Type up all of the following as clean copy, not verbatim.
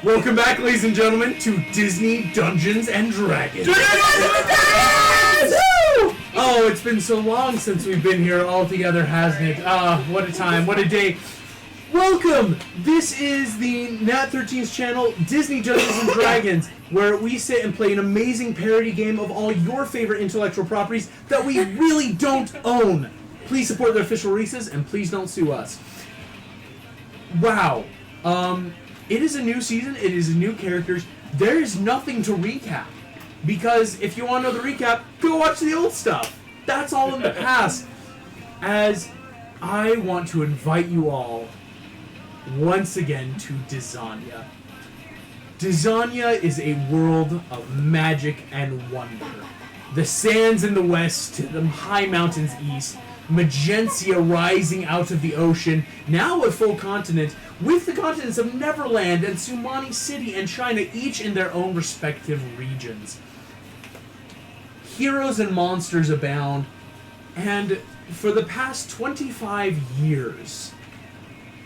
Welcome back, ladies and gentlemen, to Disney Dungeons and Dragons. Oh, it's been so long since we've been here all together, hasn't it? What a time, what a day. Welcome! This is the Nat 13's channel, Disney Dungeons and Dragons, where we sit and play an amazing parody game of all your favorite intellectual properties that we really don't own. Please support their official releases, and please don't sue us. Wow. It is a new season, it is new characters. There is nothing to recap. Because if you want to know the recap, go watch the old stuff. That's all in the past. As I want to invite you all once again to Dizania. Dizania is a world of magic and wonder. The sands in the west, the high mountains east, Magentia rising out of the ocean, now a full continent, with the continents of Neverland and Sumani City and China, each in their own respective regions. Heroes and monsters abound, and for the past 25 years,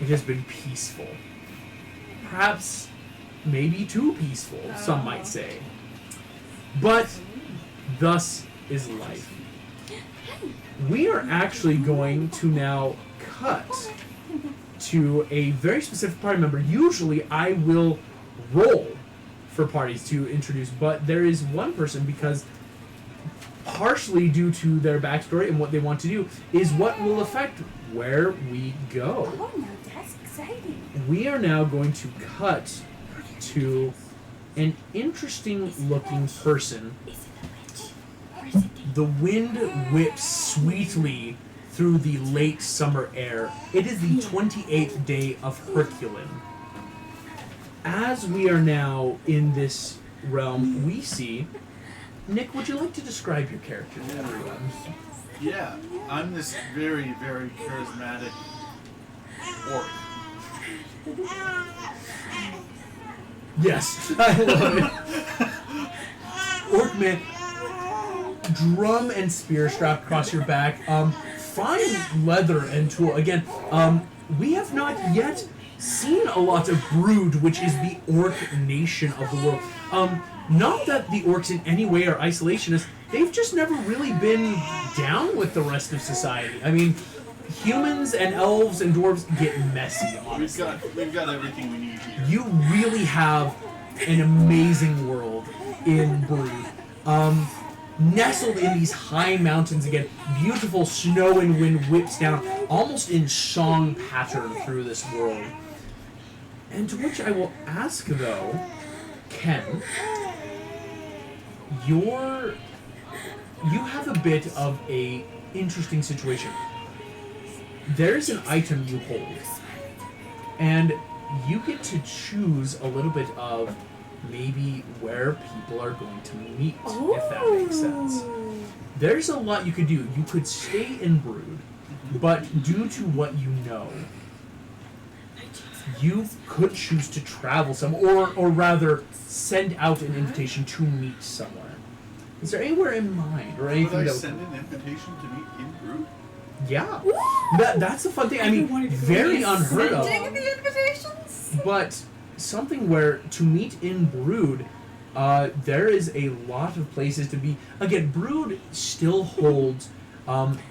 it has been peaceful. Perhaps, maybe too peaceful, some might say. But, thus is life. We are actually going to now cut to a very specific party member. Usually I will roll for parties to introduce, but there is one person, because partially due to their backstory and what they want to do, is what will affect where we go. Oh, no, that's exciting. We are now going to cut to an interesting looking person. The wind whips sweetly through the late summer air. It is the 28th day of Herculean. As we are now in this realm, we see... Nick, would you like to describe your character to everyone? Yeah, I'm this very, very charismatic orc. Yes, I love it. Orc man, drum and spear strapped across your back. Fine leather and tool. Again, we have not yet seen a lot of Brood, which is the orc nation of the world. Not that the orcs in any way are isolationist. They've just never really been down with the rest of society. I mean, humans and elves and dwarves get messy, honestly. We've got everything we need here. You really have an amazing world in Brood. Nestled in these high mountains again, beautiful snow and wind whips down, almost in song pattern through this world. And to which I will ask, though, Ken, you have a bit of a interesting situation. There's an item you hold, and you get to choose a little bit of maybe where people are going to meet, if that makes sense. There's a lot you could do. You could stay in Brood, but due to what you know, you could choose to travel or rather send out an invitation to meet somewhere. Is there anywhere in mind or anything Would I that send an invitation to meet in Brood? Yeah, that's the fun thing. I mean, very unheard of. Sending the invitations? But something where to meet in Brood, there is a lot of places to be. Again, Brood still holds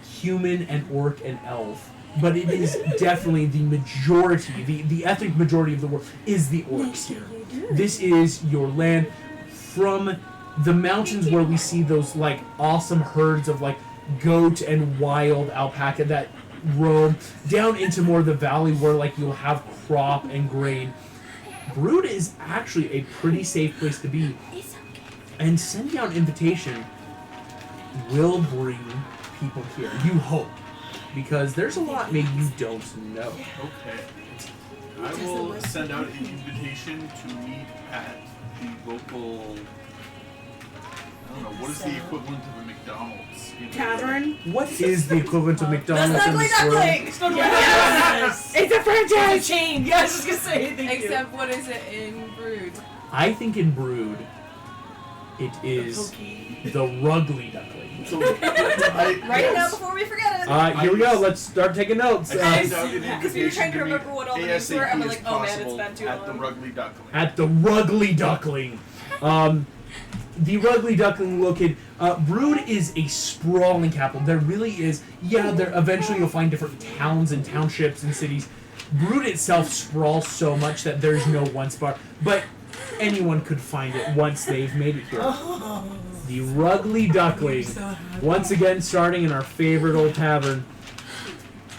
human and orc and elf, but it is definitely the majority, the ethnic majority of the world is the orcs here. This is your land. From the mountains where we see those like awesome herds of like goat and wild alpaca that roam down into more of the valley where like you'll have crop and grain. Brood is actually a pretty safe place to be, and sending out an invitation will bring people here. You hope, because there's a lot maybe you don't know. Okay. I will send out an invitation to meet at the local... I don't know, what is the equivalent of a McDonald's? Catherine? What is the equivalent of McDonald's in this world? Yes! It's a franchise! It's a chain! Yeah, I was just gonna say, thank you. Except what is it in Brood? I think in Brood, It is the Rugly Duckling. So, Write it down before we forget it. Here we go. Let's start taking notes. I sent out an Because we were trying to invitation remember what all the names were, ASAP and we're as like, oh man, it's possible been too at the long. Rugly Duckling. At the Rugly Duckling. The Rugly Duckling located. Brood is a sprawling capital. There really is. Yeah, there. Eventually, you'll find different towns and townships and cities. Brood itself sprawls so much that there's no one spot. But anyone could find it once they've made it here. The Rugly Duckling, once again starting in our favorite old tavern.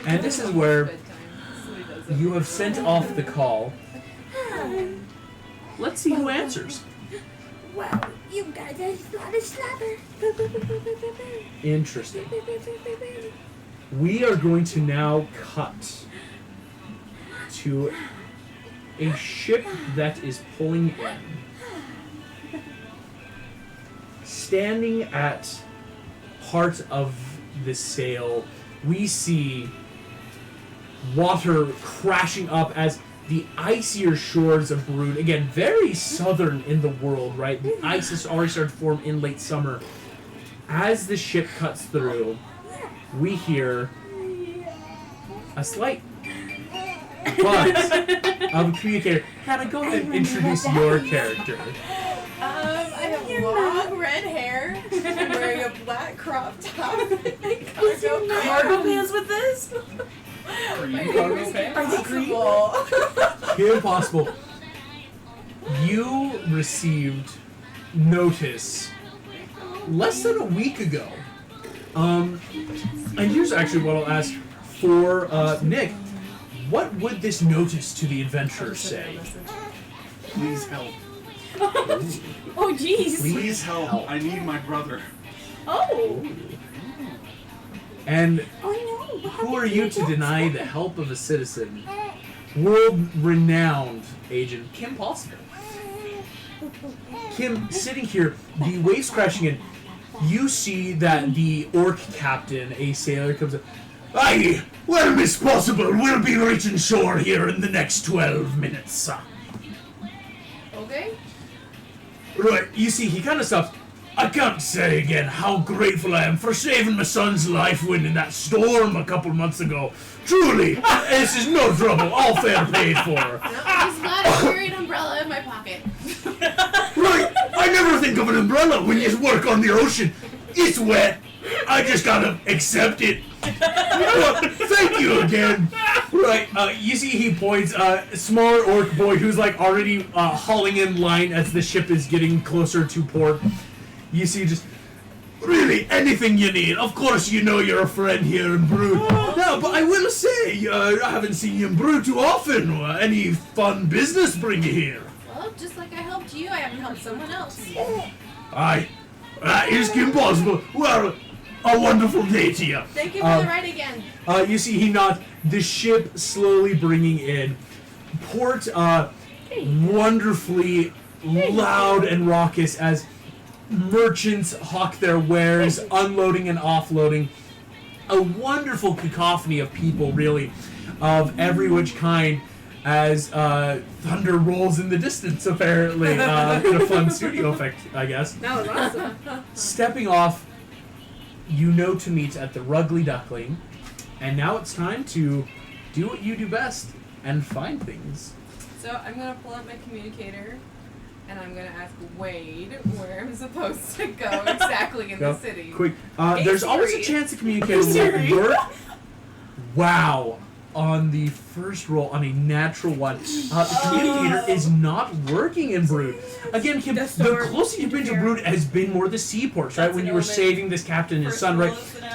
And this is where you have sent off the call. Let's see who answers. Wow, you guys are a slapper. Interesting. We are going to now cut to a ship that is pulling in. Standing at part of the sail, we see water crashing up as the icier shores of Brood, again, very southern in the world, right? The ice has already started to form in late summer. As the ship cuts through, we hear a slight buzz of a communicator. Hannah, go ahead and introduce your character. I have long red hair. I'm wearing a black crop top. Cargo pants with this? Cargo pants? Are they green? Kim Possible, you received notice less than a week ago. And here's actually what I'll ask for Nick. What would this notice to the adventurers say? Please help. Oh, jeez. Please help. I need my brother. Oh. And Oh, no. who are you to deny the help of a citizen? World-renowned agent Kim Possible. Kim, sitting here, the waves crashing in, you see that the orc captain, a sailor, comes up. Aye, well, Miss Possible, we'll be reaching shore here in the next 12 minutes. Okay. Right, you see, he kind of stops. I can't say again how grateful I am for saving my son's life when in that storm a couple months ago. Truly, this is no trouble, all fair paid for. No, I'm just glad I carry an umbrella in my pocket. Right, I never think of an umbrella when you work on the ocean. It's wet. I just gotta accept it. Well, thank you again. Right, you see he points, a smaller orc boy who's like already hauling in line as the ship is getting closer to port. You see just, really, anything you need. Of course you know you're a friend here in Brood. No, but I will say, I haven't seen you in Brood too often. Any fun business bring you here? Well, just like I helped you, I haven't helped someone else. Aye, that is impossible. Well, a wonderful day to you. Thank you for the ride again. You see he nods, the ship slowly bringing in. Port, wonderfully loud and raucous as merchants hawk their wares, unloading and offloading. A wonderful cacophony of people, really, of every which kind, as thunder rolls in the distance, apparently. In a fun studio effect, I guess. That was awesome. Stepping off, you know to meet at the Rugly Duckling, and now it's time to do what you do best and find things. So I'm gonna pull up my communicator, and I'm gonna ask Wade where I'm supposed to go exactly in Go. the city. Quick, Hey, there's always a Siri. chance the communicator Siri. will work. Wow. On the first roll, on a natural one, the communicator is not working in Brood. Again, Kim, the closer you've been to Brood has been more the seaports, right? That's when an you were element. saving this captain and his son, right?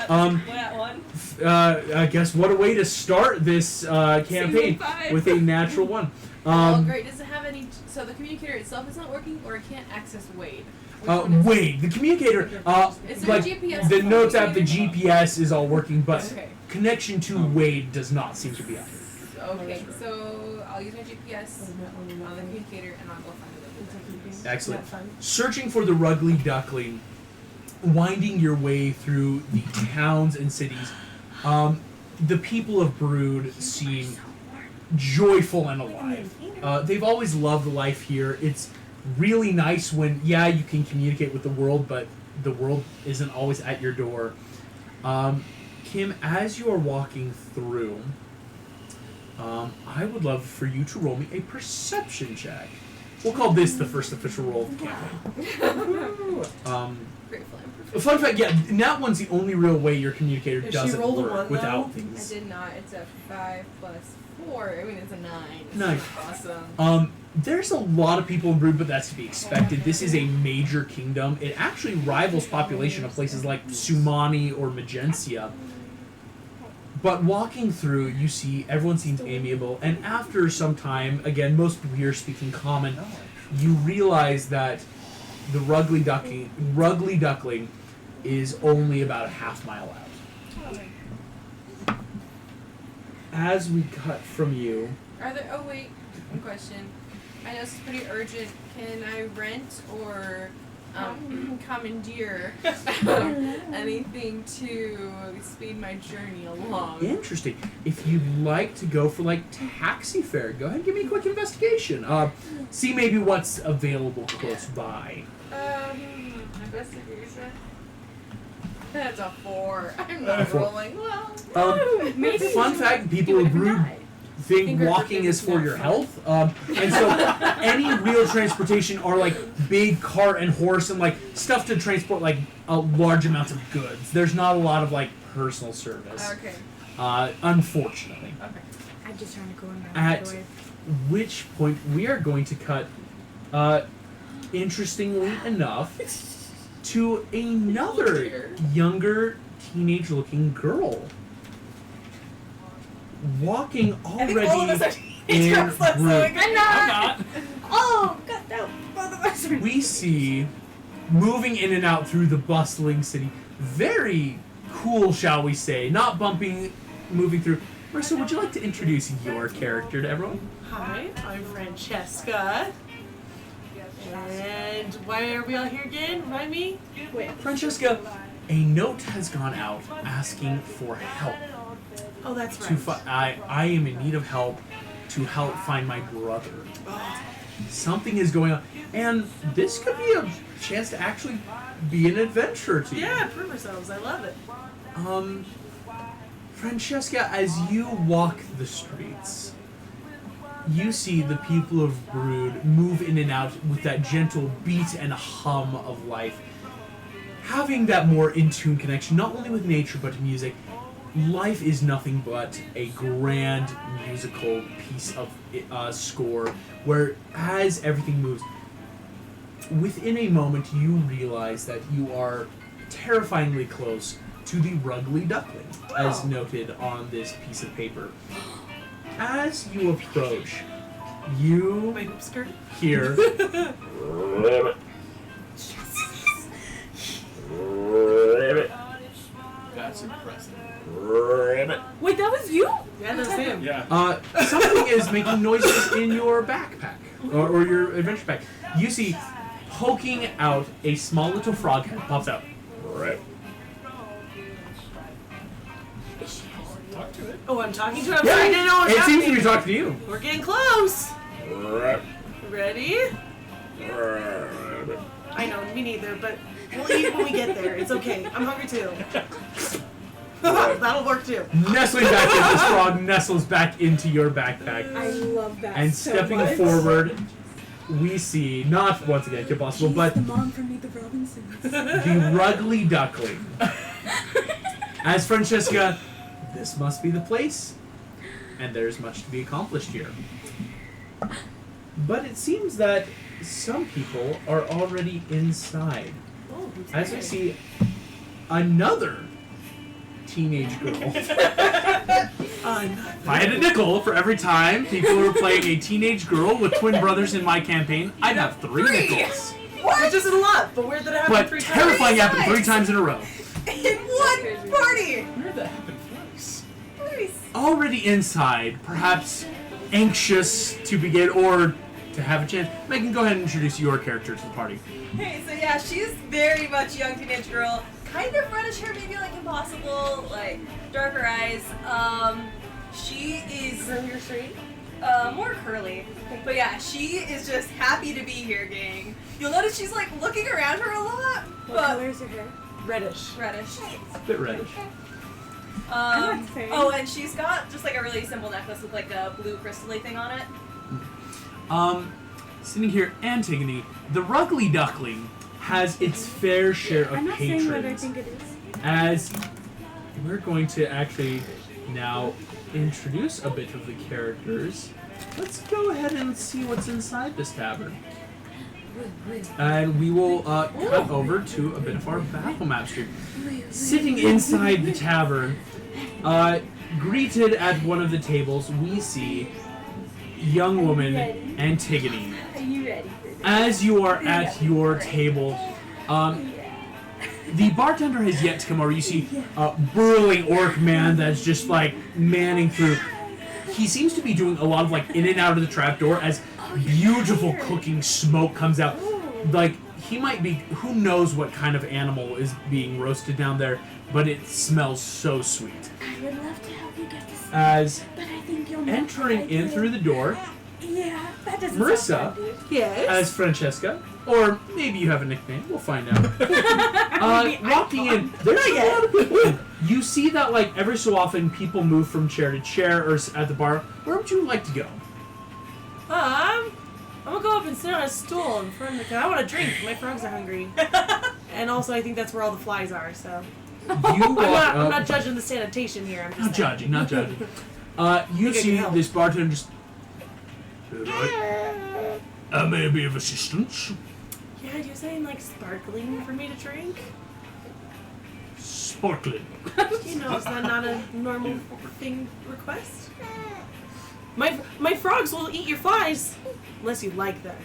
One. I guess what a way to start this campaign five. with a natural one. Oh, great. Does it have any? So the communicator itself is not working, or it can't access Wade. Which one is- Wait, the communicator, Is there like a GPS the on notes app, the communicator? GPS is all working, but Okay. connection to Wade does not seem to be up. Okay. So I'll use my GPS on the communicator, and I'll go find it. Excellent. Searching for the Rugly Duckling, winding your way through the towns and cities, the people of Brood seem joyful and alive. They've always loved life here. It's really nice when, yeah, you can communicate with the world, but the world isn't always at your door. Kim, as you are walking through, I would love for you to roll me a perception check. We'll call this the first official roll of the campaign. Grateful I'm A fun fact, yeah, that one's the only real way your communicator If she doesn't rolled a work one, without though? things. I did not. It's a 5 plus 4. I mean, it's a 9. It's Nice. awesome. There's a lot of people in Brood, but that's to be expected. This is a major kingdom. It actually rivals population of places like Sumani or Magencia. But walking through, you see everyone seems amiable, and after some time, again, most people here speaking common, you realize that the Rugly Duckling is only about a half mile out. As we cut from you, Are there? Oh wait, one question. I know this is pretty urgent. Can I rent or commandeer anything to speed my journey along? interesting. If you'd like to go for like taxi fare, go ahead and give me a quick investigation. See maybe what's available close by. Investigation. That's a 4. I'm not 4. rolling well. Fun fact: people in Brood think Finger walking is for forgiveness your not health, and so any real transportation are like big cart and horse and like stuff to transport like large amounts of goods. There's not a lot of like personal service, Okay. unfortunately. Okay. I'm just trying to go in At which point we are going to cut, interestingly enough, to another younger teenage-looking girl. Walking I think all of us already are in teenagers, so Brood. I'm not. Oh, God, no. Both of us are. We see, moving in and out through the bustling city, very cool, shall we say, not bumping, moving through. Marissa, would you like to introduce your character to everyone? Hi, I'm Francesca. And why are we all here again? Remind me? Francesca, a note has gone out asking for help. Oh, that's To I am in need of help to help find my brother. Something is going on, and this could be a chance to actually be an adventure to you. Yeah, prove ourselves. I love it. Francesca, as you walk the streets, you see the people of Brood move in and out with that gentle beat and hum of life, having that more in-tune connection, not only with nature but to music. Life is nothing but a grand musical piece of score where as everything moves, within a moment you realize that you are terrifyingly close to the Rugly Duckling, as noted on this piece of paper. As you approach, you My hoop skirt. hear That's impressive. Wait, that was you? Yeah, that was him. Yeah. something is making noises in your backpack or your adventure pack. You see, poking out a small little frog head pops out. Talk to it. Oh, I'm talking to him. I'm trying to know what's It seems to happening. be talking to you. We're getting close. Ready? I know, me neither, but we'll eat when we get there. It's okay. I'm hungry too. That'll work too. Nestling back in, this frog nestles back into your backpack. I love that And so stepping much. forward, we see, not once again impossible, She's but the mom from Meet the Robinsons. the Rugly Duckling. As Francesca, this must be the place, and there's much to be accomplished here. But it seems that some people are already inside. Oh, who's As there? we see another teenage girl. If I had a nickel for every time people were playing a teenage girl with twin brothers in my campaign, I'd have 3 nickels. Which isn't a lot, but weird that it happened But 3 terrifying times. happened 3 times in a row. In one party! Where did that happen twice? Already inside, perhaps anxious to begin or to have a chance. Megan, go ahead and introduce your character to the party. Hey, so yeah, she's very much a young teenage girl. Kind of reddish hair, maybe like impossible, like darker eyes. She is From your street? more curly. But yeah, she is just happy to be here, gang. You'll notice she's like looking around her a lot. What But color is her hair? Reddish. reddish. A bit reddish. Oh, and she's got just like a really simple necklace with like a blue crystal-y thing on it. Sitting here, Antigone, the Ruggly Duckling has its fair share of I'm not saying what I patrons. think it is. As we're going to actually now introduce a bit of the characters, let's go ahead and see what's inside this tavern. And we will cut over to a bit of our battle map stream. Sitting inside the tavern, greeted at one of the tables, we see young woman Antigone. Are you ready for this? As you are at your table, the bartender has yet to come over. You see a burly orc man that's just like manning through. He seems to be doing a lot of like in and out of the trapdoor as beautiful cooking smoke comes out. Like he might be, who knows what kind of animal is being roasted down there, but it smells so sweet. I would love to help you get this, As but I think you'll know entering how to in do through it. the door, Yeah, that doesn't Marissa, sound bad, dude. Yes. as Francesca, or maybe you have a nickname, we'll find out. Walking in, there's a lot of people in. You see that like every so often people move from chair to chair or at the bar. Where would you like to go? I'm gonna go up and sit on a stool in front of the. I want a drink. My frogs are hungry. And also, I think that's where all the flies are. So You walk I'm up. not judging the sanitation here. I'm just Not saying. judging, not judging. You think I see can help. this bartender just. Right. May I be of assistance? Yeah, do you have something like sparkling for me to drink? Sparkling. You know, is that not a normal thing request? My frogs will eat your flies unless you like them.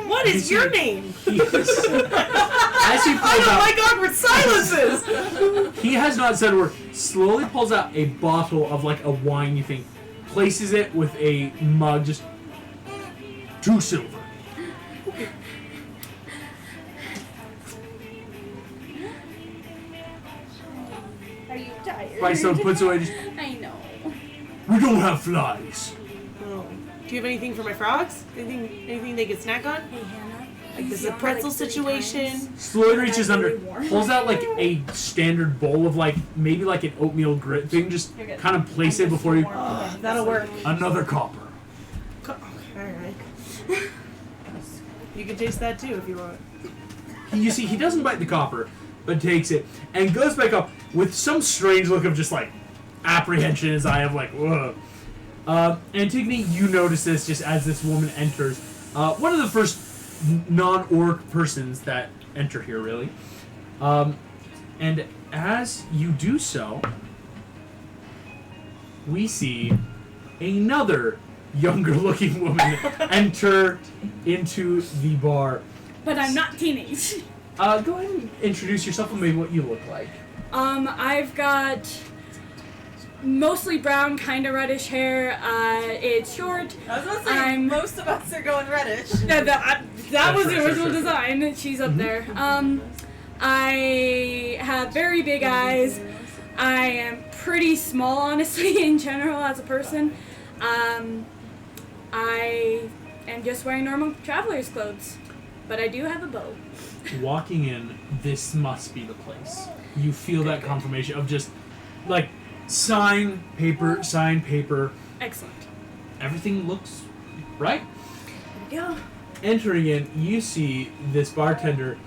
What is your name? As he pulls I don't out, like awkward silences. he has not said a word. Slowly pulls out a bottle of like a wine. You think, places it with a mug. Just 2 silver. Are you tired? Bryce puts away. Just, I know. we don't have flies. Oh. Do you have anything for my frogs? Anything they could snack on? Hey, Hannah. Like this is a pretzel situation. Slowly reaches I'm under, really warm. pulls out like a standard bowl of like maybe like an oatmeal grit thing. Just You're good. kind of place it before you. That'll work. Another copper. Alright. You can taste that too if you want. You see, he doesn't bite the copper, but takes it and goes back up with some strange look of just like apprehension in his eye of like, whoa. Antigone, you notice this just as this woman enters. One of the first non-orc persons that enter here, really. And as you do so, we see another younger-looking woman enter into the bar. But I'm not teenage. Go ahead and introduce yourself and maybe what you look like. I've got mostly brown, kind of reddish hair. It's short. I was gonna say I'm- most of us are going reddish. That was the Sure, original sure. design. She's up there. I have very big eyes. I am pretty small, honestly, in general as a person. I am just wearing normal traveler's clothes, but I do have a bow. Walking in, this must be the place. You feel that confirmation of just like sign paper. Excellent. Everything looks right. There we go. Entering in, you see this bartender.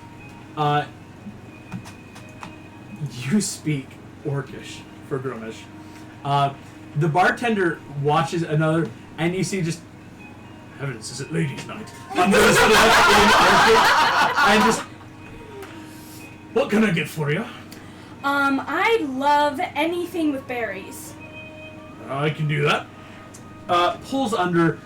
You speak Orcish for Grommish. The bartender watches another, and you see just heavens, is it ladies' night? Under this light in Orcish, and just what can I get for you? I love anything with berries. I can do that. Pulls under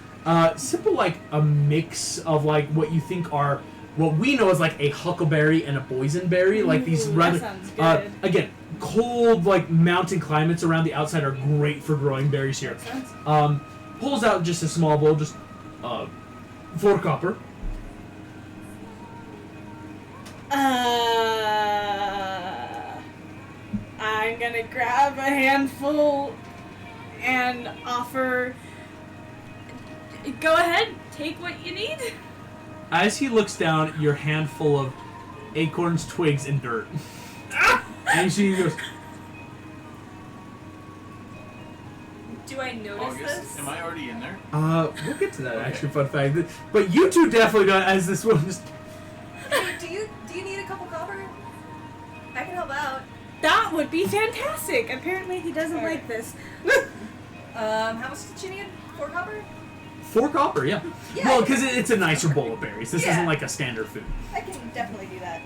simple like a mix of like what you think are what we know as like a huckleberry and a boysenberry. Like these Ooh, rather that sounds good. again cold like mountain climates around the outside are great for growing berries here. Makes sense. Pulls out just a small bowl, just 4 copper. I'm gonna grab a handful and offer Go ahead, take what you need. As he looks down, your handful of acorns, twigs, and dirt. And you see he goes, Do I notice August, this? am I already in there? we'll get to that actually, fun fact. But you two definitely don't, as this one just... Hey, do you need a couple copper? I can help out. That would be fantastic. Apparently he doesn't like this. How much did she need? 4 copper? 4 copper, yeah. Yeah. Well, because it's a nicer bowl of berries. This Yeah. isn't like a standard food. I can definitely do that.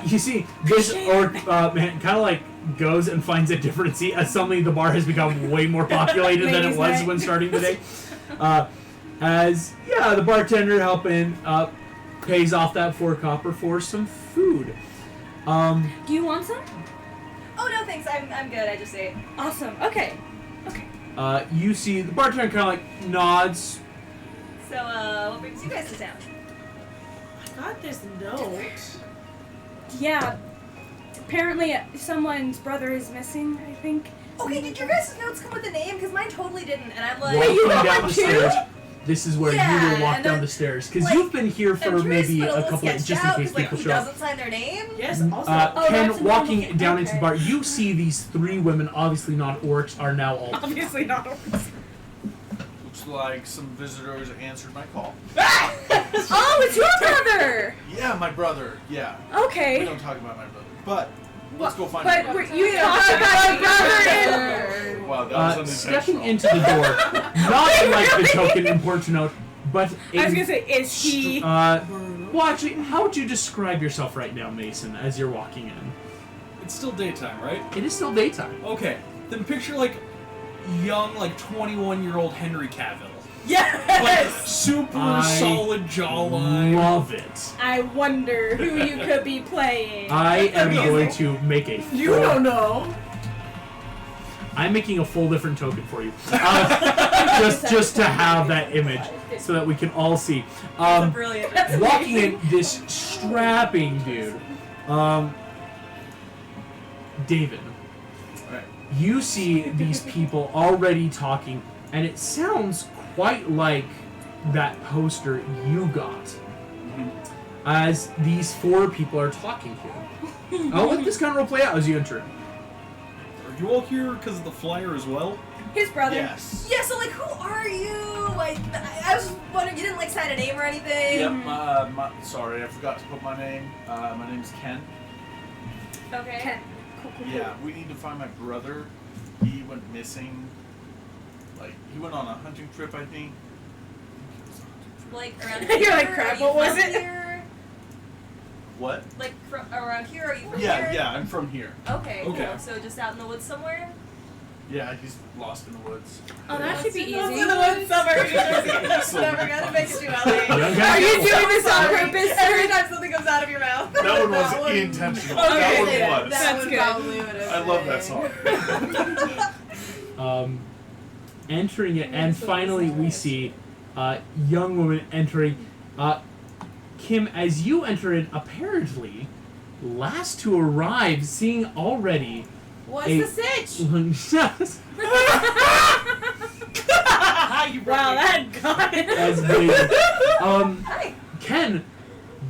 You see, this orc man kind of like goes and finds a different seat as suddenly the bar has become way more populated than it Ladies' was night. when starting the day. The bartender helping pays off that 4 copper for some food. Do you want some? Oh no, thanks. I'm good. I just ate. Awesome. Okay. You see the bartender kind of like nods. So, what brings you guys to town? I got this note. Yeah. Apparently someone's brother is missing, I think. Okay, did your guys' notes come with a name? Because mine totally didn't, and I'm like... Walking you got down one the too? stairs. This is where you Yeah, will walk and down then, the stairs because like, you've been here for I'm curious, maybe but a little couple of, sketched just in out, case 'cause, like, people who show up. doesn't sign their name? Yes, also. Oh, Ken, that's a walking normal- down okay. into the bar, you see these 3 women, obviously not orcs, are now all. Obviously not orcs. Looks like some visitors answered my call. Oh, it's your brother! Yeah, my brother. Yeah. We Okay. don't talk about my brother. But let's go find But my brother. you talked about your brother in... Wow, that was Stepping unintentional. into the door, not like the token important note, but I was gonna say, is he... well, actually, how would you describe yourself right now, Mason, as you're walking in? It's still daytime, right? It is still daytime. Okay. Then picture like young, like 21-year-old Henry Cavill. Yes! Like super I solid jawline. Love it. I wonder who you could be playing. I am amazing. going to make a. You don't know. I'm making a full different token for you, just to have that image, so that we can all see. Brilliant. Walking in, this strapping dude, David. Right. You see these people already talking, and it sounds quite like that poster you got. As these 4 people are talking to you. I'll let this kind of role play out as you enter. Are you all here because of the flyer as well? His brother. Yes. Yeah, so, like, who are you? I was wondering, you didn't, like, sign a name or anything? Yep. Sorry, I forgot to put my name. My name's Ken. Okay. Ken. Cool. Yeah, we need to find my brother. He went missing. Like, he went on a hunting trip, I think. Like, around You're here? like, crap, Are you what was from it? Here? What? Like, around here? Are you from Yeah, here? yeah, I'm from here. Okay, Okay. cool. So just out in the woods somewhere? Yeah, he's lost in the woods. Oh, that should be easy. Never So gotta make it too LA. Young guy? Are you doing this on Sorry. purpose? Every time something comes out of your mouth. That one That was one- intentional. Okay, that one yeah, was. That That's one good. probably would have I love that song. Entering it, and finally we see young woman entering. Kim, as you enter in, apparently last to arrive, seeing already. What's a- the sitch? Wow, that got it. as David. Hi. Ken,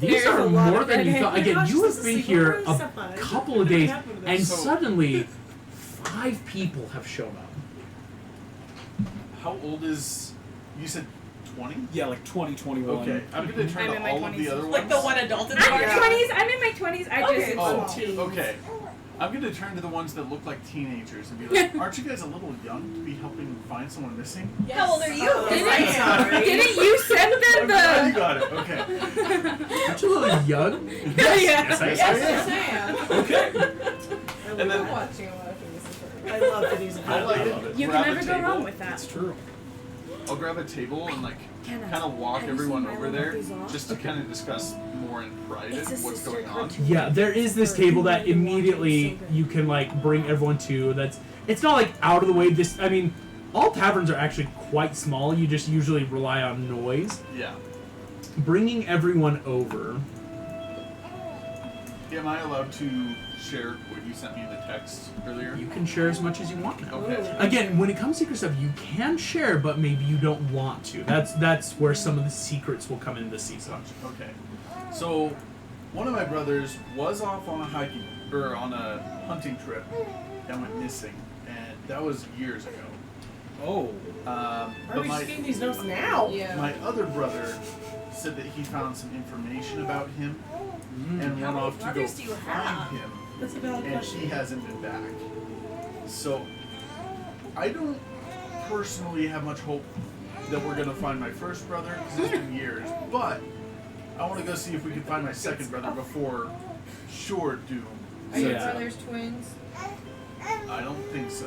these There's are a lot more of than you red thought. hair. Again, Gosh, you this have is been a here secret a recipe. couple of days, What happened to and this? So- suddenly 5 people have shown up. How old is... You said 20? Yeah, like 2021. Okay, I'm gonna turn I'm to in my all of 20s. the other ones. Like the one adult in the I'm party? in 20s. I'm in my 20s. I Okay. just... Oh, Teens. okay. I'm gonna turn to the ones that look like teenagers and be like, aren't you guys a little young to be helping find someone missing? How old are you? Didn't you send them Oh, you the... got it, okay. Aren't you a little young? Yes, I am. Okay. I And then Watching a lot of things. I love Phineas and I Ferb. like I love it. You grab can a never go table. wrong with That's that. true. I'll grab a table and like Kenna, kind of walk have you everyone seen over Milo there with these off? just to kind of discuss more in private It's a what's sister going on. cartoon. Yeah, there is this table that immediately you can like bring everyone to. That's it's not like out of the way. This I mean, all taverns are actually quite small. You just usually rely on noise. Yeah. Bringing everyone over. Am I allowed to share what you sent me in the text earlier? You can share as much as you want now. Okay. Again, when it comes to secret stuff, you can share, but maybe you don't want to. That's where some of the secrets will come into the season. Okay. So, one of my brothers was off on a hiking or on a hunting trip and went missing, and that was years ago. Oh. Are But we my just getting these notes now? Yeah. my other brother said that he found some information about him and How went many off to go brothers do you have? find him. That's a valid And question. he hasn't been back. So I don't personally have much hope that we're gonna find my first brother because it's been years. But I want to go see if we can find my second brother before sure doom. Are your Yeah. brothers twins? I don't think so.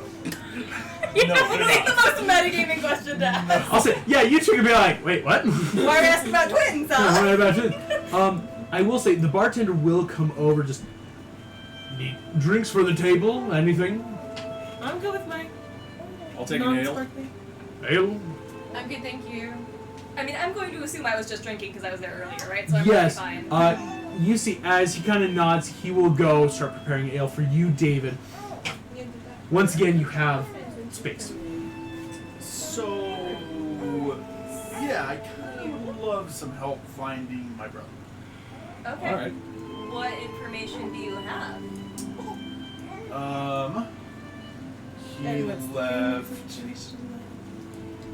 You No, know, they're it's not. the most metagaming question to ask. I'll say, yeah, you two can be like, wait, what? Why are we asking about twins, huh? What about it? I will say the bartender will come over. Just need drinks for the table. Anything? I'm good with my I'll take an ale. non-sparkling. Ale? I'm good, thank you. I mean, I'm going to assume I was just drinking because I was there earlier, right? So I'm Yes. really fine. You see, as he kind of nods, he will go start preparing ale for you, David. Once again, you have space. So yeah, I kind of love some help finding my brother. Okay. Alright. What information do you have? He And what's the left. situation?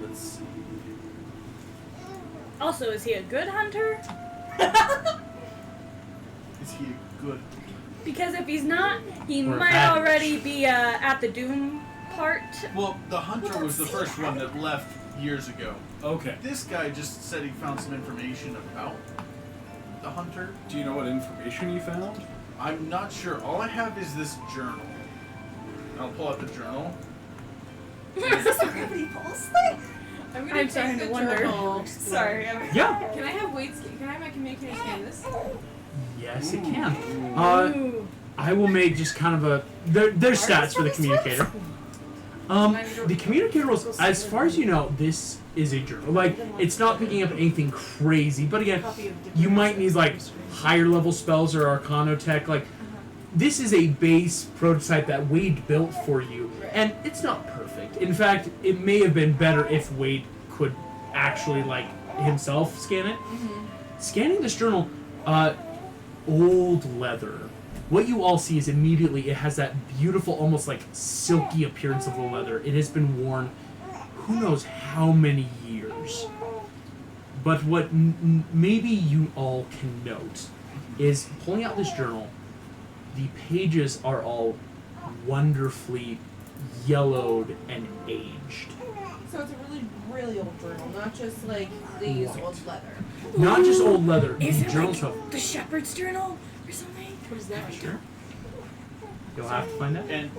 Let's see. Also, is he a good hunter? Is he a good? Because if he's not, he Or might average. already be at the Doom part. Well, the hunter was the first one that left years ago. Okay. This guy just said he found some information about the hunter. Do you know what information you found? I'm not sure. All I have is this journal. I'll pull out the journal. Is this a gravity pulse thing? I'm gonna I'm take starting the to wonder. journal. Sorry. Yeah. Can I have weights? Can I have my communicator scan this? Yes, it can. Ooh. I will make just kind of a. There's stats for the communicator. The communicator rolls, as far as you know, this is a journal. Like, it's not picking up anything crazy, but again, you might need like higher level spells or Arcanotech. Like, this is a base prototype that Wade built for you, and it's not perfect. In fact, it may have been better if Wade could actually like himself scan it. Scanning this journal, old leather. What you all see is immediately it has that beautiful, almost like silky appearance of the leather. It has been worn who knows how many years. But what maybe you all can note is pulling out this journal, the pages are all wonderfully yellowed and aged. So it's a really, really old journal, not just like these old leather. Not just old leather, Is the it journals like have. the Shepherd's Journal or something? What is that? Sure. You'll have to find out. And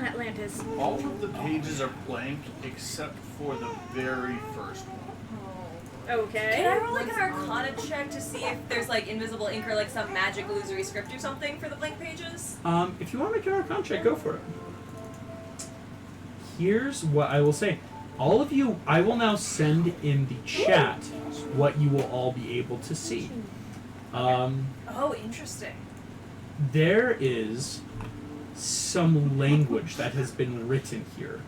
Atlantis. all of the pages are blank except for the very first one. Okay. Can I roll like an Arcana check to see if there's like invisible ink or like some magic illusory script or something for the blank pages? If you want to make an Arcana check, go for it. Here's what I will say. All of you, I will now send in the chat what you will all be able to see. Oh, interesting. There is some language that has been written here.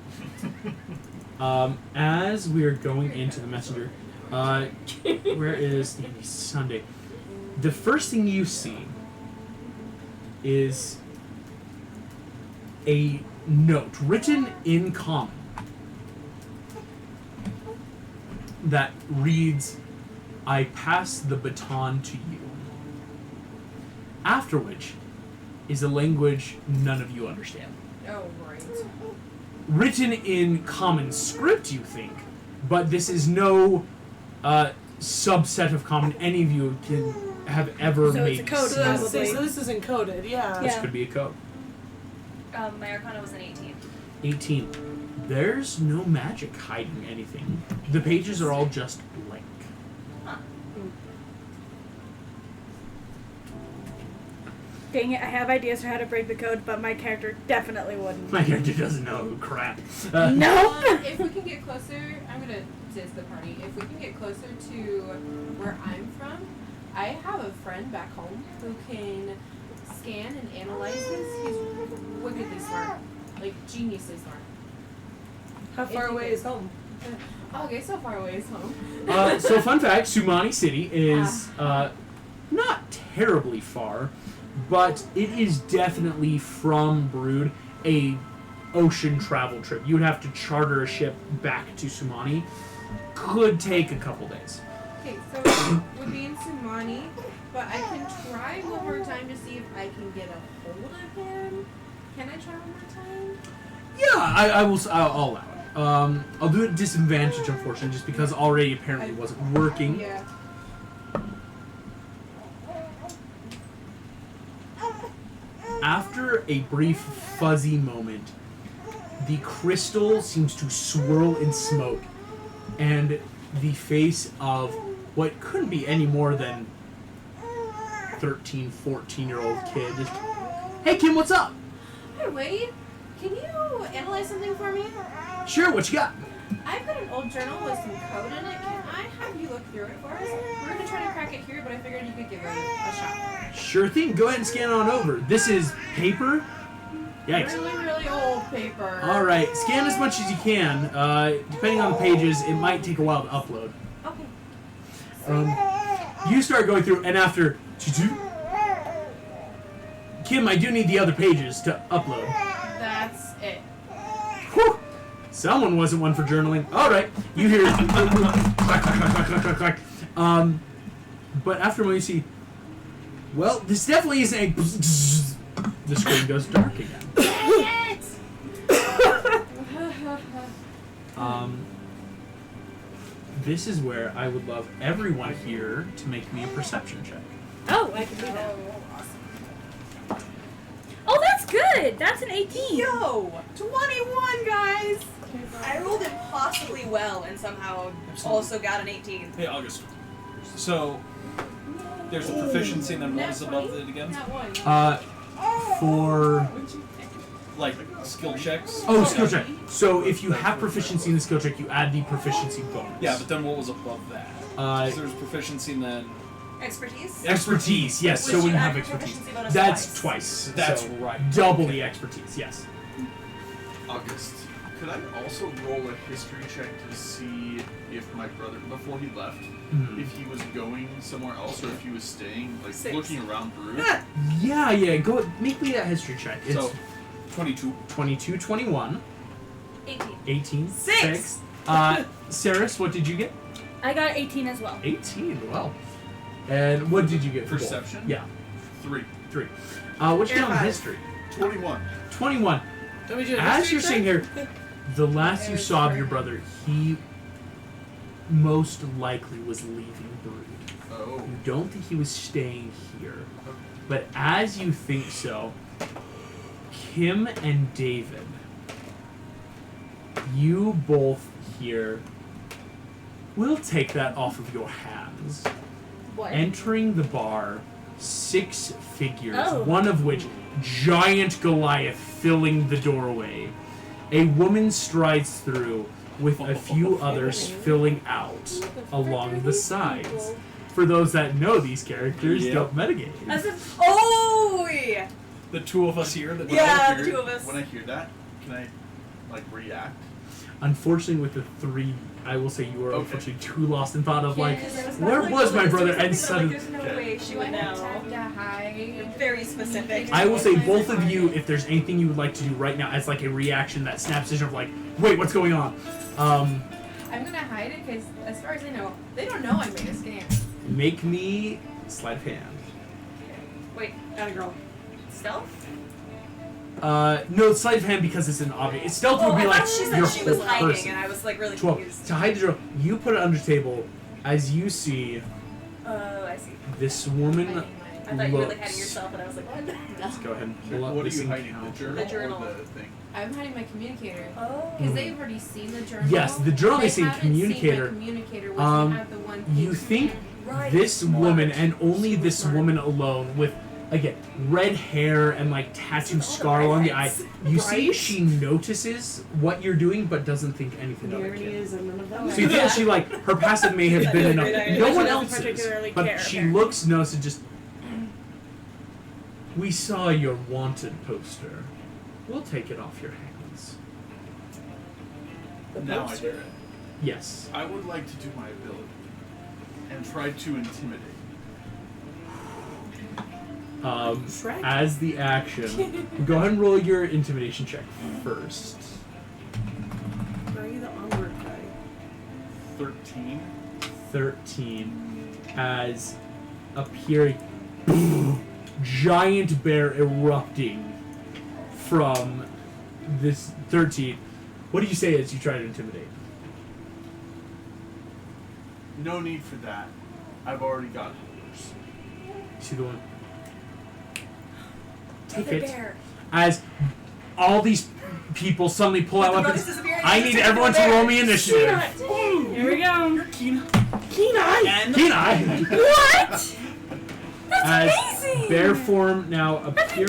As we are going into the messenger, where is the Sunday? The first thing you see is a note written in common that reads, "I pass the baton to you." After which is a language none of you understand. Oh, right. Written in common script, you think, but this is no subset of common any of you can have ever So made. it's a code, see. probably. So this is encoded, yeah. This Yeah. could be a code. My Arcana was an 18. 18. There's no magic hiding anything. The pages are all just blank. Dang it, I have ideas for how to break the code, but my character definitely wouldn't. My character doesn't know crap. Nope. If we can get closer, I'm gonna diss the party. If we can get closer to where I'm from, I have a friend back home who can scan and analyze this, he's wickedly smart. Like, geniusly smart. How far away is home? Okay, so far away is home. So fun fact, Sumani City is not terribly far, but it is definitely from Brood a ocean travel trip. You would have to charter a ship back to Sumani. Could take a couple days. Okay, so we'll be in Sumani, but I can try one more time to see if I can get a hold of him. Can I try one more time? Yeah, I'll allow it. I'll do it at disadvantage, unfortunately, just because already apparently wasn't working. Yeah. After a brief fuzzy moment, the crystal seems to swirl in smoke, and the face of what couldn't be any more than 13, 14-year-old kid just, "Hey Kim, what's up?" Hey, Wade, can you analyze something for me? "Sure, what you got?" I've got an old journal with some code in it. Can I have you look through it for us? We're gonna try to crack it here, but I figured you could give it a shot. "Sure thing, go ahead and scan on over. This is paper?" "Yikes." Really, really old paper. Alright, scan as much as you can. Depending on the pages, it might take a while to upload. Okay. You start going through, and after... "Kim, I do need the other pages to upload." That's it. Whew! Someone wasn't one for journaling. Alright, you hear... clack, clack, clack, clack, clack, clack. But after a moment you see... "Well, this definitely isn't a... The screen goes dark again. Dang it! This is where I would love everyone here to make me a perception check. Oh, I can do that. Oh, that's good. That's an 18. Yo! 21, guys! I rolled impossibly well and somehow also got an 18. Hey, August. So, there's a proficiency and then what is above it again? Not one. For... Like, skill checks? Oh, skill check. So if you have proficiency in the skill check, you add the proficiency bonus. Yeah, but then what was above that? 'Cause there's proficiency and then... Expertise? Expertise, yes. Which So when you you have add your expertise. proficiency bonus That's twice. That's so right. Double the expertise, yes. August, could I also roll a history check to see if my brother, before he left, if he was going somewhere else or if he was staying, like 6. looking around Brood? Yeah, go make me that history check. It's So, 22. 22, 21, 18. 18, 6. Saris, what did you get? I got 18 as well. 18, well. And what did you get for both? Perception? Yeah, 3. 3. What you got on 5. history? 21. 21. Let me do a As history you're sitting check? here, the last you saw of your brother, he most likely was leaving Brood. Oh. You don't think he was staying here. But as you think so, Kim and David, you both hear, "We'll take that off of your hands." What? Entering the bar, 6 figures, Oh. one of which giant Goliath filling the doorway. A woman strides through with a few others filling out along the sides. For those that know these characters, Yep. don't metagame. As if. Oh! Yeah! The two of us here that Yeah, When I the hear- two of us. When I hear that, can I, like, react? Unfortunately, with the 3, I will say you are Okay. unfortunately too lost in thought of like, Yeah, where was my brother? And suddenly, There's no Okay. way she Do I would have know. time to hide? Very specific. I will say both of you, if there's anything you would like to do right now as like a reaction that snaps vision of like, wait, what's going on? I'm gonna hide it because, as far as I know, they don't know I made a scan. Make me sleight of hand. Wait, Atta girl. stealth? No, sleight of hand because it's an obvious. Stealth would be I like thought she your said she was whole hiding, person. and I was like really 12. confused. To hide the drill, you put it under the table as you see Oh, I see. this woman. Hiding I thought you were like looks- hiding yourself, and I was like, what? Let's go ahead and pull up What are this you hiding? encounter. The journal? The journal. Or the thing? I'm hiding my communicator. Oh. Because they've already seen the journal. Yes, the journal they see haven't communicator. Seen my communicator, which Um, we have the one You thing think scanned. Right. this woman and only She was this smart. woman alone with again red hair and like tattoo all the scar along the eye. redheads. You see Right? she notices what you're doing but doesn't think anything The of it. irony Kid. is that none of them So you think she like her passive may have been enough. Great idea. No She one doesn't else's, particularly but care, she apparently. looks, notices, just We saw your wanted poster. We'll take it off your hands. Now I hear it. Yes. I would like to do my ability and try to intimidate. As the action, go ahead and roll your intimidation check first. Are you the onward guy? 13. 13. As appearing giant bear erupting from this 13. What do you say as you try to intimidate? No need for that. I've already got holders. See the one? Take The it. bear. As all these people suddenly pull out weapons. Disappearing. I need everyone to roll me initiative. Here we go. Kenai! And Kenai! What? As amazing! bear form now appearing.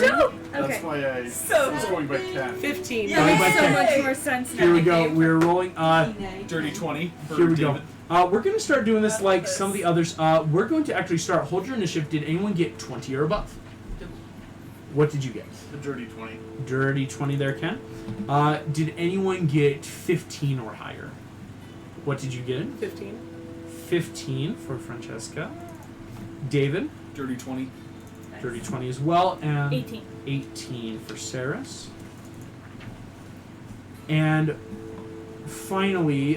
That's Okay. why I So was going by Ken. 15. That Going by makes so 10. much more sense now. Here we go. We're rolling. Dirty 20. For Here we David. go. We're going to start doing this like some of the others. We're going to actually start. Hold your initiative. Did anyone get 20 or above? What did you get? The dirty 20. Dirty 20 there, Ken. Did anyone get 15 or higher? What did you get? 15. 15 for Francesca. David, Dirty 20. dirty 20 as well. And 18. 18 for Saris. And finally,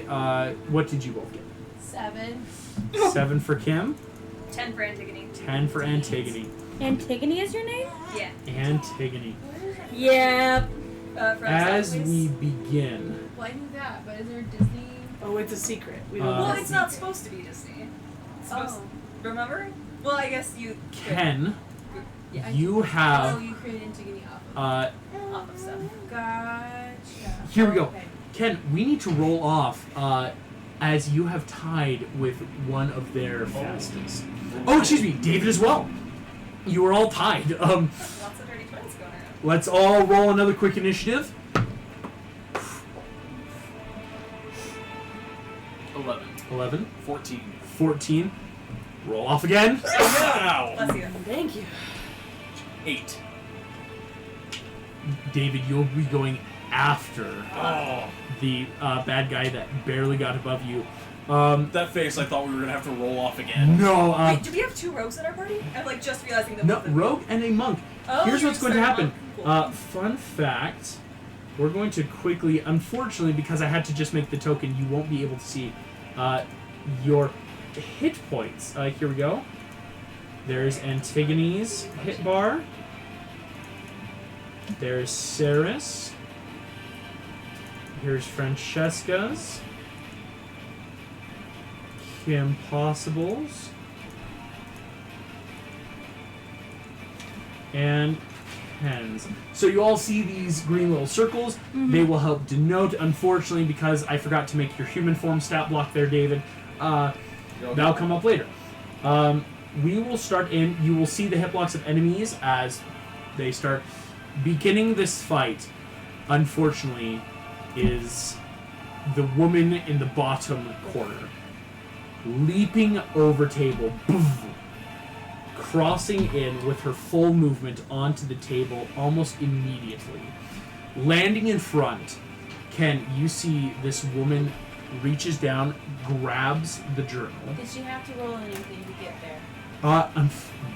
what did you both get? 7. 7 for Kim, 10 for Antigone. 10 for Antigone. Antigone is your name? Yeah. Antigone. Yep. As we begin, Well, I knew that, but is there a Disney? Oh, it's a secret. We don't Uh, know. Well, it's not supposed to be Disney. It's supposed remember? Well, I guess you. Ken, Yeah. you Oh, have, you created Antigone off Off of stuff. of. Gotcha. here we go. Okay. Ken, we need to roll off, as you have tied with one of their fastest. Oh, excuse me, David as well. You were all tied. Lots of dirty twins going around. Let's all roll another quick initiative. 11. 11, 14. 14. Roll off again. Wow! Bless you. Thank you. 8. David, you'll be going after Oh. the bad guy that barely got above you. That face, I thought we were going to have to roll off again. No, Wait, do we have 2 rogues in our party? I'm like just realizing that. no, both of them- rogue and a monk. Oh, Here's you're what's going to starting happen. monk. Cool. Fun fact. We're going to quickly, unfortunately, because I had to just make the token, you won't be able to see your hit points. Here we go. There's Antigone's hit bar. There's Saris. Here's Francesca's. Kim Possible's. And Ken's. So you all see these green little circles. They will help denote, unfortunately, because I forgot to make your human form stat block there, David. That'll come up later. We will start in. You will see the hit blocks of enemies as they start. Beginning this fight, unfortunately, is the woman in the bottom corner. Leaping over table, crossing in with her full movement onto the table almost immediately. Landing in front, Ken, you see this woman reaches down, grabs the journal. Did she have to roll anything to get there?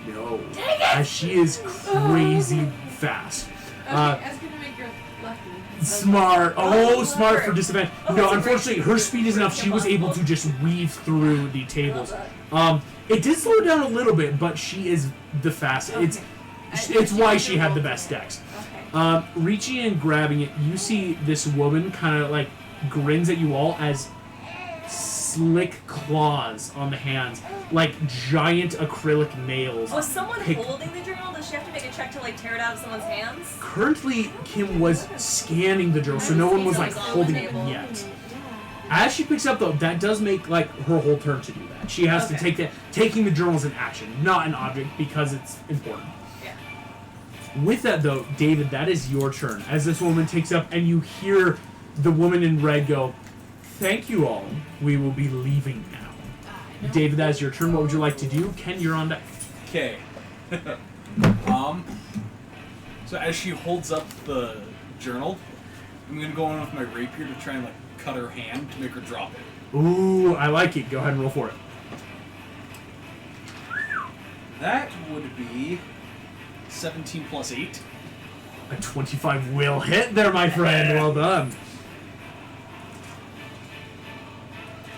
No. As she is crazy fast. Okay, I was gonna make her lucky. Smart. Oh, smart for disadvantage. Oh, No, that's a unfortunately, great- her speed is enough. She was able to just weave through the tables. It did slow down a little bit, but she is the fastest. It's why she had the best dex. Okay. Reaching and grabbing it, you see this woman kind of like grins at you all as slick claws on the hands, like giant acrylic nails. Was someone pick- holding the journal? Does she have to make a check to like tear it out of someone's hands? Currently, Kim was scanning the journal, so no one was like holding it yet. As she picks up though, that does make like her whole turn to do that. She has to take that. Taking the journal as an action, not an object, because it's important. Yeah. With that though, David, that is your turn. As this woman takes up, and you hear the woman in red go, "Thank you all. We will be leaving now." David, that is your turn. What would you like to do? Ken, you're on deck. Okay. So as she holds up the journal, I'm gonna go in with my rapier to try and like cut her hand to make her drop it. Ooh, I like it. Go ahead and roll for it. That would be 17 plus 8. A 25 will hit there, my friend. Well done.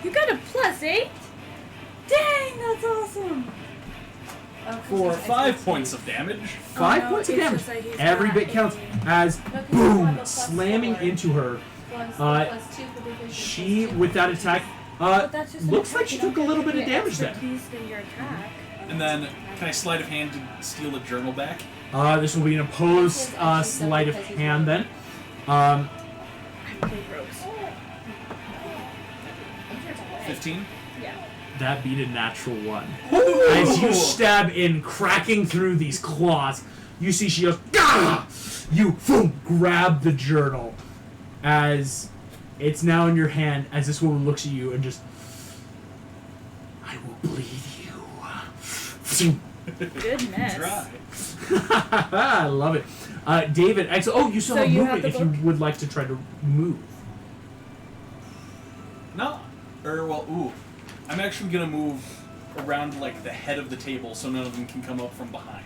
You got a +8? Dang, that's awesome. For 5 points of damage. 5 no, points of it's damage. just like he's Every got bit counts. 18. As No, 'cause you boom, have a slamming +4. into her. Plus, Uh, plus 2 for division. She, plus 2 with that for attack, But that's just an looks attack, like she you took a don't little have bit to of get damage there. expertise in your attack. And then, can I sleight of hand to steal the journal back? This will be an opposed sleight of hand then. I play ropes. 15. Yeah. That beat a natural 1. As you stab in, cracking through these claws, you see she goes, Gah! You boom, grab the journal as it's now in your hand, as this woman looks at you and just, I will bleed you. Goodness. Try. I love it. David, oh, you still So have you movement have if the you book? would like to try to move. No. Ooh. I'm actually gonna move around like the head of the table so none of them can come up from behind.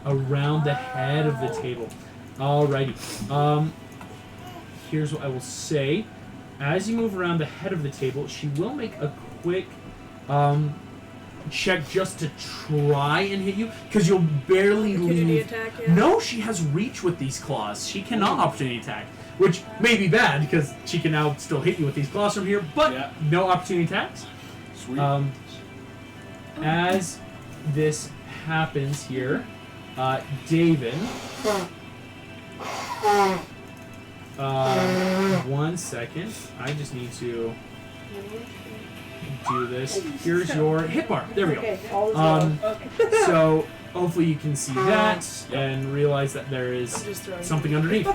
Around the head of the table. Alrighty. Here's what I will say. As you move around the head of the table, she will make a quick check just to try and hit you, because you'll barely Opportunity leave. attack, yeah. No, she has reach with these claws. She cannot opportunity attack, which may be bad because she can now still hit you with these claws from here, but Yeah. no opportunity attacks. Sweet. As this happens here, David. 1 second. I just need to do this. Here's your hit bar. There we go. So hopefully you can see that and realize that there is Just throwing something underneath.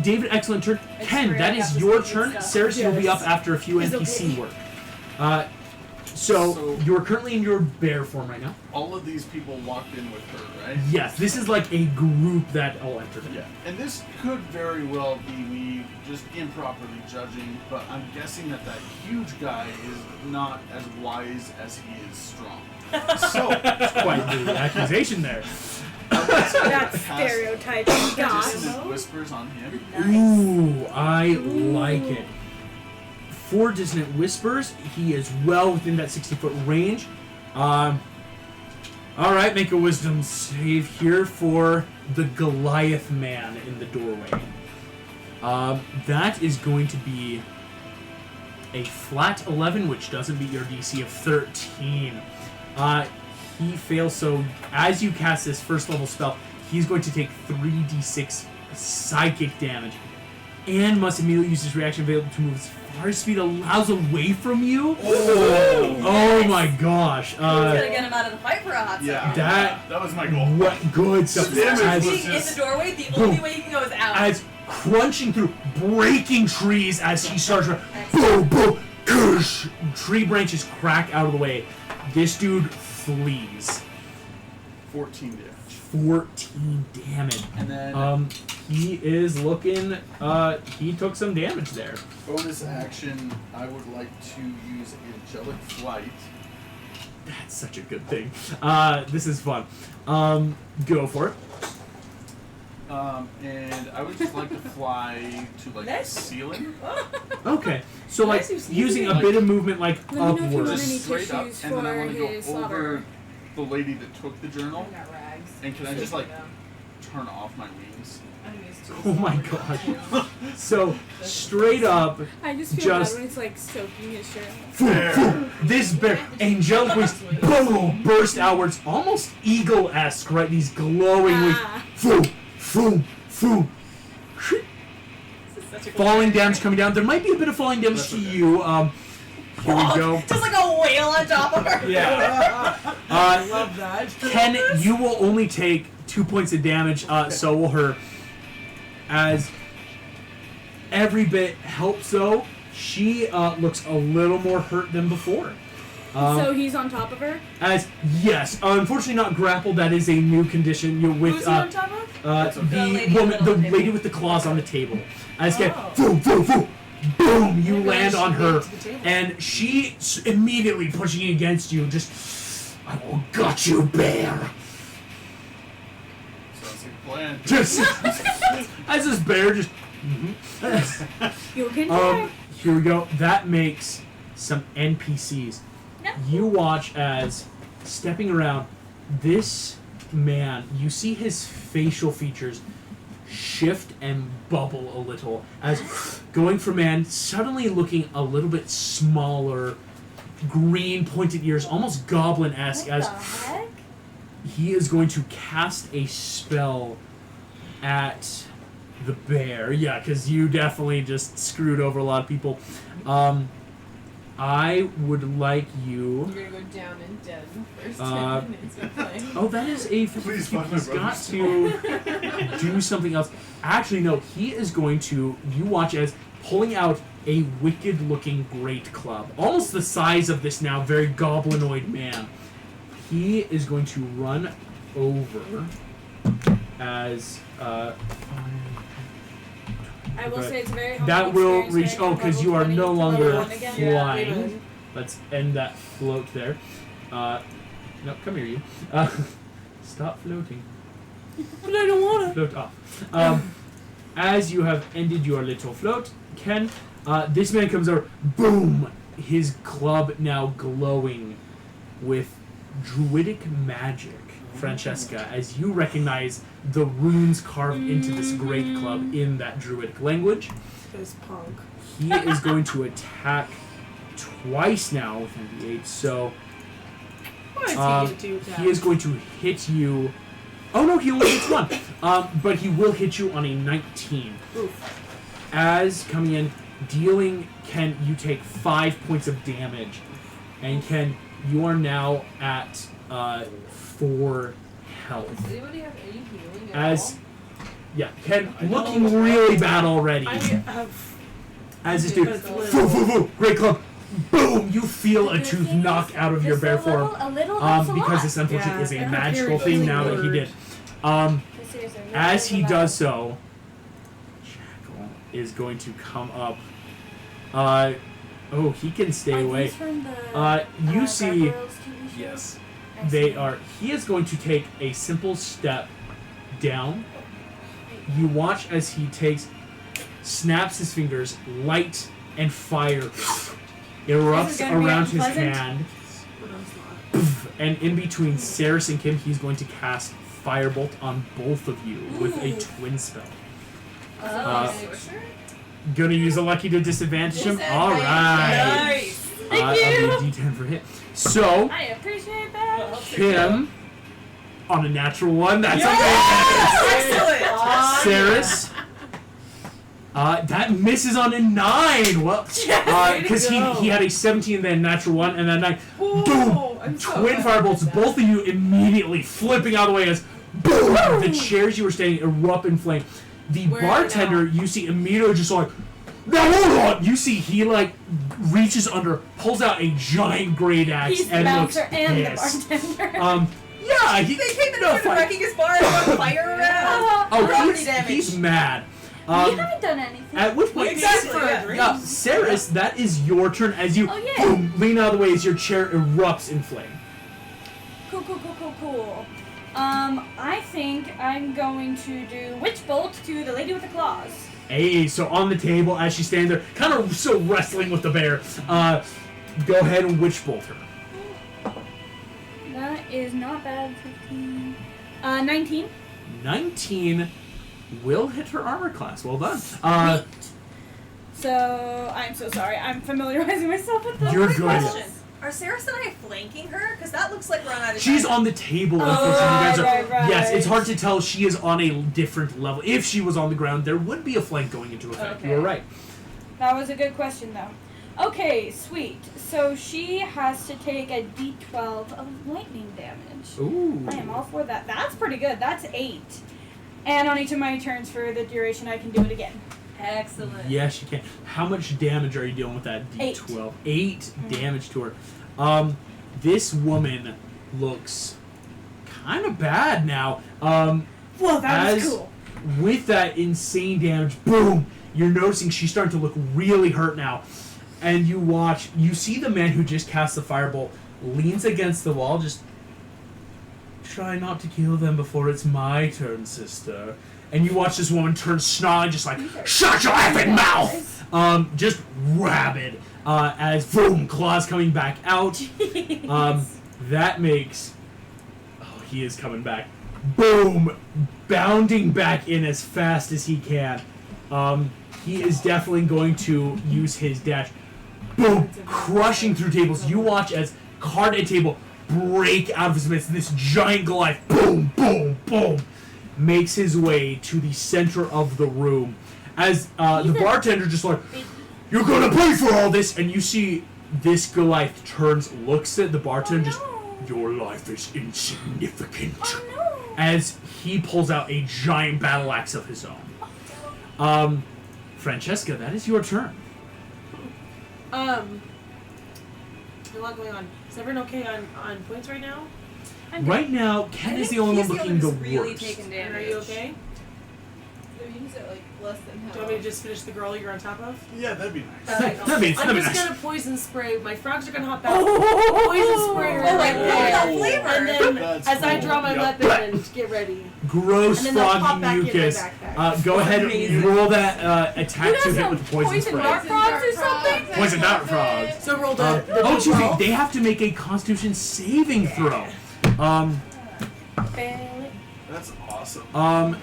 David, excellent turn. Ken, great. that I is got your this turn. stuff. Ceres, you'll be up after a few It's NPC okay. work. So you're currently in your bear form right now. All of these people walked in with her, right? Yes, this is like a group that all entered in. Yeah. And this could very well be me just improperly judging, but I'm guessing that huge guy is not as wise as he is strong. So, Quite the accusation there. That's stereotyping. God. dissonant whispers on him. Ooh, I like it. For Dissonant Whispers, he is well within that 60-foot range. Alright, make a wisdom save here for the Goliath man in the doorway. That is going to be a flat 11, which doesn't beat your DC of 13. He fails, so as you cast this first level spell, he's going to take 3d6 psychic damage and must immediately use his reaction available to move as far as speed allows away from you. Oh my gosh. He's gonna get him out of the fight for a hot Yeah. second. That was my goal. What good stuff. The damage As, was Being in the doorway, the Boom. only way you can go is out. as crunching through, breaking trees as he starts to boom, boom, goosh, tree branches crack out of the way. This dude flees. 14 damage. 14 damage. And then He is looking, he took some damage there. bonus action, I would like to use Angelic Flight. That's such a good thing. This is fun. Go for it. And I would just like to fly to like the Nice. ceiling. Okay. So like Nice, you using a sneaky. bit of movement like Let me know if you want upwards. any Just straight up, tissues and then I for want to go his over slobber. the lady that took the journal. I got rags. And can I just like turn off my wings? I'm used to Oh my gosh. So straight up, I just feel Just- bad when it's like soaking his shirt. this bear angelic wings boom burst outwards, almost eagle-esque, right? These glowing wings. Ah. Boom, boom, boom. Falling damage coming down. There might be a bit of falling damage That's to okay. you. Here we go. Just like a whale on top of her. Yeah. Love that. Ken, you will only take 2 points of damage, so will her. As every bit helps, though, she looks a little more hurt than before. So he's on top of her? Yes, unfortunately not grappled. That is a new condition. You're with Who's he on top of? the lady with the claws on the table. As boom, you land on her, and she immediately pushing against you. Just, I will gut you, bear. Sounds like a plan. Just as this bear just. You can try. Here we go. That makes some NPCs. No. You watch as stepping around this man. You see his facial features shift and bubble a little as going from man suddenly looking a little bit smaller, green pointed ears, almost goblin-esque. What As the heck? he is going to cast a spell at the bear. Yeah, because you definitely just screwed over a lot of people. I would like you. You're gonna go down and dead in the first 10 minutes of playing. Oh, that is a. Please He's find my brother got still. to do something else. Actually, no. He is going to. You watch as pulling out a wicked-looking great club, almost the size of this now very goblinoid man. He is going to run over as. I will say it's very That will experience reach. going Oh, from because level you are 20 no to level longer 1 again. flying. Let's end that float there. No, come here, you. Stop floating. But I don't want to. Float off. As you have ended your little float, Ken, this man comes over. Boom! His club now glowing with druidic magic. Francesca, as you recognize the runes carved into this great club in that druidic language. This punk. He is going to attack twice now with an 8. So What does he get to attack? he is going to hit you. Oh no, he only hits one. But he will hit you on a 19. Oof. As coming in, dealing Ken, you take 5 points of damage, and Ken, you are now at 4 health. Does anybody have any healing at As all? yeah, Ken looking really bad already. I have. As this dude, That's foo, foo, foo, great club, boom! You feel a tooth knock out of your bear form. A little helps a Because lot. this unfortunately is a Yeah. magical Very thing now that he did. Seriously, really As he helps a does so, Jackal is going to come up. Oh, he can stay lot. Are away. these from the, You see, Gargoyles TV show? Yes. I they see. are. He is going to take a simple step down. You watch as he snaps his fingers, light and fire erupts This is gonna be around his unpleasant. hand. And in between Saris and Kim, he's going to cast Firebolt on both of you with a twin spell. Sorcerer? Gonna use a lucky to disadvantage him? Disadvantage. Alright. Nice. Thank I'll you. do a d10 for hit. So, I appreciate that. Kim, on a natural 1, that's Excellent. Saris, that misses on a 9. Well, because he had a 17, then natural 1, and then 9. Boom! I'm so Twin glad firebolts, I did that. both of you immediately flipping out of the way as boom! The chairs you were standing erupt in flame. The Where bartender, now? you see immediately just like, now hold on! You see he like reaches under, pulls out a giant great axe, He's the and looks bouncer and the pissed. bartender. Yeah, he They came in no, and fine. wrecking his bar and brought fire around. Oh, Property damage. he's mad. We haven't done anything. At which point, Exactly, yeah. Saris, that is your turn as you Oh, yay. boom, lean out of the way as your chair erupts in flame. Cool. I think I'm going to do Witch Bolt to the lady with the claws. Hey, so on the table as she's standing there, kind of still wrestling with the bear, go ahead and witch bolt her. That is not bad. 15. 19. 19 will hit her armor class. Well done. Sweet. So, I'm so sorry. I'm familiarizing myself with the You're Quick good. question. Are Saris and I flanking her? Because that looks like we're on either She's side. on the table. Unfortunately, you guys are. right. Yes, it's hard to tell. She is on a different level. If she was on the ground, there would be a flank going into effect. Okay. You're right. That was a good question, though. Okay, sweet. So she has to take a d12 of lightning damage. Ooh. I am all for that. That's pretty good. That's 8. And on each of my turns for the duration, I can do it again. Excellent. Yes, you can. How much damage are you dealing with that D12? 8 damage to her. This woman looks kind of bad now. Well, that was as cool. with that insane damage, boom, you're noticing she's starting to look really hurt now. And you see the man who just cast the firebolt leans against the wall, just try not to kill them before it's my turn, sister. And you watch this woman turn snarling, just like, shut your effing mouth! Just rabid. As boom, claws coming back out. That makes... Oh, he is coming back. Boom! Bounding back in as fast as he can. He is definitely going to use his dash. Boom! Crushing through tables. You watch as card and table break out of his midst. This giant Goliath, boom, boom, boom, makes his way to the center of the room. As the bartender just like, you're gonna pay for all this! And you see this Goliath turns, looks at the bartender, just, your life is insignificant. As he pulls out a giant battle axe of his own. Francesca, that is your turn. There's a lot going on. Is everyone okay on points right now? Right now, Ken is the only one looking the really worst. taking Are damage. you okay? He's at like less than half. Do you want me to just finish the girl you're on top of? Yeah, that'd be nice. That'd be I'm just nice. gonna poison spray. My frogs are gonna hop out. Poison spray her Oh, like right there. that flavor. And then That's as I cool. draw my Yep. weapon and get ready. Gross And then they'll pop froggy back in my mucus. backpack. Go ahead and Amazing. roll that attack to hit with the poison spray. dart frogs or something? Poison dart frogs. So roll the Oh, excuse me. D12. They have to make a Constitution saving throw. That's awesome.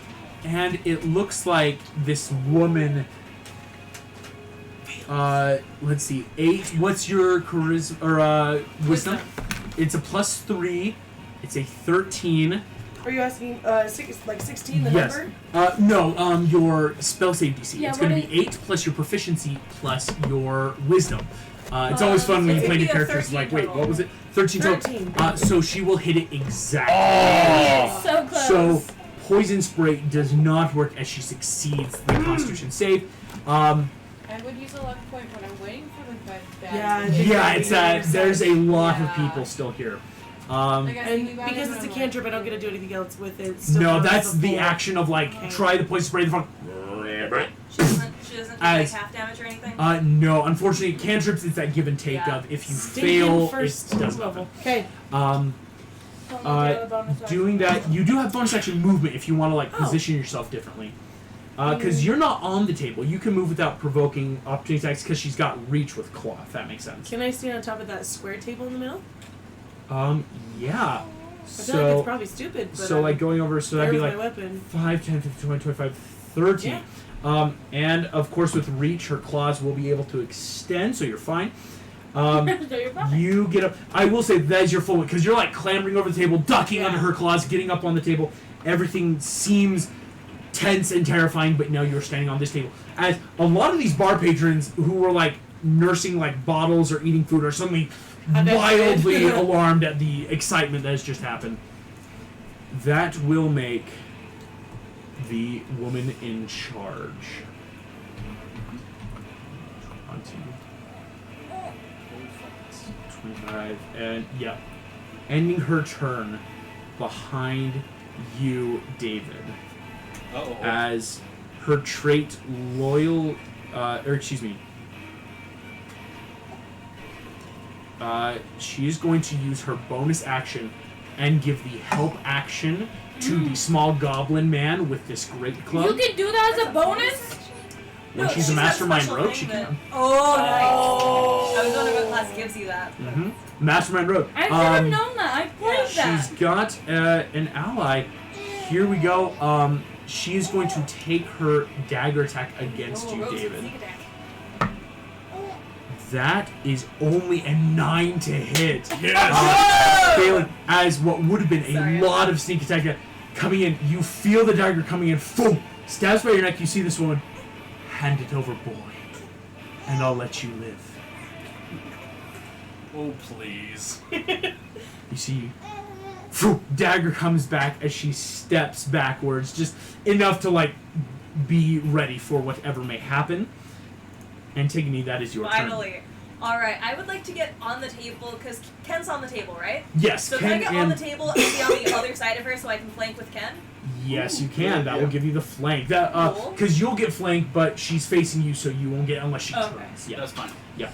And it looks like this woman. Let's see. 8. What's your charisma or wisdom? It's a +3. It's a 13. Are you asking 16 the Yes. number? No. Your spell save DC. Yeah, It's going to what be 8 plus your proficiency plus your wisdom. It's always fun when you it's play gonna new be a characters. 13 Like, wait, total. what was it? 13 total. 13. So she will hit it exactly. So close. So poison spray does not work as she succeeds the Constitution save. I would use a luck point when I'm waiting for the bad. Yeah, Yeah, it's there's a lot of Yeah. people still here. And because it's a cantrip, I don't get to do anything else with it. Still No, counts that's as a the full. action of like Okay. try the poison spray. The front. She doesn't do As- like half damage or anything? No, unfortunately, cantrips is that give and take Yeah. of if you Stinking fail, first it does level. nothing. Okay. Doing that, you do have bonus action movement if you want to like position yourself differently. Because you're not on the table, you can move without provoking opportunity attacks because she's got reach with claw. If that makes sense. Can I stand on top of that square table in the middle? Yeah. I feel like So it's probably stupid. But so like going over, so there that'd be with like my weapon. 5, 10, 15, 20, 25, 30. Yeah. And of course with reach, her claws will be able to extend, so you're fine. You get up. I will say that is your full because you're like clambering over the table, ducking under her claws, getting up on the table. Everything seems tense and terrifying, but now you're standing on this table. As a lot of these bar patrons who were like nursing like bottles or eating food or suddenly wildly alarmed at the excitement that has just happened. That will make the woman in charge. 25, and yeah, ending her turn behind you, David, Uh-oh. as her trait loyal, she is going to use her bonus action and give the help action to the small goblin man with this great club. You can do that as a bonus? When No, she's a she's got mastermind special rogue, thing she that- can. Oh, nice. I was wondering what class gives you that. Mastermind rogue. I should have known that. I played that. She's got an ally. Here we go. She is going to take her dagger attack against you, David. That is only a 9 to hit. Yes! Failing as what would have been a lot of sneak attack coming in. You feel the dagger coming in. Boom! Stabs by your neck. You see this woman. Hand it over, boy, and I'll let you live. Oh, please. You see, dagger comes back as she steps backwards, just enough to like be ready for whatever may happen. Antigone, that is your turn. Finally. Alright, I would like to get on the table, because Ken's on the table, right? Yes, So Ken can I get on and the table and be on the other side of her so I can flank with Ken? yes, you can. That will give you the flank. That Cool. because you'll get flanked, but she's facing you, so you won't get unless she Okay. turns. Yeah, That's fine. yeah.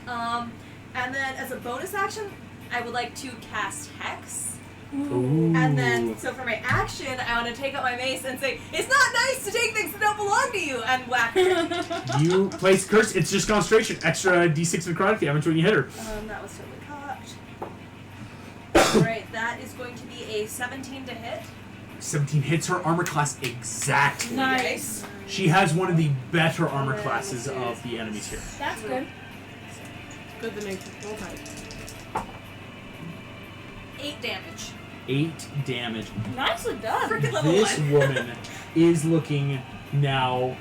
And then as a bonus action, I would like to cast Hex. Ooh. And then, so for my action, I want to take out my mace and say, "It's not nice to take things that don't belong to you," and whack her. You place curse. It's just concentration. Extra d6 of necrotic damage when you hit her. That was totally cocked. Alright, that is going to be a 17 to hit. 17 hits her armor class exactly. Nice. She has one of the better armor classes of the enemies here. That's good. Good to make roll time. 8 damage. 8 damage. Nicely done. Frickin' level This 1. woman is looking now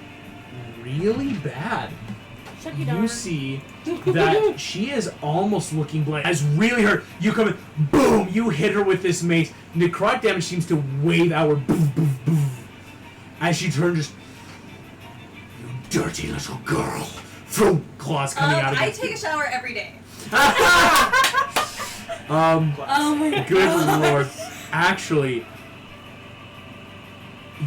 really bad. Shut you down. You see that she is almost looking blank. As really hurt. You come in, boom! You hit her with this mace. Necrotic damage seems to wave outward, boom, boom, boom. As she turns, just, you dirty little girl. Boom! Claws coming out of I you. take a shower every day. Oh my Good god. lord. Actually,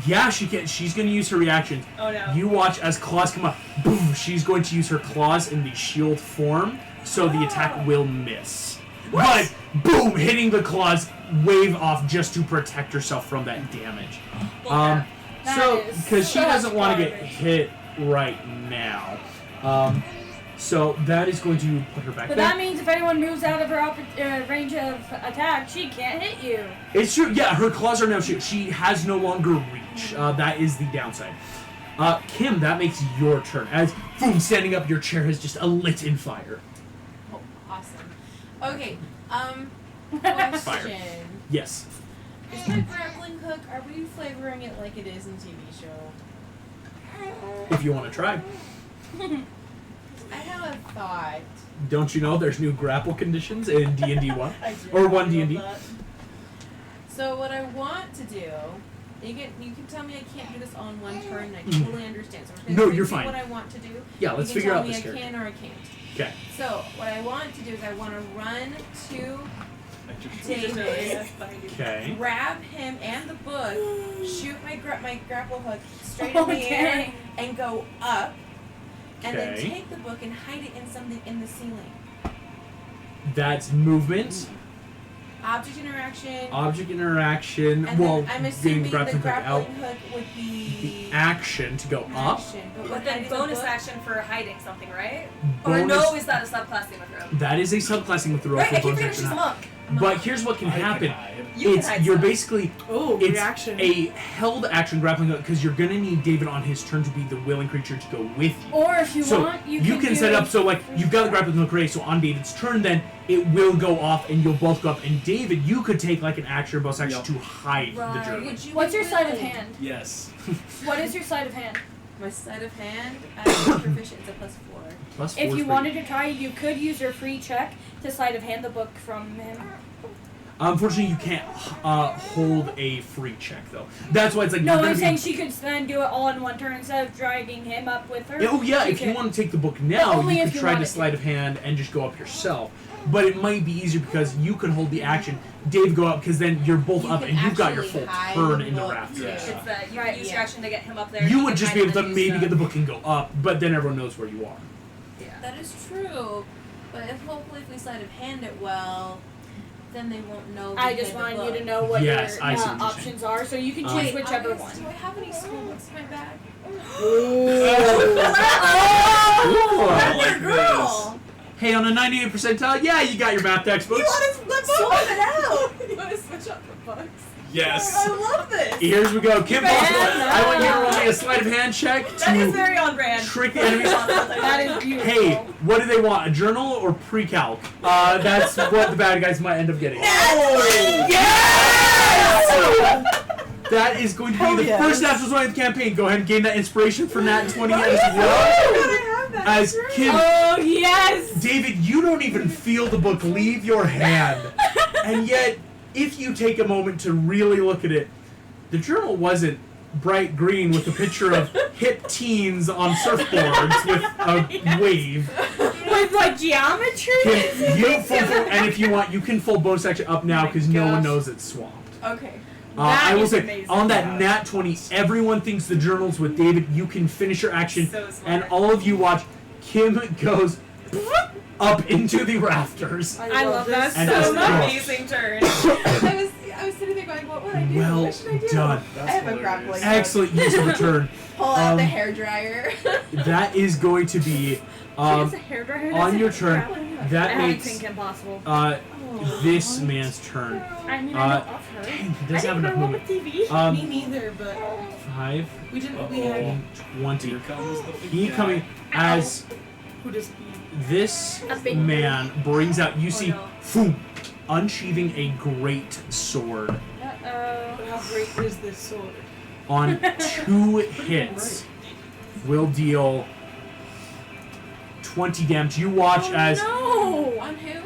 yeah, she's going to use her reaction. Oh no. You watch as claws come up. Boom! She's going to use her claws in the shield form, so the attack will miss. But boom! Hitting the claws, wave off just to protect herself from that damage. Well, So, That is because she such doesn't want to get garbage. hit right now. So that is going to put her back But there. that means if anyone moves out of her range of attack, she can't hit you. It's true. Yeah, her claws are now shielded. She has no longer reach. That is the downside. Kim, that makes your turn. As boom, standing up, your chair has just lit in fire. Oh, awesome. Okay, question. Yes. Is my grappling hook, are we flavoring it like it is in TV show? If you want to try. I have a thought. Don't you know there's new grapple conditions in D&D 1? I do Or one love D&D? that. So what I want to do, you can tell me I can't do this all in one turn, and I totally understand. So I'm just No, gonna you're say fine. what I want to do. Yeah, let's you figure can out tell this me I character. can or I can't. Okay. So what I want to do is I want to run to David, David, Okay. grab him and the book, shoot my grapple hook straight in the Okay. air, and go up, and then Okay. take the book and hide it in something in the ceiling. That's movement, Object interaction. object interaction. And Well, then I'm getting assuming the the grappling hook out. grappling hook would be The action to go up. action, But we're then hiding the bonus book. action for hiding something, right? Bonus, Or no, is that a subclass thing with her? That is a subclassing with the roll Right, I for keep bonus forgetting she's a action. monk. But here's what can happen. You can It's hide you're stuff. basically Oh, it's reaction. a held action grappling hook because you're gonna need David on his turn to be the willing creature to go with you. Or if you So want, you can do set up so like you've got the grappling hook ready. So on David's turn, then it will go off and you'll both go up. And David, you could take like an action or bonus action Yep. to hide the Right. journey. Would you What's be your sleight of willing? hand? Yes. What is your sleight of hand? My sleight of hand, I'm proficient. It's a +4. Plus If four you for wanted to try, you could use your free check to sleight of hand the book from him. Unfortunately, you can't hold a free check though. That's why it's like No, you're gonna I'm be- saying she could then do it all in one turn instead of dragging him up with her. Oh yeah, She if you could- want to take the book now, only you if could you try to wanted to. sleight of hand and just go up yourself. But it might be easier because you can hold the action. Dave go up because then you're both You up can and you've got your actually full hide turn the in the book, raft. too. Yeah. It's that you Right, use yeah. your action to get him up there. You he would can just hide be able and to then maybe use get the book and go up, but then everyone knows where you are. Yeah. That is true. But hopefully if we sleight of hand it well, then they won't know. I we just hid the wanted you book. to know what Yes, your I see what you're options are, so you can choose Wait, whichever Do one. I have any school books in my bag? I like this. Girl! Hey, on a 98 percentile, yeah, you got your math textbooks. Let's swap it out! You want to switch up the books? Yes. I love this! Here's we go. Kim, I want you to roll me a sleight of hand check That is to very on brand. trick the enemies. That is beautiful. Hey, what do they want? A journal or pre-calc? That's what the bad guys might end up getting. That is going to be the first natural 20 of the campaign. Go ahead and gain that inspiration for Nat 20 as well. As Kim, Oh yes! David, you don't even feel the book leave your hand. And yet, if you take a moment to really look at it, the journal wasn't bright green with a picture of hip teens on surfboards with a wave. With like geometry? And if you want, you can full bonus action up now because no one knows it's swamped. Okay. I will is say, amazing. on that nat 20, everyone thinks the journal's with David. You can finish your action, So smart. and all of you watch Kim goes up into the rafters. I love that And so that's much. Amazing turn. I was sitting there going, what would I do? Well what should I do? done. I have a grappling hook. Excellent use of the turn. Pull out the Um, hairdryer. That is going to be She has a hairdryer. on your turn. That I makes think impossible. this man's turn. I mean, I know of her. Dang, he I does have didn't enough grow up movement. with TV. Um, Me neither, but 5, we didn't. We had 20. Here comes the big He guy. coming as who does? this A big man brings out. You see, no. boom, unsheathing a great sword. How great is this sword? On 2 hits, will deal 20 damage. You watch as No. On who?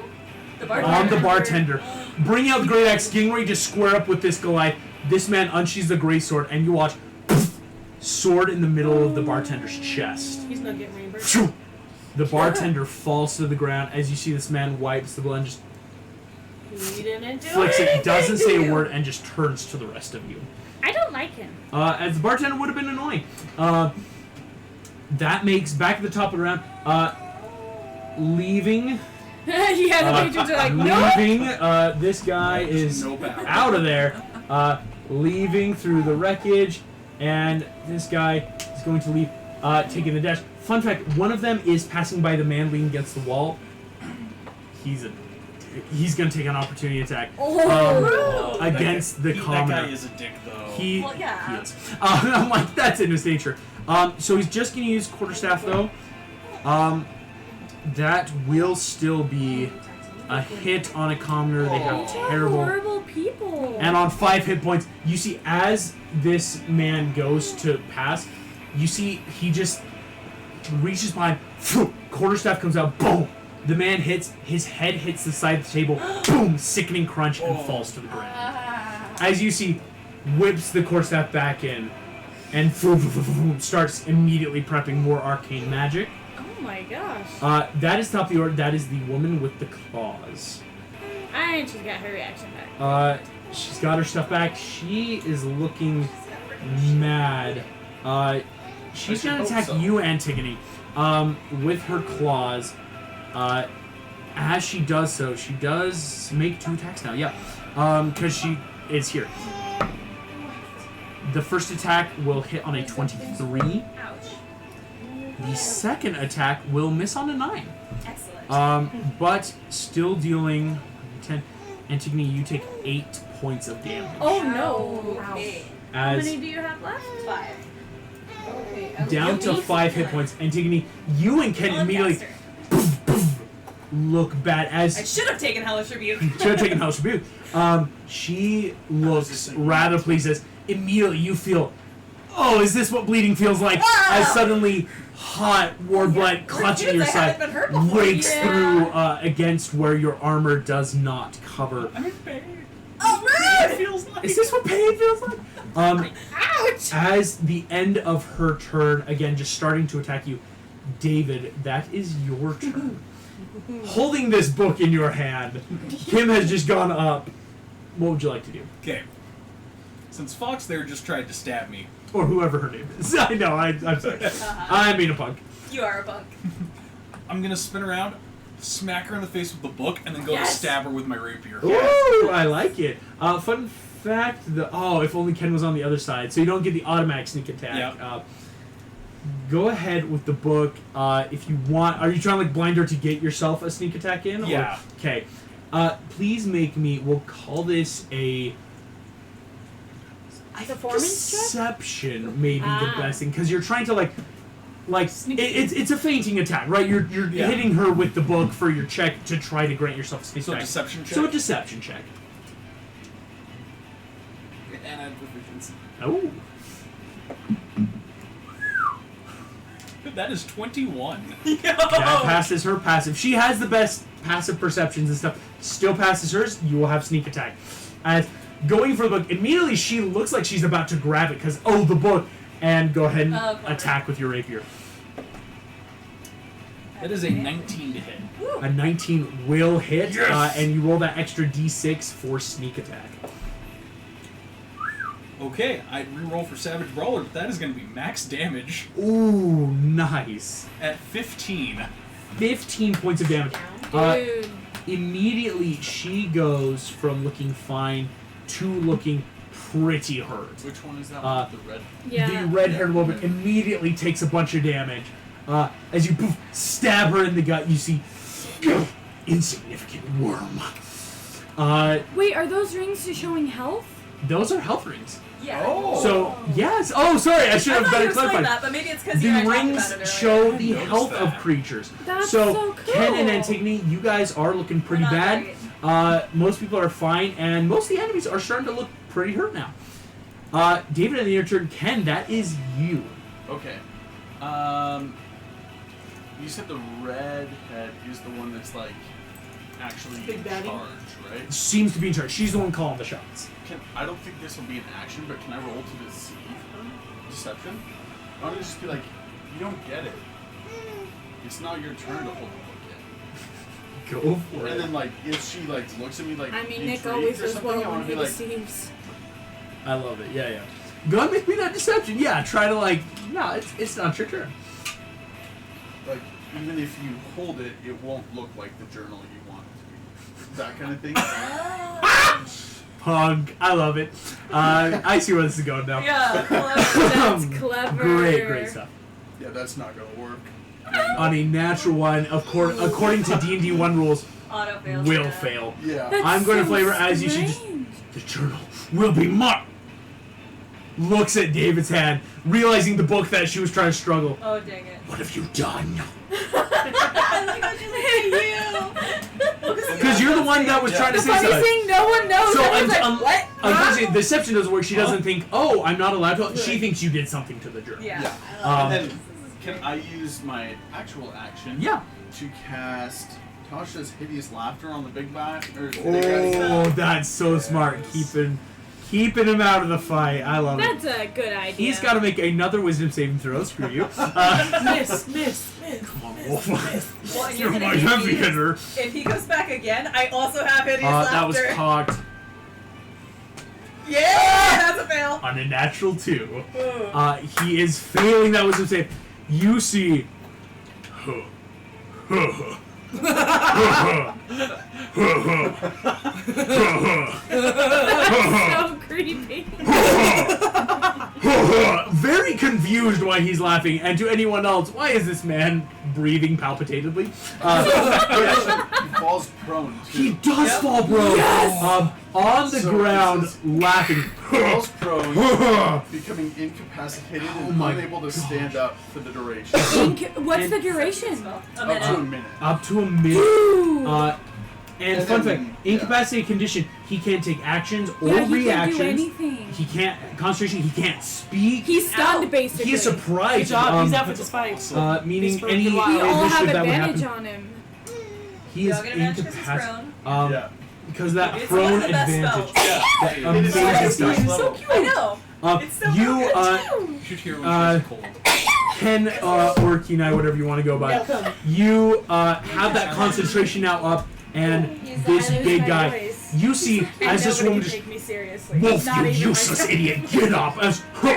The bartender. on the bartender, bring out the great axe, getting ready to square up with this Goliath. This man unsheathes the great sword, and you watch sword in the middle of the bartender's chest. He's not getting reimbursed. Phew! The bartender falls to the ground as you see this man wipes the blood and just He didn't do flicks it, anything doesn't to say a you. word, and just turns to the rest of you. I don't like him. As the bartender would have been annoying. That makes, back at the top of the round, leaving. Yeah, the patrons are like, no. Leaving. This guy is No bow. out of there. Leaving through the wreckage, and this guy is going to leave, taking the dash. Fun fact: one of them is passing by the man leaning against the wall. He's going to take an opportunity attack against the That commoner. guy is a dick, though. He Well, yeah. is. I'm like, that's in his nature. So he's just going to use quarterstaff though. That will still be a hit on a commoner. They have terrible. Horrible people. And on 5 hit points, you see as this man goes to pass, you see he just reaches behind, quarterstaff comes out, boom! The man hits, his head hits the side of the table, boom! Sickening crunch and falls to the ground. As you see, whips the quarterstaff back in, and starts immediately prepping more arcane magic. Oh my gosh. That is top of the order. That is the woman with the claws. And she's got her reaction back. She's got her stuff back. She is looking mad. She's I gonna should attack hope so. you, Antigone, with her claws. As she does so, she does make 2 attacks now. Yeah, because she is here. The first attack will hit on a 23. The second attack will miss on a 9. Excellent. But still dealing 10. Antigone, you take 8 points of damage. Oh no. Okay. How As many do you have left? 5. Okay. down to 5 hit points. Antigone, you and Ken immediately look bad I as should have taken Hellish Rebuke. should have taken House Rebuke. She looks rather pleased as immediately you feel, oh, is this what bleeding feels like? As suddenly hot war blood clutching your I side haven't been hurt before. rakes through against where your armor does not cover. I'm in pain. Oh, It rude! feels like. Is this what pain feels like? Ouch! As the end of her turn, again, just starting to attack you, David, that is your turn. Holding this book in your hand, Kim has just gone up. What would you like to do? Okay. Since Fox there just tried to stab me, Or whoever her name is. I know, I'm sorry. I'm being a punk. You are a punk. I'm gonna spin around, smack her in the face with the book, and then go to stab her with my rapier. Ooh, I like it. Fun fact, if only Ken was on the other side, so you don't get the automatic sneak attack. Yeah. Go ahead with the book if you want. Are you trying to like blind her to get yourself a sneak attack in? Yeah. Okay. Please make me. We'll call this a Performance check? deception. Maybe the best thing because you're trying to it's a feinting attack, right? You're hitting her with the book for your check to try to grant yourself a sneak So a attack. deception check. So a deception check. And I have proficiency. Oh. That is 21. That passes her passive. She has the best passive perceptions and stuff. Still passes hers. You will have sneak attack. As going for the book, immediately she looks like she's about to grab it because the book, and go ahead and clever. attack with your rapier. That is a 19 to hit. A 19 will hit, Yes! and you roll that extra d6 for sneak attack. Okay, I re-roll for Savage Brawler, but that is going to be max damage Ooh, nice. at 15. 15 points of damage. Dude. Immediately, she goes from looking fine to looking pretty hurt. Which one is that Uh, one? The red? Yeah. The red-haired woman immediately takes a bunch of damage. As you poof, stab her in the gut, you see, insignificant worm. Wait, are those rings showing health? Those are health rings. Yeah. Oh. So, yes. Oh, sorry, I should I have thought you better explained clarified. that, but maybe it's because you The and I talked rings about it show earlier. the noticed health of that. creatures. That's so so Ken and cool. Antigone, you guys are looking pretty We're not bad. great. Most people are fine, and most of the enemies are starting to look pretty hurt now. David, in your turn, Ken, that is you. Okay. You said the red head is the one that's like actually Big in baddie? charge, right? Seems to be in charge. She's the one calling the shots. I don't think this will be an action, but can I roll to deceive her? Deception? I want to just be like, you don't get it. It's not your turn to hold the book yet. Go for And it. then like, if she like looks at me like I mean, Nick intrigued always or does something, well I when want to he be like, deceives. I love it. Yeah, yeah. Go ahead and make me that deception. Yeah, try to like, no, it's not your turn. like even if you hold it, it won't look like the journal you want it to be. That kind of thing. Punk. I love it. I see where this is going now. Yeah. That's clever. Great stuff. Yeah, that's not gonna work. On a natural one, of course, according to D&D 1 rules, Auto fail. will fail. Yeah. That's I'm going to so flavor as you should just. strange. The journal will be marked. Looks at David's hand, realizing the book that she was trying to struggle. Oh dang it. What have you done? Because Because you're the one that was trying to The say funny something. thing, no one knows. So Everyone's like, what? unfortunately, deception doesn't work. She doesn't think, oh, I'm not allowed to. She thinks you did something to the journal. Yeah. Um, And then, can I use my actual action? Yeah. To cast Tasha's hideous laughter on the big guy? Or the big guy? Oh, that's so smart. Keeping him out of the fight. I love it. That's a good idea. He's got to make another wisdom saving throw. Screw you. Miss. Come on, Wolf. Well, You're and my if heavy he- hitter. If he goes back again, I also have hideous That was laughter. cocked Yeah, that's a fail. on a natural 2. He is failing that wisdom save. You see. so creepy. Very confused why he's laughing, and to anyone else, why is this man breathing palpitatively? He falls prone, too. He does fall prone. On the So ground, this is- laughing. Falls prone, becoming incapacitated and my unable to stand up for the duration. What's And- the duration? A Up to a minute. minute. Up to a minute. Ooh. And And fun then- fact, incapacitated condition, he can't take actions or Yeah, he reactions. can't do anything. He can't concentration. He can't speak. He's stunned, Ow. basically. He is Good surprised. job. He's out for this fight. Meaning He's for any good luck. We all have initiative that would advantage happen. on him. He is Dog advantage 'cause he's incapacitated. prone. Yeah. Because that It's prone one of the best advantage. spells. Yeah. That It is amazing nice. stuff. Nice level. I know. It's so You good. Shoot here when Uh, she's cold. Ken or Kenai, whatever you want to go by. Welcome. You have that concentration now up, and this big guy. You see, as this woman just take me seriously. Wolf, Not you even useless myself. idiot, get up! As I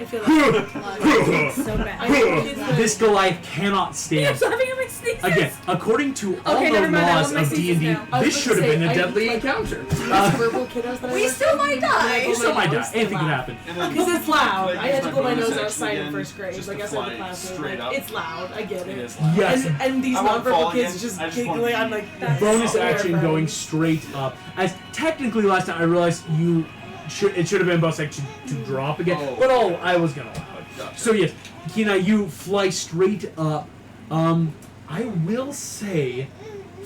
feel like so bad. this Goliath cannot stand. I'm laughing at my sneezes. Again, according to all Okay, the never mind, I laws want my of sneezes D&D, now. I was this about should have to been say, a I- deadly like, encounter. These verbal kiddos that I We work still with, might die. You still might die. Still Anything could laugh. happen. And then Because it's loud. Can I had to use blow my bonus nose action outside in again, first grade. just Like to I said in the fly classroom. straight Like, up? it's loud. I get It it. is loud. Yes. And these I won't nonverbal fall kids again. just I just want giggling. to I'm be- like, that's Bonus so action terrifying. going straight up. As technically last time I realized it should have been bonus action to drop again. Oh. But I was gonna allow it. Gotcha. So yes, Kina, you fly straight up. I will say,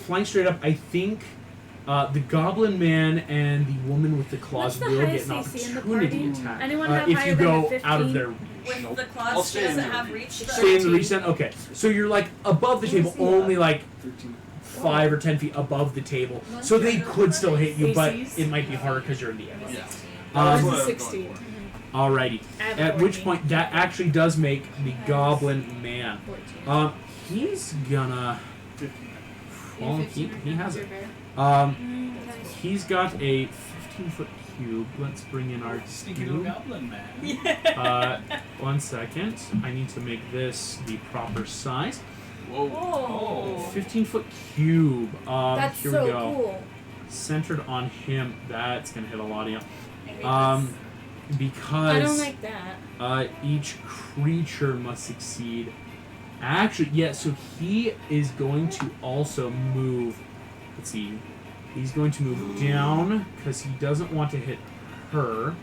flying straight up, I think the Goblin Man and the woman with the claws What's the will get highest an AC in the opportunity party? attack Anyone have if higher you than a go 15? out of their With Nope. the I'll claws, she stay in doesn't the have reach. reach. stay in the reach then. Okay, so you're like above the table, only like 5 or 10 feet above the table, so they could still hit you, but ACs? it might be harder because you're in the air. Yeah. Um, That's what I was 16. going for. Alrighty. I have At a which 14. point, that actually does make the Goblin Man. He's gonna. 15. Well, he has it. He's got a 15-foot cube. Let's bring in our Sneaky little cube. goblin man. 1 second. I need to make this the proper size. Whoa. Whoa. 15-foot cube. That's here so we go. cool. Centered on him. That's gonna hit a lot of you. I Because I don't like that. each creature must succeed. Actually, yeah. So he is going to also move. Let's see. He's going to move down because he doesn't want to hit her.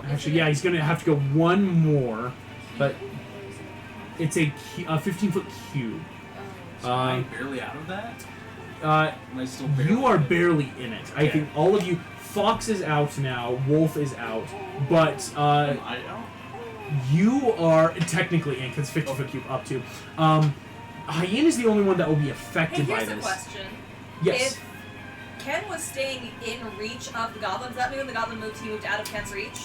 Actually, yeah, he's going to have to go one more, but it's a 15-foot cube. So I'm barely out of that? Am I still barely You are in it? barely in it. I Okay. think all of you. Fox is out now. Wolf is out, but Am I out? you are technically in because 50-foot cube up to. Hyena's the only one that will be Hey, affected by here's a this. question. Yes. If Ken was staying in reach of the goblin, does that mean when the goblin moved, he moved out of Ken's reach?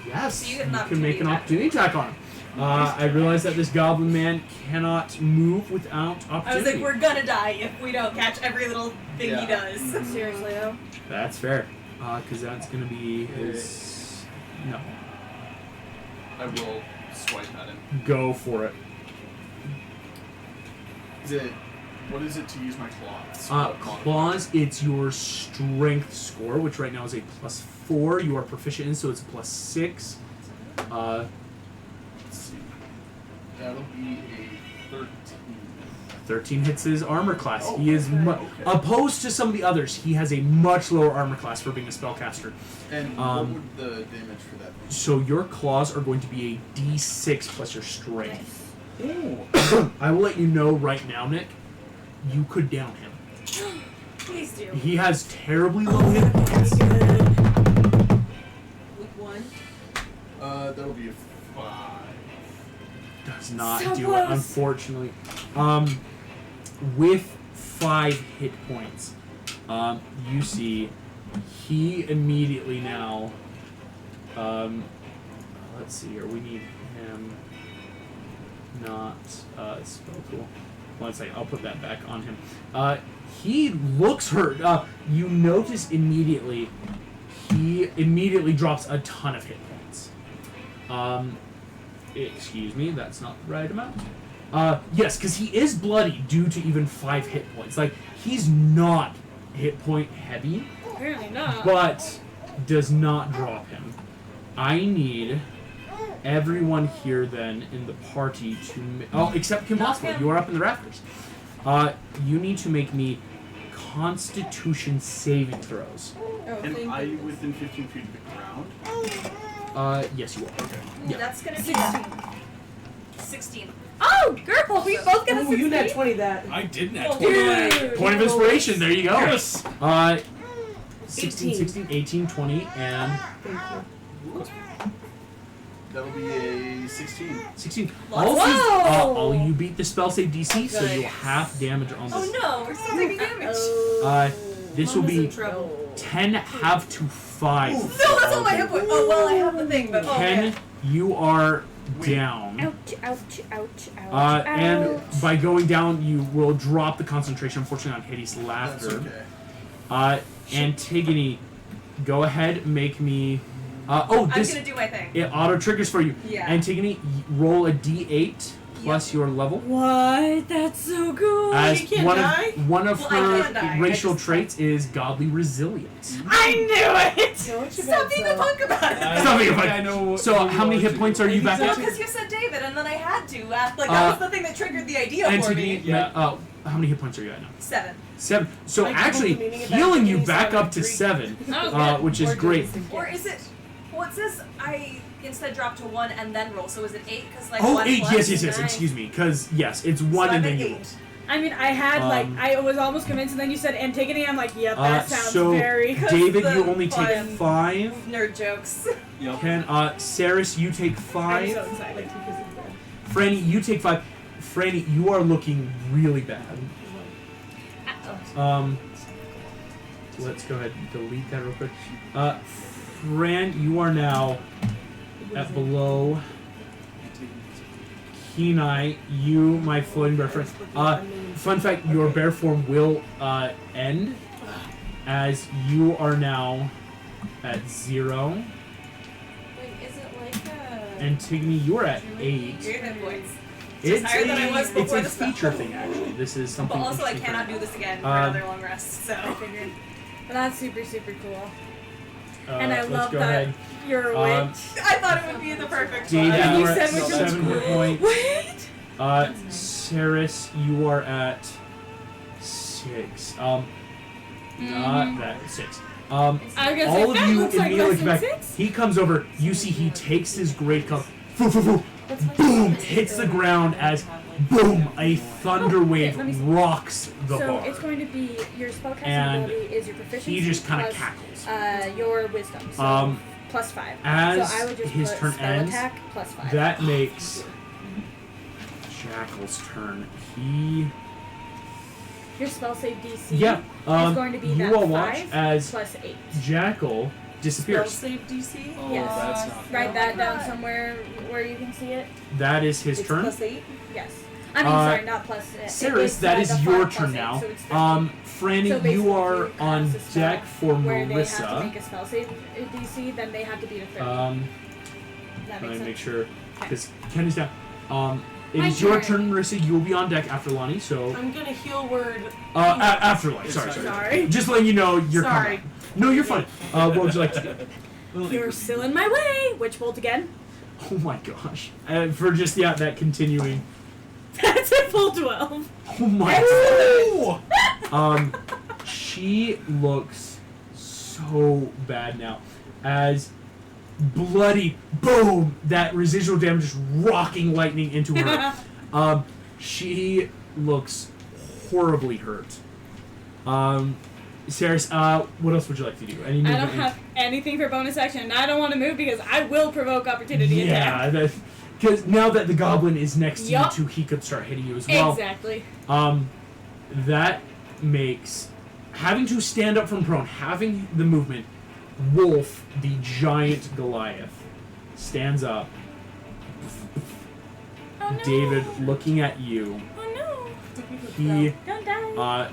Yes, So you you get an can make an opportunity opportunity attack on him. I realize that this goblin man cannot move without opportunity. I was like, we're gonna die if we don't catch every little thing he Yeah. does. Seriously though. That's fair. Because that's going to be his... No. I will swipe at him. Go for it. What is it to use my claws? Claws, it's your strength score, which right now is a +4. You are proficient in, so it's a +6. Let's see. That'll be a 13. 13 hits his armor class. Oh, He is okay. opposed to some of the others. He has a much lower armor class for being a spellcaster. And what would the damage for that be? So your claws are going to be a D6 plus your strength. Ooh. I will let you know right now, Nick. You could down him. Please do. He has terribly low hit points. With 1. That'll be a 5. Does not So do it, close. unfortunately. With 5 hit points, you see he immediately now. Let's see here. We need him not spell tool. 1 second. I'll put that back on him. He looks hurt. You notice immediately. He immediately drops a ton of hit points. Excuse me, that's not the right amount. Yes, because he is bloody due to even 5 hit points. Like, he's not hit point heavy, Apparently not. but does not drop him. I need everyone here then in the party to... except Kim Boswell. You are up in the rafters. You need to make me Constitution saving throws. Am I within 15 feet of the ground? Yes, you are. Okay. Yeah. That's gonna be 16. 16. Oh, girl, we both got a Ooh, 16. you net 20 that. I did net Oh, 20. Dude. Point of inspiration, there you go. Yes! 16, 18. 16, 18, 20, and Thank you. That'll be a 16. 16. Whoa! All you beat the spell save DC, so Nice. you'll half damage on Oh this. no, we're still taking damage. This will Mama's be in trouble. 10 half to 5. Ooh. No, that's all my hit point. Oh well, I have the thing, but oh 10, man. you are down. Ouch, ouch, ouch, ouch, And ouch. by going down, you will drop the concentration, unfortunately, on Hades' That's laughter. okay. Antigone, go ahead, make me. I'm this gonna do my thing. it auto triggers for you. Yeah. Antigone, roll a D8 plus your level. What? That's so cool. As She can't one die? of one of Well, I her can die. racial I just- traits is godly resilience. I knew it. No, it's your Stop bad being a self. punk about it. Stop being a think punk. I know So, what how many you hit want points to are do. you back Well, up to? because you said David, and then I had to. Like that was the thing that triggered the idea for Antigone, me. Yeah. how many hit points are you at now? 7. 7. So I doubled actually, the meaning of that. healing you Antigone back started up to at 3. 7, That was good. which is Or great. Jason Or can. is it? Well, it says I instead dropped to 1 and then roll. So is it 8? Because like Oh, 1 8, plus yes. nine. Excuse me, because yes, it's So 1 I'm and at then you 8. roll. I mean, I had like Um, I was almost convinced, and then you said Antigone. I'm like, yep, that sounds so very. David, the you only take fun- 5. Nerd jokes. Yep. Ken, Saris, you take I'm 5. so excited. Like, because of that. Franny, you take 5. Franny, you are looking really bad. Let's go ahead and delete that real quick. Fran, you are now at below Kenai, you, my floating bear friend. Fun fact: your bear form will end as you are now at 0. Wait, is it like a... Antigone, you are at 8. You're hit points. It's higher than I was it's before a the spell. feature thing, actually. This is something. But also, I interesting cannot for do this again for Um, another long rest, so. I figured. But that's super, super cool. you. And I Let's love go that ahead. you're a Um, witch. I thought it would be the perfect Data, one. Yeah, you you are at said which one's 7 hit cool. points. Wait! Saris, you are at 6. Not that 6. I was gonna All say, of that you looks like immediately less than back. 6. He comes over. You see, he takes his great cup. Boom! Hits the ground as boom! A thunder wave let me see. rocks the So bar. it's going to be your spellcasting And ability is your proficiency. He just kind of plus, cackles. your wisdom. So plus 5. As so I would just his put turn spell ends, attack plus 5. that makes Jackal's turn. He Your spell save DC yeah. is going to be You that will watch 5 as plus 8. Jackal Spell disappears. save DC? Oh, Yes. that's not Write Oh that my down God. somewhere where you can see it. That is his It's turn. plus 8? Yes. I mean, sorry, not plus. Saris, it's, that the is 5 your plus turn 8, now. so it's 13. Franny, So basically, you are if you on cast a spell deck for where they have to Marissa. make a spell save DC, then they have to beat a 30. That that let me makes make sense. sure because Kenny's down. It My is your turn. turn, Marissa. You will be on deck after Lonnie. So I'm gonna heal word. after Lonnie. Sorry. Sorry. Just letting you know you're Sorry. coming. No, you're fine. What would you like to do? You're still in my way. Witch bolt again. Oh my gosh! For just that continuing. That's a full 12. Oh my god. She looks so bad now. As bloody boom, that residual damage just rocking lightning into her. She looks horribly hurt. Saris, what else would you like to do? Any I movement? don't have anything for bonus action, and I don't want to move because I will provoke opportunity attack. Yeah, because now that the goblin is next to Yup. you too, he could start hitting you as well. Exactly. That makes having to stand up from prone, having the movement. Wolf, the giant Goliath, stands up. Oh no. David, looking at you, Oh he no. Don't die.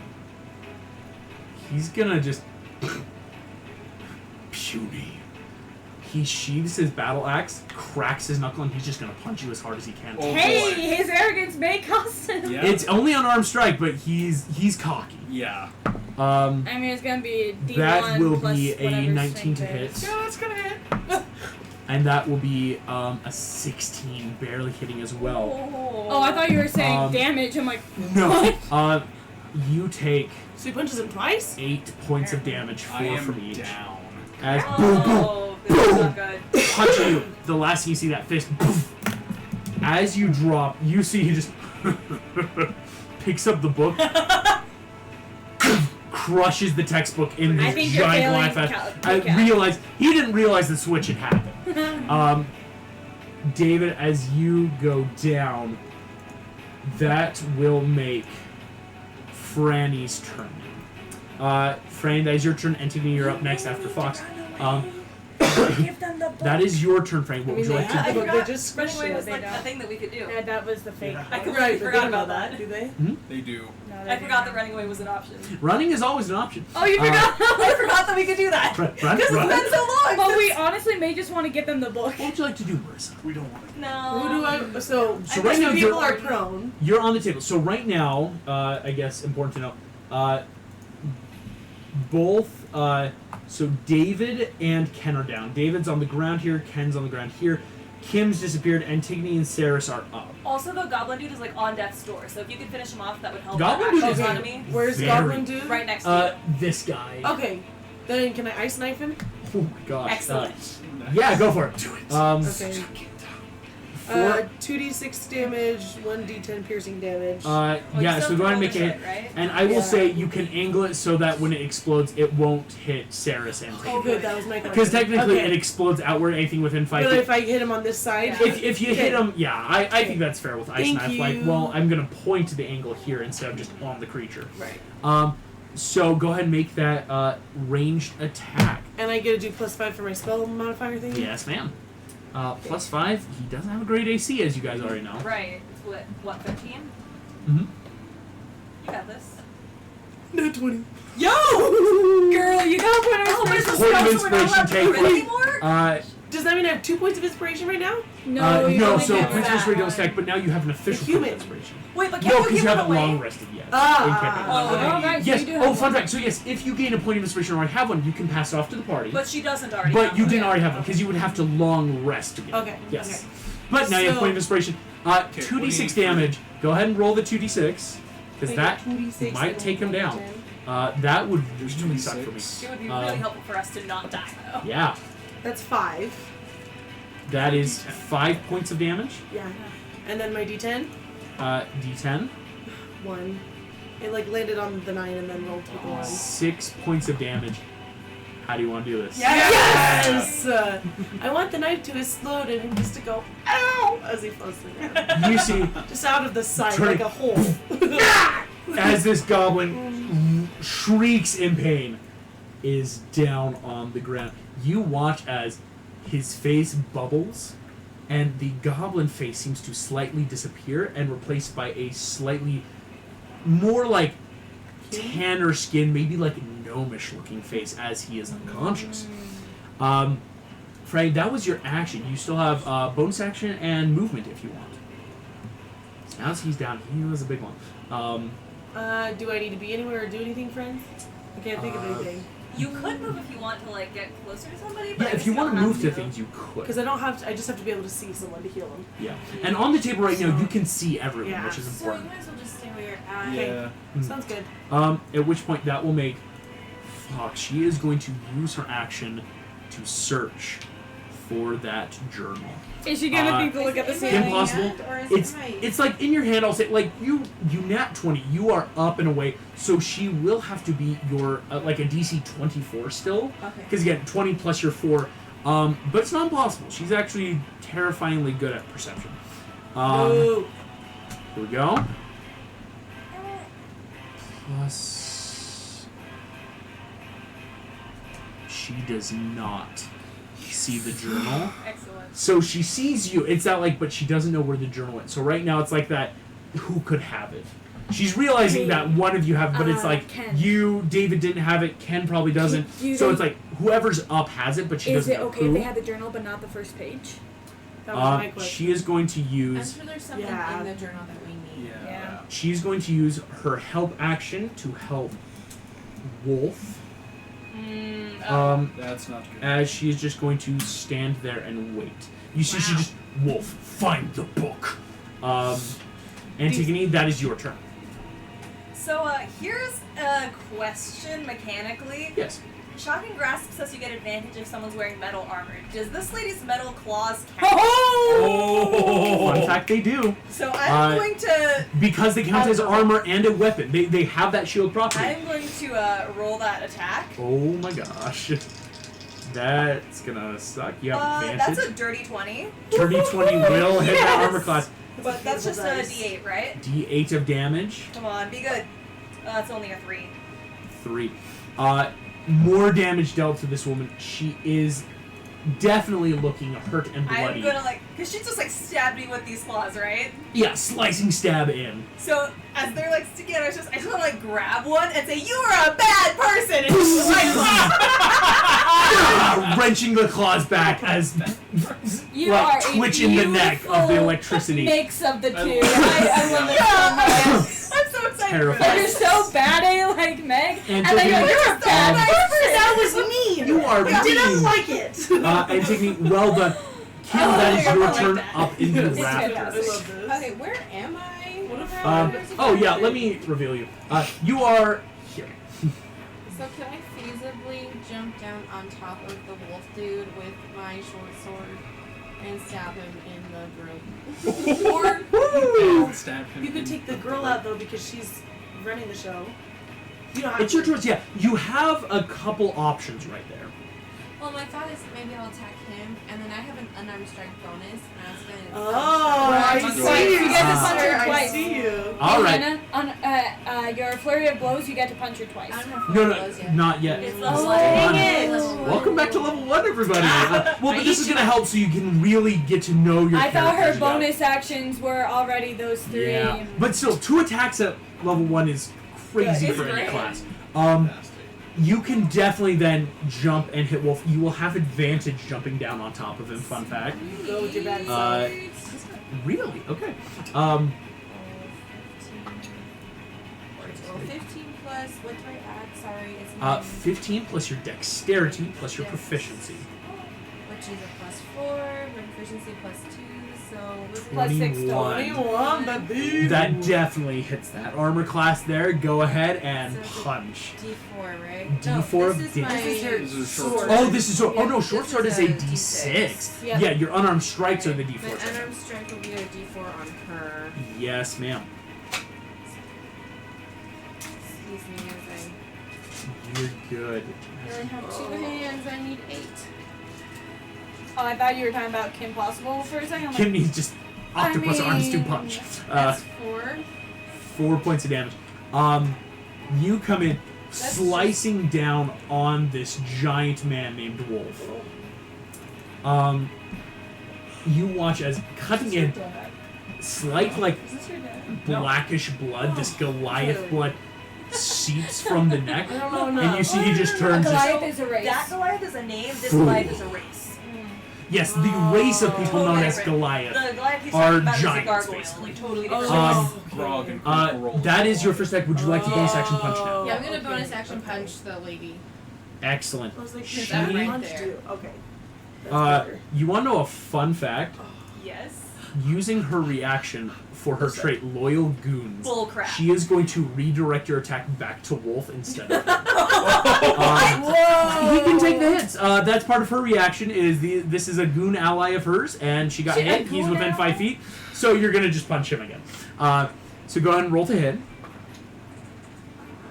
he's gonna just puny. He sheathes his battle axe, cracks his knuckle, and he's just gonna punch you as hard as he can. Oh, Hey, boy. his arrogance may cost him. Yeah. It's only unarmed strike, but he's cocky. Yeah. I mean, it's gonna be D1 That will plus be a whatever 19 to strength hit. is. Yeah, that's gonna hit. And that will be a 16, barely hitting as well. Oh, I thought you were saying Um, damage. I'm like, No. You take So he punches him twice? 8 points of damage, 4 I am from each. down. As boom, boom, Oh, this is not good. punch you. The last thing you see that fist. Poof. As you drop, you see he just picks up the book, crushes the textbook in I this think you're giant failing life. cal- I cal- realized he didn't realize the switch had happened. David, as you go down, that will make Franny's turn. Franny, that is your turn. Antigone, you're up next after Fox. give them the book. That is your turn, Frank. What would you like to I do? But forgot they just running squished away it. was They like don't. a thing that we could do. Yeah, that was the fake. I completely Right, but they forgot don't know about that. Do they? They do. No, I they forgot didn't. that running away was an option. Running is always an option. Oh, you forgot. I forgot that we could do that. Run, Because it's run. been so long. But we honestly may just want to give them the book. What would you like to do, Marissa? We don't want to. No. Who do I? So right now people you're- are prone. You're on the table. So right now, I guess important to know, both. So David and Ken are down. David's on the ground here. Ken's on the ground here. Kim's disappeared. Antigone and Saris are up. Also, the goblin dude is like on death's door, so if you could finish him off, that would help. Goblin our dude actual is- economy. Where's Very- Goblin Dude? Right next to This guy. Okay. Then can I ice knife him? Oh my gosh. Excellent. Yeah, go for it. Do it. Okay. For, 2d6 damage, 1d10 piercing damage. Well, you yeah, still so go ahead and roll make the it. shit, right? And I will Yeah. say you can angle it so that when it explodes, it won't hit Saris and Oh, good. That was my question. because technically Okay. it explodes outward. Anything within 5 But feet. if I hit him on this side, Yeah. If you hit him, yeah, I think that's fair with ice Thank knife. Like, you. well, I'm gonna point to the angle here instead of just on the creature. right. So go ahead and make that ranged attack. And I get to do +5 for my spell modifier thing. Yes, ma'am. +5. He doesn't have a great AC, as you guys already know. Right. what, 13? Mm-hmm. You got this. No 20. Yo! Girl, you got one Oh, but it's a Point of spell, so we're not allowed inspiration to do it taken. anymore? Does that mean I have 2 points of inspiration right now? No, you no, only so get points of that inspiration don't one. stack, but now you have an official human. point of inspiration. Wait, but No, can you because give you it haven't away? long rested yet. Ah. In campaign. Oh, right, so Yes. you do have Oh, one. fun fact. So yes, if you gain a point of inspiration or already have one, you can pass it off to the party. But she doesn't already But have you one. didn't already have one because you would have to long rest to get it. Okay. Yes. Okay. But now you have So- point of inspiration. Okay, 2d6 what do you need damage. Go ahead and roll the 2d6 because Wait, that 2d6 might and take him down. 10. That would There's really suck for me. 2d6. It would be Um, really helpful for us to not die, though. Yeah, That's 5. that is 5 points of damage. Yeah. And then my D10, D10, 1. It like landed on the 9 and then rolled to the 1. 6 points of damage. How do you want to do this? Yes! I want the knife to explode and him just to go, ow! As he floats through there. You see, Just out of the side, Turn like it- a hole. as this goblin shrieks in pain, is down on the ground. You watch as his face bubbles, and the goblin face seems to slightly disappear and replaced by a slightly more like tanner skin, maybe like gnomish looking face as he is unconscious. Frank, that was your action. You still have bonus action and movement if you want. Now that he's down, he was a big one. Do I need to be anywhere or do anything, friends? I can't think of anything. You could move if you want to, like, get closer to somebody, but Yeah, I if guess you don't want to have move to things, you could. Because I don't have to, I just have to be able to see someone to heal them. Yeah. And on the table right now, you can see everyone, Yeah. which is So you important. might as well just stay where you're at. Yeah. Sounds good. At which point that will make... Fuck, she is going to use her action to search for that journal. Is she gonna think to Is look at it the in my ceiling? Impossible. hand, or is It's it in my... it's like in your hand. I'll say like you nat 20. You are up and away. So she will have to be your like a DC 24 still. Okay. Because again, 20 plus your 4. But it's not impossible. She's actually terrifyingly good at perception. Ooh. Here we go. Plus, she does not see the journal. Excellent. So she sees you. It's that like, but she doesn't know where the journal went. So right now it's like that. Who could have it? She's realizing that one of you have, but it's like Ken. you, David didn't have it. Ken probably doesn't. You So don't- it's like whoever's up has it, but she Is doesn't it know okay who. if they had the journal but not the first page? That was my question. She is going to I'm use. sure there's something Yeah. in the journal that we need. Yeah. She's going to use her help action to help Wolf. That's not good. As she is just going to stand there and wait. You see, she just Wolf, find the book. Antigone, that is your turn. So, here's a question mechanically. Yes. Shocking Grasp says you get advantage if someone's wearing metal armor. Does this lady's metal claws count? Fun fact, they do. So I'm going to Because they count as armor and a weapon. They have that shield property. I'm going to roll that attack. Oh my gosh. That's gonna suck. You have advantage. That's a dirty 20, Dirty 20 will hit that armor class. but that's just a Dice. D8, right? D8 of damage. Come on, be good. It's only a 3. 3. More damage dealt to this woman. She is definitely looking hurt and bloody. I'm gonna cause she just stabbed me with these claws, right? Yeah, slicing stab in. So as they're sticking out, I just wanna grab one and say, "You are a bad person," and just Wrenching the claws back as You are a twitch in the neck of the beautiful electricity. Mix of the two. I love it so much. I'm so excited. Terrifying. Like, you're so bad at it, like Meg, and then Antigone, you're a bad person. That was mean! You are I didn't mean. like it! Antigone, well done. Kim, that is I your like turn that. up in the Yes. I rafters. love this. Okay, where am I? What if- Oh yeah, let me reveal you. You are here. So can I feasibly jump down on top of the wolf dude with my short sword and stab him in the throat? And stab him You could in take the girl out though because she's running the show. You don't have It's your choice. Yeah, you have a couple options right there. Well, my thought is maybe I'll attack him, and then I have an unarmed strike bonus, and I was gonna. I punch see her. you. You get to punch her I twice. see you. All right. Hannah, on your flurry of blows, you get to punch her twice. I don't have No, blows yet. not yet. It's Oh, level dang it. Welcome back to level 1, everybody. Well, but I this is need gonna help so you can really get to know your I thought her characters you got. bonus actions were already those 3. Yeah, but still, 2 attacks at level 1 is crazy It's for any great. class. You can definitely then jump and hit Wolf. You will have advantage jumping down on top of him. Fun fact. Go with your bad Uh, side. Really? Okay. 15 plus, what do I add? Sorry, it's 15 plus your dexterity plus your Yes. proficiency. which is a +4, my proficiency +2, so what's it? Plus 6 21. 21, baby. That definitely hits that armor class there. Go ahead and So it's a punch. D4, right? D4 no, of this is damage. my This is your This is a sword. short Oh, this is so. Oh Yeah, no, short this sword is is a a D6. Yep. Yeah, your unarmed strikes are the My D4. unarmed strike will be a D4 on her. Yes, ma'am. Excuse me as You're good. I only have 2 hands, I need 8. Oh, I thought you were talking about Kim Possible for a second. I'm like, Kim needs just octopus arms to mean, punch. That's 4. 4 points of damage. You come in slicing down on this giant man named Wolf. You watch as cutting in slight like Is this your dad? blackish blood, this Goliath blood seeps from the neck, I don't know. and you see he just turns this. Goliath is a race. That Goliath is a name, this Fool. Goliath is a race. Yes, the race of people Totally known as different. Goliath. The Goliath he's Are talking about is a giants, gargoyle, basically. like totally different. Grog and critical roll. That is your first attack. Would you like to bonus action punch now? Yeah, I'm gonna bonus action punch the lady. Excellent. I was like, Is that that right punched there? you. Okay. That's better. You want to know a fun fact? Yes. Using her reaction for her trait Loyal Goons, Bull crap. she is going to redirect your attack back to Wolf instead of her. Whoa! He can take the hits. That's part of her reaction. This is a goon ally of hers, and she got She a hit. He's goon within ally? 5 feet, so you're gonna just punch him again. So go ahead and roll to hit.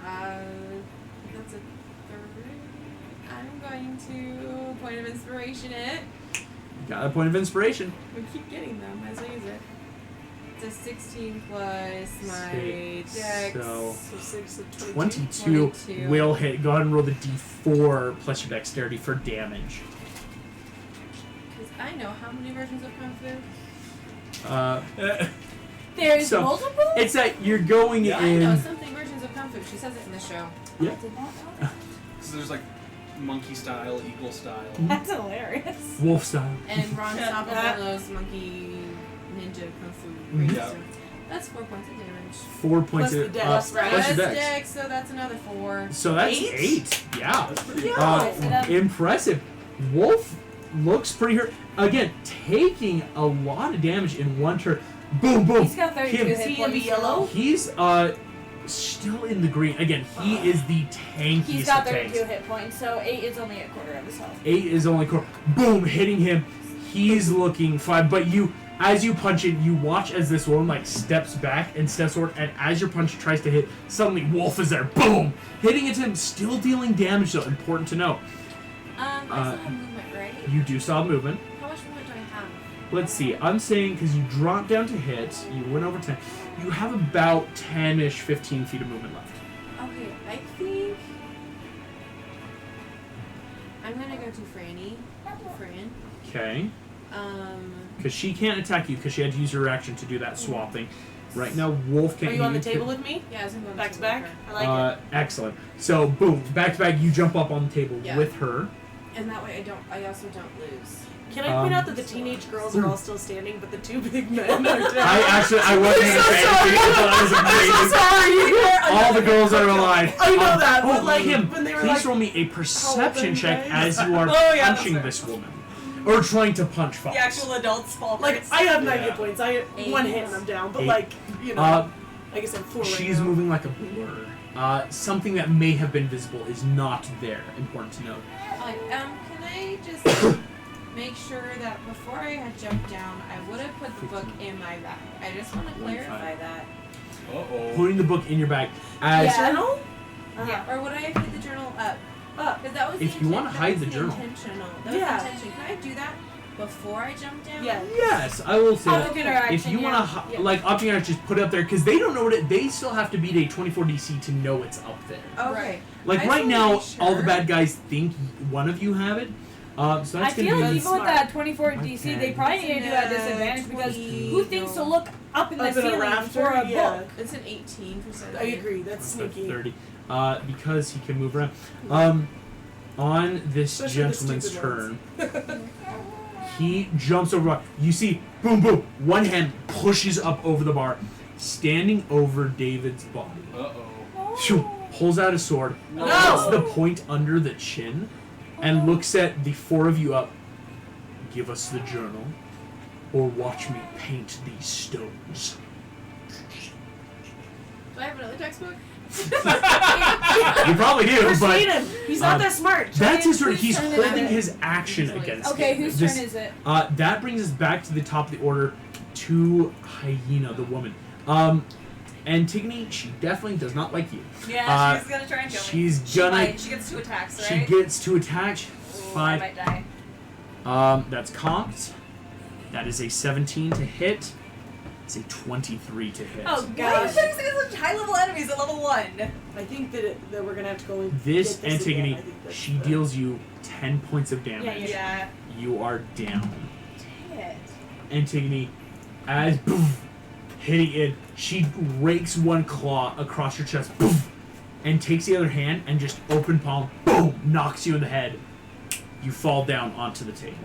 That's a 3. I'm going to point of inspiration it. Got a point of inspiration. We keep getting them as I use it. It's a 16 plus my Six, dex. so- So 6 to 22 22. will hit. Go ahead and roll the d4 plus your dexterity for damage. Because I know how many versions of Kung Fu. There's So- multiple? It's that you're going Yeah, I know in. something versions of Kung Fu. She says it in the show. Yeah. I did not know that. So there's like monkey style, eagle style. That's hilarious. Wolf style. And Ron Stoppable knows monkey ninja Kung Fu. Mhm. Yeah. So that's 4 points of damage. 4 points Plus of the dex, plus right? your That's dex. dex, so that's another 4. So that's 8? 8. Yeah. That's pretty Yeah. Uh, impressive. Wolf looks pretty hurt. Again, taking a lot of damage in one turn. Boom, boom. He's got 32 Kim. hit Is he in points. the yellow? He's still in the green. Again, he is the tankiest He's got of tanks. 32 hit points, so 8 is only a quarter of his health. 8 is only core. Boom, hitting him. He's looking fine, but as you punch it, you watch as this one like steps back and steps forward, and as your punch tries to hit, suddenly Wolf is there. Boom, hitting at him, still dealing damage. Though important to know, I still have movement, right? you do still have movement. How much movement do I have? Let's see. I'm saying because you dropped down to hit, you went over 10. You have about 10-ish, 15 feet of movement left. Okay, I think I'm gonna go to Franny. Fran. Okay. Because she can't attack you because she had to use her action to do that swapping. Right now, Wolf Are can't. you on the use- table with me? Yeah, I was gonna go Back to back? I like it. Excellent. So, boom, back to back, you jump up on the table Yeah. with her. And that way I also don't lose. Can I point out that the teenage girls are all still standing, but the 2 big men are down? I wasn't going to say anything. I thought that was amazing. All the girls are alive. I know that, but, like, Kim, when they were, please like, roll me a perception old check guys. as you are Oh, yeah, punching that's this woman. Or trying to punch Fox. The actual adults fall. Like, I have 9 Yeah. hit points. I one hit and I'm down, but, 8. like, you know, I guess I'm 4 right She's now. moving like a blur. Something that may have been visible is not there. Important to note. Can I just make sure that before I had jumped down, I would have put the book in my bag? I just want to clarify that. Uh-oh. Putting the book in your bag as Yeah. Journal? Yeah. Or would I have put the journal up? Because that was If the you wanna inten- hide that was the journal. intentional. That Yeah. was the intention. Can I do that before I jump down? Yeah. Yes, I will say that. Optic interaction. If you yeah. want to, Yeah. like, opting out, just put it up there because they don't know what it. They still have to beat a 24 DC to know it's up there. Okay. Like I right just now, wanna be all the sure. bad guys think one of you have it. So that's I feel gonna like be. even with that 24 DC, they Okay. probably need to do that disadvantage because who thinks to look up in the Up in a ceiling rafter? for a Yeah. book? It's an 18 for I agree. That's sneaky. 30. Because he can move around. On this Especially the gentleman's stupid turn, he jumps over. You see, boom, boom. One hand pushes up over the bar, standing over David's body. Shoo, pulls out a sword, puts the point under the chin, and looks at the four of you up. Give us the journal, or watch me paint these stones. Do I have another textbook? You probably do, Persuade but him. He's not that smart. that's his turn. Whose He's turn is holding it? his action against Okay, it. whose This- turn is it? That brings us back to the top of the order to Hyena, the woman. Antigone, she definitely does not like you. Yeah, she's gonna try and kill me. She's She gonna. might. She gets 2 attacks, She right? gets to attack. Ooh, I 5. might die. That's comped. That is a 17 to hit. It's a 23 to hit. Oh, why are you God. facing such high-level enemies at level 1? I think that we're gonna have to go and This get this Antigone, again. I think that's she the- deals you 10 points of damage. Yeah. You are down. Dang it. Antigone, as poof, hitting it, she rakes one claw across your chest, poof, and takes the other hand and just open palm, boom, knocks you in the head. You fall down onto the table.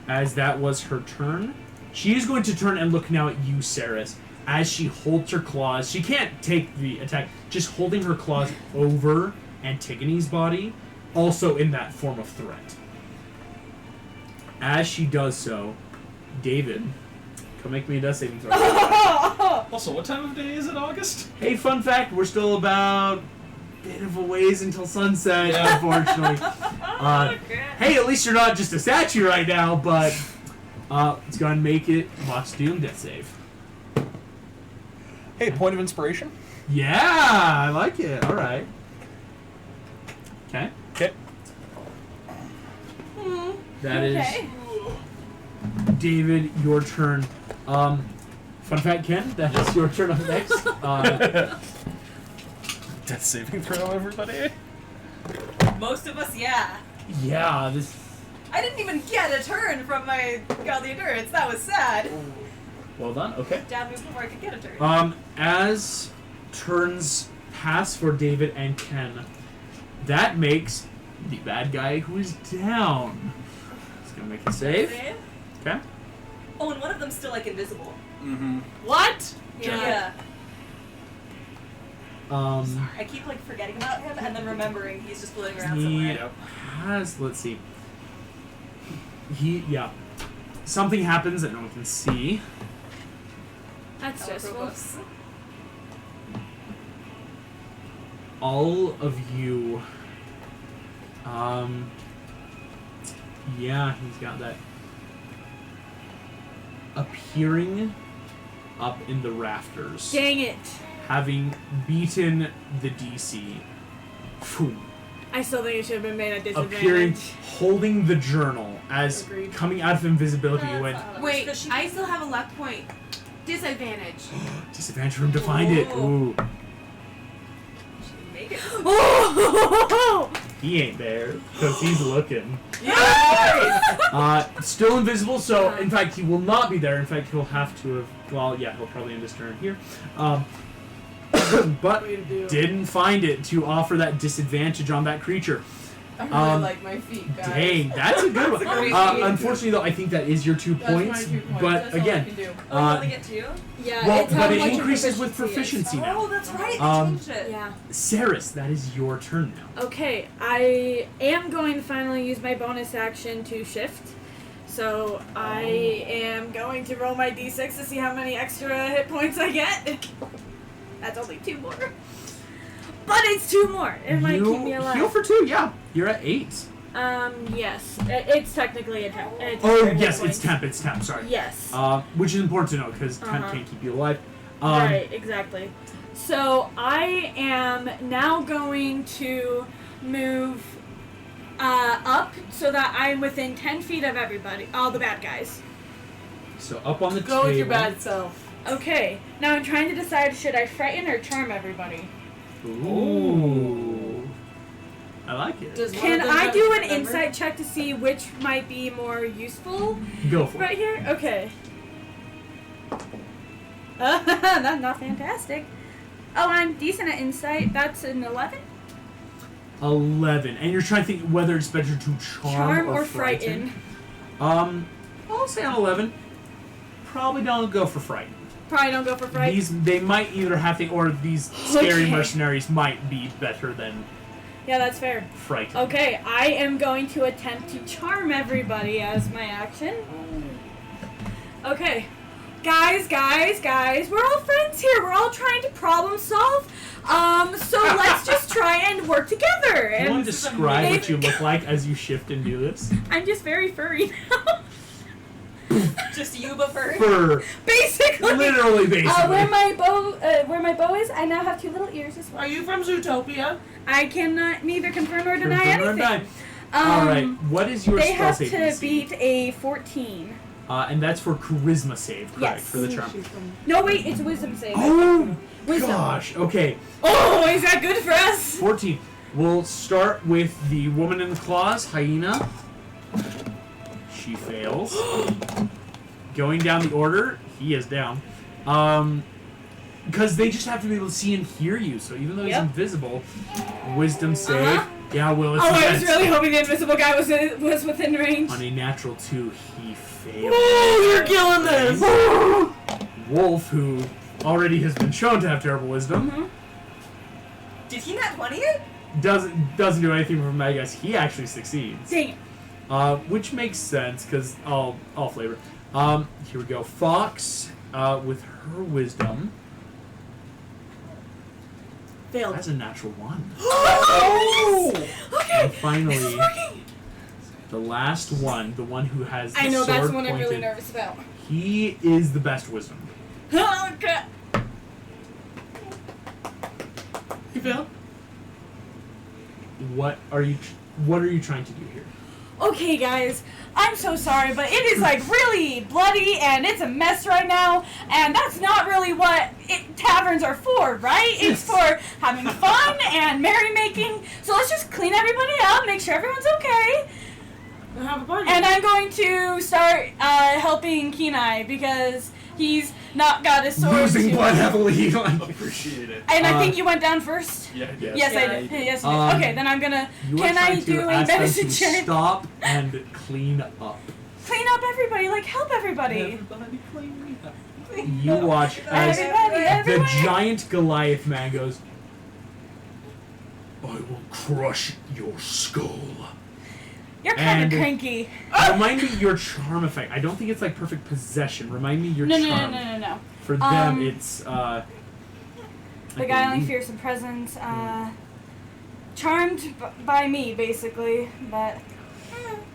As that was her turn, she is going to turn and look now at you, Saris. As she holds her claws, she can't take the attack, just holding her claws over Antigone's body, also in that form of threat. As she does so, David, come make me a death saving throw. Also, what time of day is it, August? Hey, fun fact, we're still about a bit of a ways until sunset, unfortunately. Hey, at least you're not just a statue right now, but let's go ahead and make it Watch Doom death save. Hey, point of inspiration. Yeah, I like it. All right. Okay. Okay. That is Okay. David, your turn. Fun fact, Ken, that is your turn up next. Death saving throw, everybody. Most of us, yeah. Yeah, this. I didn't even get a turn from my godly endurance. That was sad. Well done. Okay. Dad moved before I could get a turn. As turns pass for David and Ken, that makes the bad guy who is down. He's gonna make a save. Okay. Oh, and one of them's still like invisible. Mm-hmm. What? Yeah. Um, I keep like forgetting about him and then remembering he's just floating around he somewhere. has. Let's see. Yeah. Something happens that no one can see. That's stressful. Gross. All of you. Yeah, he's got that. Appearing up in the rafters, Dang it. having beaten the DC. Phew. I still think it should have been made a disadvantage. Appearing, holding the journal as Agreed. coming out of invisibility. You went Wait, I still have a luck point. Disadvantage. disadvantage for him to find it. Ooh, Make it. Oh! he ain't there because he's looking. Still invisible, so in fact he will not be there. In fact, he'll have to have. Well, yeah, he'll probably end his turn here. But Way to do. didn't find it to offer that disadvantage on that creature. I really like my feet, guys. Dang, that's a good one. That's a great feat. Unfortunately, though, I think that is your 2 That's points. my 2 points. But That's all I again, can do. Oh, you only get 2? Yeah, well, it's how but it much your increases with proficiency is. proficiency now. Oh, that's right. They Um, changed it. Yeah. Saris, that is your turn now. Okay, I am going to finally use my bonus action to shift. So I am going to roll my d6 to see how many extra hit points I get. That's only 2 more. But it's 2 more. It might keep me alive. Heal for 2, yeah. You're at 8. Yes. It's technically a temp. Oh, yes, it's temp, sorry. Yes. Which is important to know, because temp Uh-huh. can't keep you alive. Right, exactly. So I am now going to move up so that I'm within 10 feet of everybody, all the bad guys. So up on the Go table. with your bad self. Okay, now I'm trying to decide, should I frighten or charm everybody? Ooh. I like it. Does one Can of them I have do a an number? insight check to see which might be more useful Go for right it. here? Okay. That's not fantastic. Oh, I'm decent at insight. That's an 11. 11. And you're trying to think whether it's better to charm or frighten. I'll say on 11. Probably don't go for frighten. Probably don't go for fright. They might either have to, or these scary Okay. mercenaries might be better than Yeah, that's fair. frighten. Okay, I am going to attempt to charm everybody as my action. Okay. Guys, we're all friends here. We're all trying to problem solve. So let's just try and work together. Do you want And to describe what you amazing. look like as you shift and do this? I'm just very furry now. Just you, but furry. For Basically. literally, basically. Where my bow is, I now have 2 little ears as well. Are you from Zootopia? I cannot neither confirm or deny Confirm or anything. deny. All right. What is your They spell have save to DC? beat a 14. And that's for charisma save, correct? Yes. For the charm. No, wait, it's wisdom save. Oh Wisdom. gosh. Okay. Oh, is that good for us? 14. We'll start with the woman in the claws, hyena. She fails. Going down the order, he is down. Because they just have to be able to see and hear you. So even though he's Yep. invisible, wisdom save. Uh-huh. Yeah, Will. It's Oh, I was against- really hoping the invisible guy was within range. On a natural 2, he failed. Oh, you're killing this! Wolf, who already has been shown to have terrible wisdom, Mm-hmm. Did he not 20 it? doesn't do anything for my guess. He actually succeeds. Dang it. Which makes sense because all flavor. Here we go. Fox, with her wisdom, Failed. has a natural 1. Oh! And Okay, finally, this is working. the last one, the one who has the I know, sword that's the one I'm pointed, really nervous about. he is the best wisdom. Oh, crap. You failed? What are you trying to do here? Okay, guys, I'm so sorry, but it is like really bloody and it's a mess right now, and that's not really what taverns are for, right? It's for having fun and merrymaking. So let's just clean everybody up, make sure everyone's okay. We'll have a party. And I'm going to start helping Kenai because he's not got his sword. Losing to- blood heavily. Like, Appreciate it. And I think you went down first. Yeah, Yes. Yes, I Yeah, did. you did. Yes, I did. Okay, then I'm gonna. you are Can I trying to do a ask them medicine to check? stop and clean up. Clean up everybody, like help everybody. Everybody clean me up. You watch as Everybody, the everywhere. giant Goliath man goes, I will crush your skull. You're kind And- of cranky. Remind me your charm effect. I don't think it's like perfect possession. Remind me your No, no, charm. no, no, no, no. For them, it's I The guy only believe- fears some presence. Charmed by me, basically, but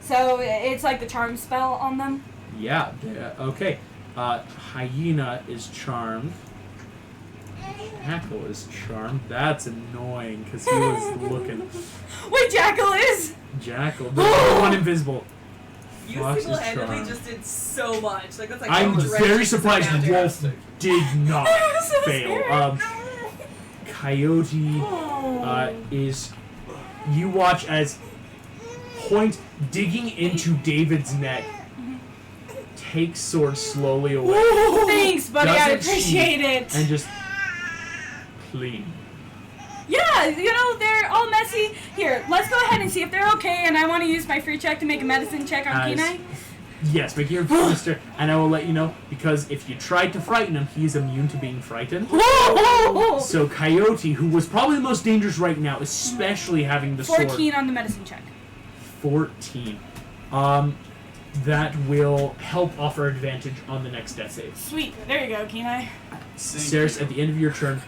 so it's like the charm spell on them. Yeah. Okay. Hyena is charmed. Jackal is charmed. That's annoying because he was looking. Wait, Jackal is. Jackal, the one invisible. You Fox is single-handedly charmed. just did so much. Like that's like I'm dredging very surprised down there. Wolf did not I'm so fail. scared. Coyote is. You watch as Point digging into David's neck takes sword slowly away Thanks, buddy. I Doesn't appreciate cheat. it. and just clean. Yeah, you know, they're all messy. Here, let's go ahead and see if they're okay, and I want to use my free check to make a medicine check on As- Kenai. Yes, make your Mr. And I will let you know because if you tried to frighten him, he's immune to being frightened. So Coyote, who was probably the most dangerous right now, especially having the 14 sword. on the medicine check. 14. That will help offer advantage on the next death save. Sweet. There you go, Kenai. Ceres, at the end of your turn,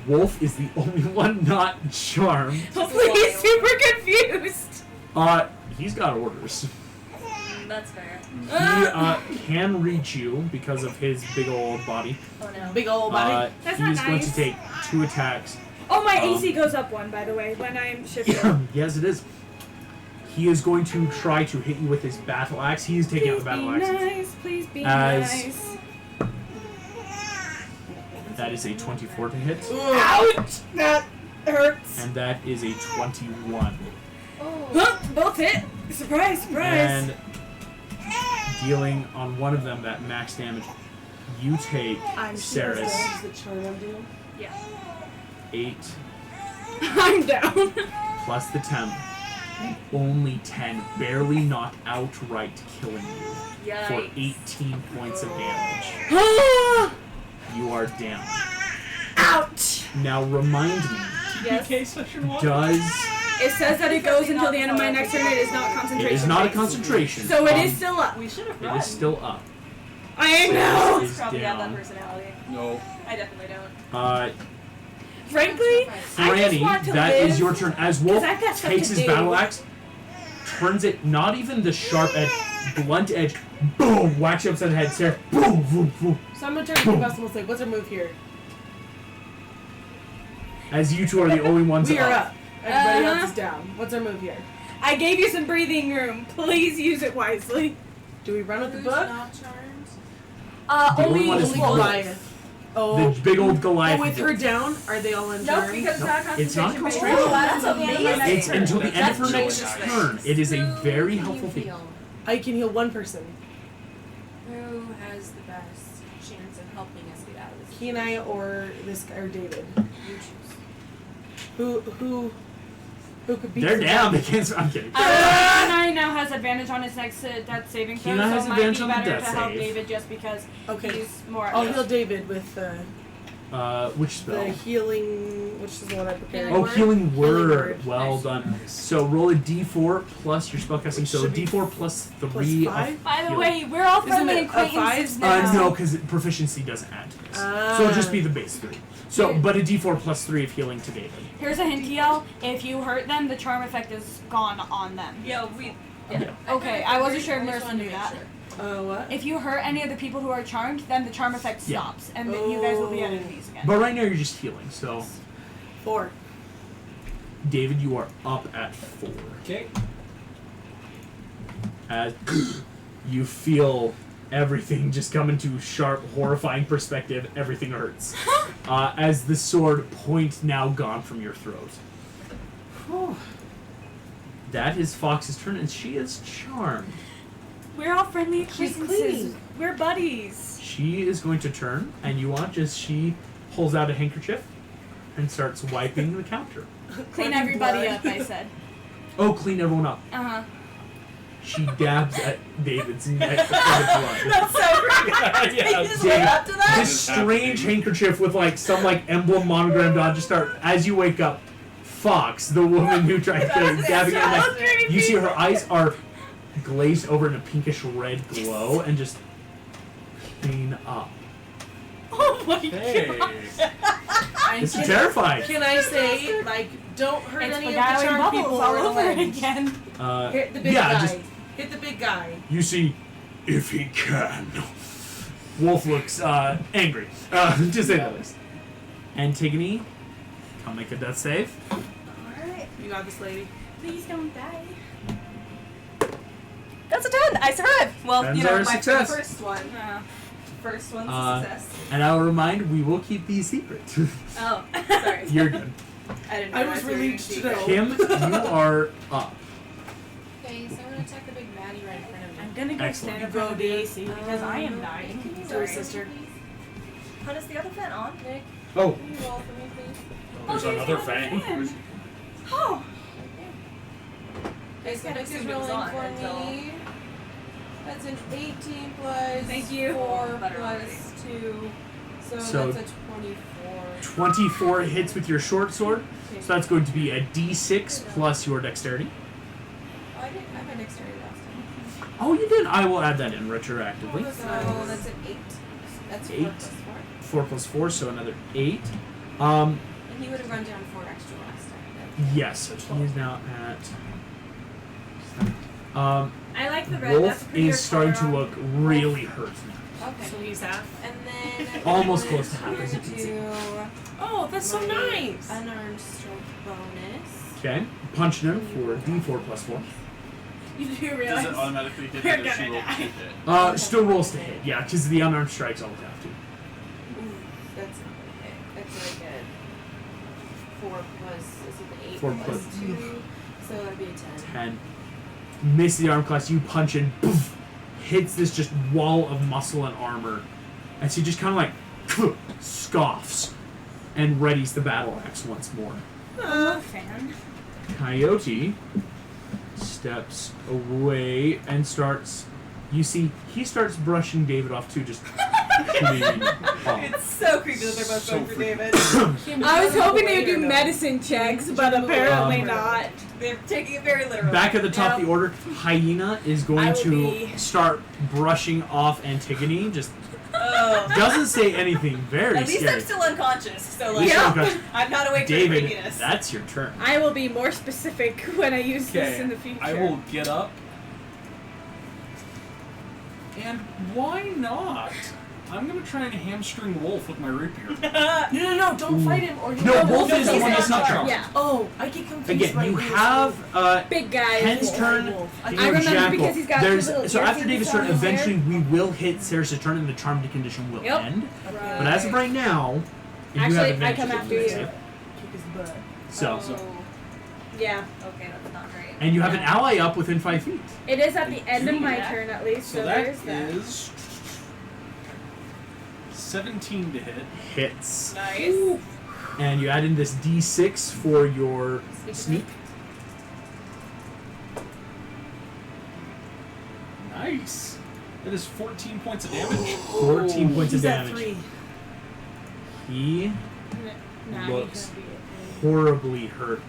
Wolf is the only one not charmed. Hopefully he's super confused. He's got orders. That's fair. He can reach you because of his big old body. Oh no. Big old body. That's He's not going to nice. take 2 attacks. Oh, my AC goes up 1, by the way, when I'm shifting. Yes, it is. He is going to try to hit you with his battle axe. He is taking out the battle axe. Please be As- nice. That is a 24 to hit, Ouch! That hurts. and that is a 21. Huh, both hit. Surprise, surprise. And dealing on one of them that max damage, you take Saris The charm I'm doing. 8 I'm down. plus the 10. Only 10, barely not outright killing you for Yikes. 18 points of damage. You are down. Ouch. Now remind me, Yes. does It says that it goes until the end of my next turn. It is not concentration. it is not a based. concentration. So it is still up. We should have It run. is still up. I know. Is Probably have that down. personality. No. I definitely don't. Frankly, I just Franny, want to that live. is your turn. As Wolf 'Cause I've got stuff takes to his do. battle axe, turns it not even the sharp edge, blunt edge, boom, whacks you upside the head, Sarah, boom, boom, boom. So I'm gonna turn to the bus and we'll say, what's our move here? As you two are the only ones We are up. up. Everybody Uh-huh. else is down. What's our move here? I gave you some breathing room. Please use it wisely. Do we run with the Who's book? not charmed? The only one is Only Wolf. Goliath. The Oh. big old Goliath. With her down, are they all in Nope, because it's not Nope, it's not concentration. concentration. That's amazing. It's until the end of her That's next changes turn. things. It is a Who very can helpful you feat. heal? I can heal one person. Who has the best chance of helping us get out of this? Kenai or this guy or David. You choose. Who could beat They're the down. guy? They can't. I'm kidding. Kenai now has advantage on his next death saving throw, Kenai so has it might advantage be on the better death to help save. David just because Okay. he's more at I'll risk. heal David with Which the spell? healing, which is the one I prepared. Oh, healing word. Word. Well Nice. done. So roll a d4 plus your spellcasting. Which So should be d4 plus 3 plus of 5? By the healing. way, we're all Isn't friendly it a five? acquaintances now. No, because proficiency doesn't add to this. So it'll just be the base 3. So, but a d4 plus 3 of healing to David. Here's a hint, Kiel. If you hurt them, the charm effect is gone on them. Yeah, we. Yeah. Okay, I wasn't sure if Nurse would do that. What? If you hurt any of the people who are charmed, then the charm effect Yeah. stops, and then you guys will be at enemies again. But right now you're just healing. So, 4. David, you are up at 4. Okay. As you feel everything just come into sharp, horrifying perspective, everything hurts. As the sword point now gone from your throat. That is Fox's turn, and she is charmed. We're all friendly She's acquaintances. cleaning. We're buddies. She is going to turn, and you watch as she pulls out a handkerchief and starts wiping the counter. Clean everybody up, I said. Oh, clean everyone up. Uh-huh. She dabs at David's neck for the blood. That's so great. Yeah. You just went up to that? This strange handkerchief with like some like emblem monogrammed on just start as you wake up. Fox, the woman who tried to dab you, like you see her eyes are glazed over in a pinkish red glow and just clean up. Oh my Hey. This is terrifying. Can I say, like, don't hurt It's any of the beguiling charmed bubbles people all or the over legs. again. Hit the big yeah, guy. just Hit the big guy. you see, if he can. Wolf looks angry, to say the least. Antigone, come make a death save. Alright. You got this, lady. Please don't die. That's a 10. I survived. Well, Tens you know, are a my success. first one. First one's a success. And I will remind, we will keep these secret. Oh, sorry. You're good. I didn't know I was we were relieved doing to know. Kim, you are up. Okay, so I'm gonna attack the big baddie right in front of me. I'm gonna go Excellent. stand in front of the AC because I am dying. Sorry, sister. How does the other fan on? Nick, Oh, can you roll for me, please? There's another fang. Oh, Okay, so Nick is assumed it was rolling on for until- me. That's an 18 plus Thank you. 4 Better plus already. 2. So- That's a 24. 24 hits with your short sword. Okay. So that's going to be a d6 plus your dexterity. Oh, I didn't have my dexterity last time. Oh, you did. I will add that in retroactively. So that's an 8. That's 4 8. plus 4. 4 plus 4, so another 8. And he would have run down 4 extra last time. Yes, so he is now at I like the red. That's a Wolf prettier is starting to color. look really hurt now. Okay. So he's half. And then Almost I'm close to going half, as you can see. do Oh, that's so my nice. Unarmed strength bonus. Okay, punching him for D4 plus 4. You do Does realize. it automatically hit You're it or she gonna rolls die. to hit? Still rolls to hit, yeah, because the unarmed strikes always have to. That's not okay. That's like a 4 plus. Is it the 8 4 plus plus- 2? So that'd be a 10. 10. Miss the arm class, you punch and poof, hits this just wall of muscle and armor. And she just kind of like scoffs and readies the battle axe once more. I'm a fan. Coyote steps away and starts. You see, he starts brushing David off too, just clean off. It's so creepy that they're both So going for freaky. David. I was hoping they would do medicine checks, but apparently not. They're taking it very literally. Back at the top of Yep. the order, Hyena is I going will to be- start brushing off Antigone. Just Oh. doesn't say anything. Very At least scary. I'm still unconscious, so At like least you're unconscious. I'm not awake to the David, creepiness. that's your turn. I will be more specific when I use this in the future. I will get up. And why not? I'm gonna try and hamstring Wolf with my rapier. No, don't fight him or No, Wolf is the he's one that's not not charmed. Yeah. Oh, I get confused. Again, by you who's have Big guy. Ken's Wolf. turn. Wolf. I remember Jackal. because he's got There's, two little so ear after things David's turn, on his hair. eventually we will hit Sarah's turn and the charmed condition will Yep. end. Okay. But as of right now, you Actually, have I advantage come on after the you. save. Kick his butt. So, Yeah. Okay, that's not great. and you have an ally up within 5 feet. It is at the end of my Yeah. turn at least, so, So that there's that. is 17 to hit. Hits. Nice. And you add in this D6 for your sneak. Nice. That is 14 points of damage. 14 points of He's at damage. 3. He Nah, looks he's gonna be horribly hurt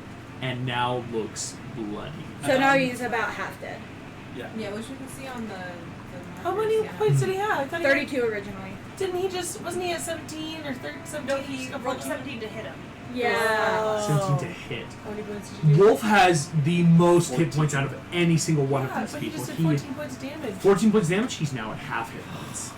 and now looks bloody. so now he's about half dead. Yeah. Yeah, which we can see on the How many yeah. points did he have? I thought he had, 32 originally. didn't he just, wasn't he at 17 or 17? No, he Just got rolled 14? 17 to hit him. Yeah. 17 to hit. How many points did you do? Wolf has the most hit 14. points out of any single one Yeah, of but these he people. just did 14 points of damage. 14 points damage, he's now at half hit points.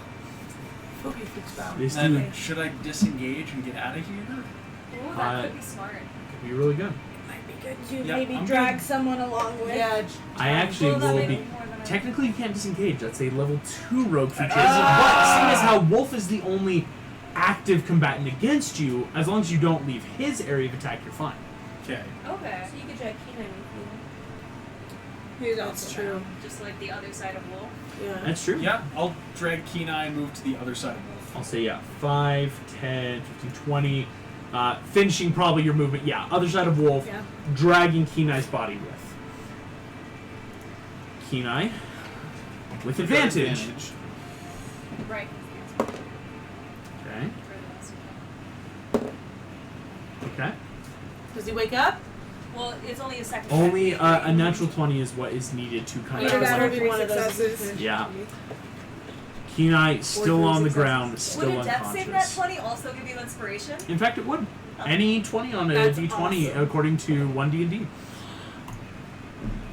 Okay, fix that. This Then dude should I disengage and get out of here? Ooh, that could be smart. could be really good. Might be good to Yeah, maybe I'm drag good. someone along with. Yeah. I actually Well, that will may be. more than I- Technically, you can't disengage. That's a level 2 rogue feature. But seeing as how Wolf is the only active combatant against you, as long as you don't leave his area of attack, you're fine. Okay. Okay. So you could drag Kenai with Who's That's also true. down. Just like the other side of Wolf. Yeah. That's true. Yeah, I'll drag Kenai and move to the other side of Wolf. I'll say, yeah, 5, 10, 15, 20. Finishing probably your movement. Yeah, other side of Wolf, Yeah. dragging Kenai's body with. Kenai, with advantage. Right. Okay. Okay. Does he wake up? Well, it's only a second. Only check. a natural 20 is what is needed to kind Either of. that or Maybe 3 one of those. successes. Yeah. Kenai still on the ground, still Would a death save that unconscious. 20 also give you inspiration? In fact, it would. Oh. Any 20 on a That's D20 awesome. according to 1D&D.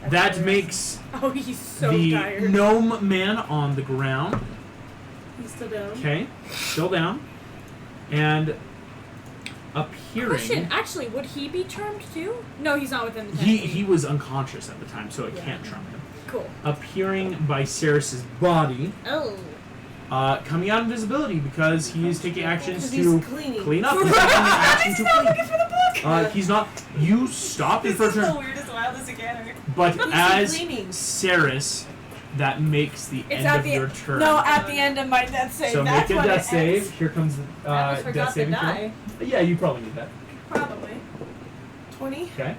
That makes Oh, he's so the tired. gnome man on the ground. He's still down. Okay, still down. And appearing. Question, actually, would he be charmed too? No, he's not within the 10 feet. He was unconscious at the time, so it Yeah. can't charm him. Cool. Appearing by Ceres's body, Oh. coming out of invisibility because he is taking actions Because to he's cleaning. clean up. He's taking the action to clean. Looking for the book! He's not. You stopped in This for a is the turn, weirdest, wildest encounter. but Who's he as cleaning? Ceres, that makes the It's end at of the your turn. No, at the end of my death save. so That's make a when death it save. ends. Here comes the I almost death forgot to saving die. throw. Yeah, you probably need that. Probably. 20? Okay.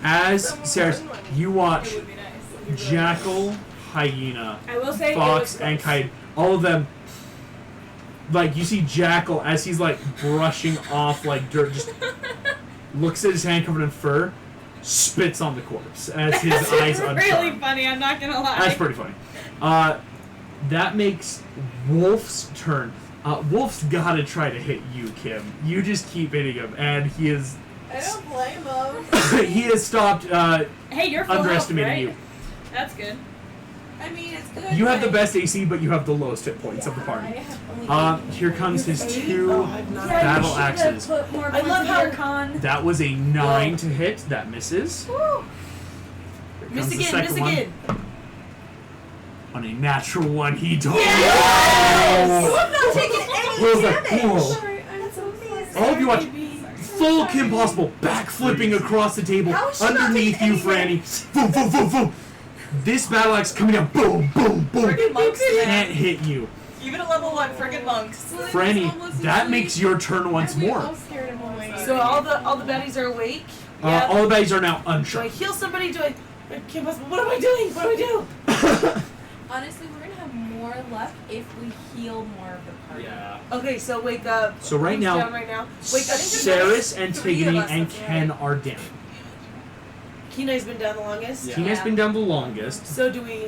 As Ceres, you watch It would be nice. Jackal, Hyena, I will say Fox, it was and close. Kite, all of them, like, you see Jackal as he's, like, brushing off, like, dirt, just looks at his hand covered in fur, spits on the corpse as his That's eyes really uncharmed. funny, I'm not gonna lie. That's pretty funny. That makes Wolf's turn. Wolf's gotta try to hit you, Kim. You just keep hitting him, and he is I don't blame him. He has stopped Hey, you're full underestimating health, you. right? That's good. I mean, it's good. You have the but- best AC, but you have the lowest hit points of the I party. have only Here comes his two Oh, I've not battle you should've axes. Put more I points love in how- your con. That was a 9 to hit. That misses. Here Miss comes the again, second miss one. again. On a natural one, he does. You have not taken any Will's like, damage. whoa. Sorry, I'm so sorry. All of you watch full Kim Possible backflipping across the table How is she not underneath taking you, any Franny. Boom, boom, boom, boom. This battle axe coming down, boom, boom, boom. Friggin' monks, Can't man. hit you. Even a level 1 friggin' monks. Like, Franny, it's almost that usually- makes your turn once Are we more. all scared him away? So all the baddies are awake. All the baddies are now Do I unsharp. heal somebody? Do I Kim Possible? What am I doing? What do I do? Honestly, we're gonna have more luck if we heal more of the party. Yeah. Okay, so wake up. So right Who's now, down right now. Wake up. Ceres, three of Antigone, us, and that's Ken right. are down. Kenai's been down the longest. Yeah. Tina's been down the longest. So do we?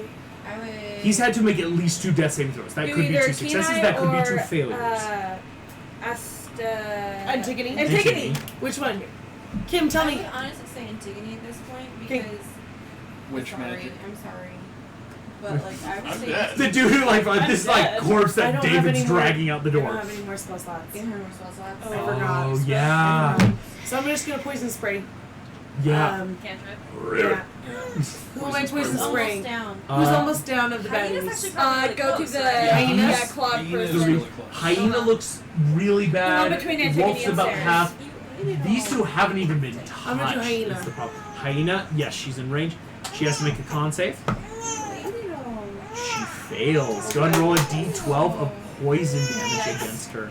I would. He's had to make at least 2 death saving throws. That Do could be either 2 successes, Kenai that could be or, 2 failures. Antigone. Antigone. Which one? Kim, tell I me. would honestly say Antigone at this point Okay. because. Which sorry, magic? I'm sorry. But like I would I'm say. dead. The dude who like I'm this dead. like corpse I that don't have David's any more- dragging out the I don't door. have any more spell slots. Get her more spell slots. Oh, I forgot. Oh yeah. So I'm just gonna poison spray. Yeah. Cantrip. Yeah. Who am I poison Almost spraying? down. Who's almost down of the Hyena's baddies? actually probably really Go to close, the right? Hyenas? clawed Hyenas person. is really close. Hyena looks really bad. between Antigone Wolf's and about Ceres. half. You ate it These all. two haven't even been I'm gonna do touched. hyena. That's the problem. Hyena, yes, she's in range. She has to make a con save. You ate it all. She fails. Go ahead and roll a d12 of poison damage against her.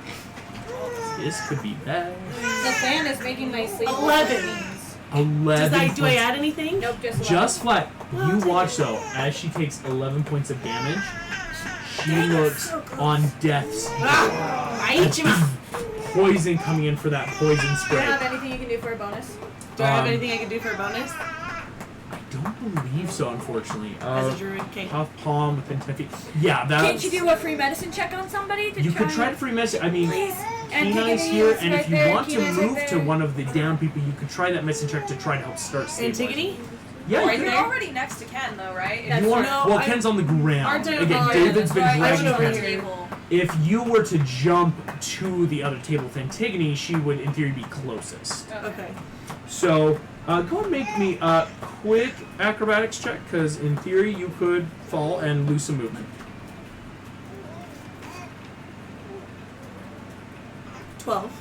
This could be bad. The fan is making my sleep. 11. 11 Do I points. add anything? Nope, just 11. Just flat. Well, You I'll take watch it. though, as she takes 11 points of damage, she looks on death's Ah, I eat you. poison coming in for that poison Do you spray. have anything you can do for a bonus? Do I have Um, anything I can do for a bonus? I don't believe so, unfortunately. As a druid, okay. Puff palm within 10 feet. Yeah, that's. Can't you do a free medicine check on somebody to You try could try to free medicine. I mean, Please. Kenai's Antigone here, is and right if you there, want to Kenai's right move to there. one of the down people, you could try that medicine check to try to help start stabilizing. Antigone? Yeah, Right you You're there? already next to Ken, though, right? could. That's You want, no, well, I- Ken's on the ground. Aren't I- Again, oh, yeah, David's That's been right, I dragging went over Ken. the Ken. table. If you were to jump to the other table with Antigone, she would, in theory, be closest. Okay. So, go ahead and make me a quick acrobatics check, because in theory you could fall and lose some movement. 12.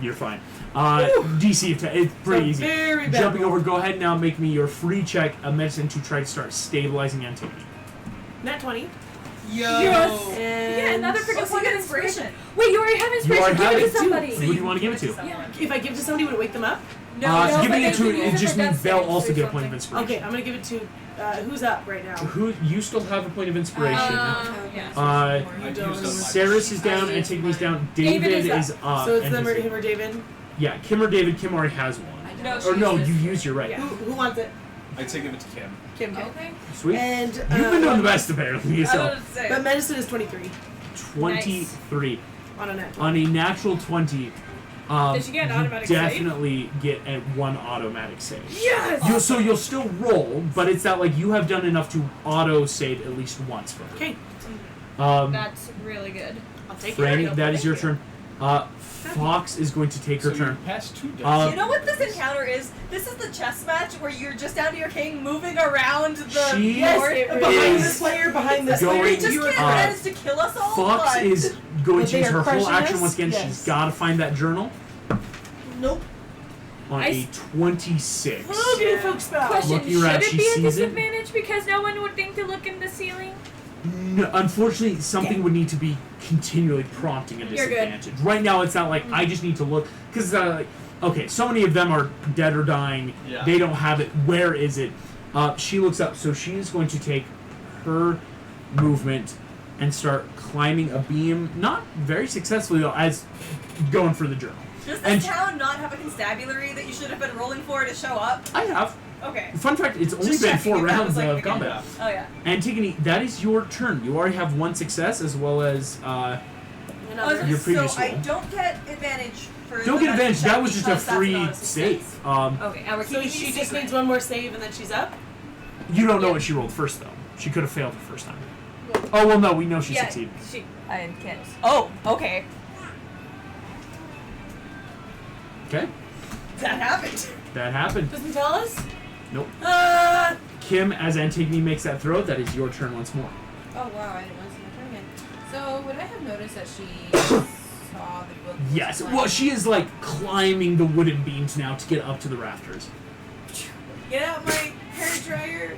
You're fine. DC of 10. It's pretty So easy. very bad Jumping roll. over, go ahead now, make me your free check, a medicine to try to start stabilizing Antigone. Nat 20. Yes. And Yeah, another freaking Also, point get of inspiration. inspiration. Wait, you already have You inspiration. already Give have it to it. somebody. Who do you want to give it to? if I give it to somebody, would it wake them up? No, Giving but it they to can it use just for means death they'll saves also or get a point of something. inspiration. Okay, I'm gonna give it to. Who's up right now? Who you still have a point of inspiration? Yeah. I used up my- Ceres is down, Antigone's down, David David is is up. So it's and them his- or him or David? Yeah, Kim or David. Kim already has one. No, Or no, she you uses- use your right. Who wants it? I'd say give it to Kim. Kim. Okay. Okay. Sweet. And You've been doing the best apparently. I So was gonna say. But medicine is 23 23 on a nat 20. on a natural 20. Did you get an you automatic save? definitely get a one automatic save. Yes! So you'll still roll, but it's that like you have done enough to auto save at least once for her. Okay, That's really good. I'll take Franny, it. that is your turn. Fox is going to take her So turn. you passed 2 dice. Uh, You know what this encounter is? This is the chess match where you're just down to your king moving around the She board. is Behind this player, behind this going- player. He just can't manage to kill us all. Fox but- is going But to they use are her whole crushing action us? once again. Yes. She's got to find that journal Nope. on a 26. Oh, beautiful spell. Question, Looking should around, it she be a sees it. disadvantage because no one would think to look in the ceiling? No, unfortunately, something would need to be continually prompting a You're good. disadvantage. Right now, it's not like I just need to look because like, okay, so many of them are dead or dying. Yeah. They don't have it. Where is it? She looks up, so she is going to take her movement and start climbing a beam. Not very successfully though, as going for the journal. Does And- this town not have a constabulary that you should have been rolling for to show up? I have. Okay. Fun fact: it's only Just been checking 4 if that rounds was, like, of the combat. Oh yeah. Antigone, that is your turn. You already have 1 success as well as I was Your so previous I roll. don't get advantage for Don't the get advantage. medicine That check was just a because that's free not a success. save. Okay, and we're So keeping she these just secret. needs one more save and then she's up? You don't know what she rolled first, though. She could have failed the first time. Oh, well, no, we know she succeeded. I can't. Oh, okay. Okay, That happened. that happened. Doesn't tell us? Nope. Uh, Kim, as Antigone makes that throw, that is your turn once more. Oh wow, I didn't want to see my turn again. So would I have noticed that she saw the book? was Yes. flying? Well, she is like climbing the wooden beams now to get up to the rafters. Get out my hair dryer.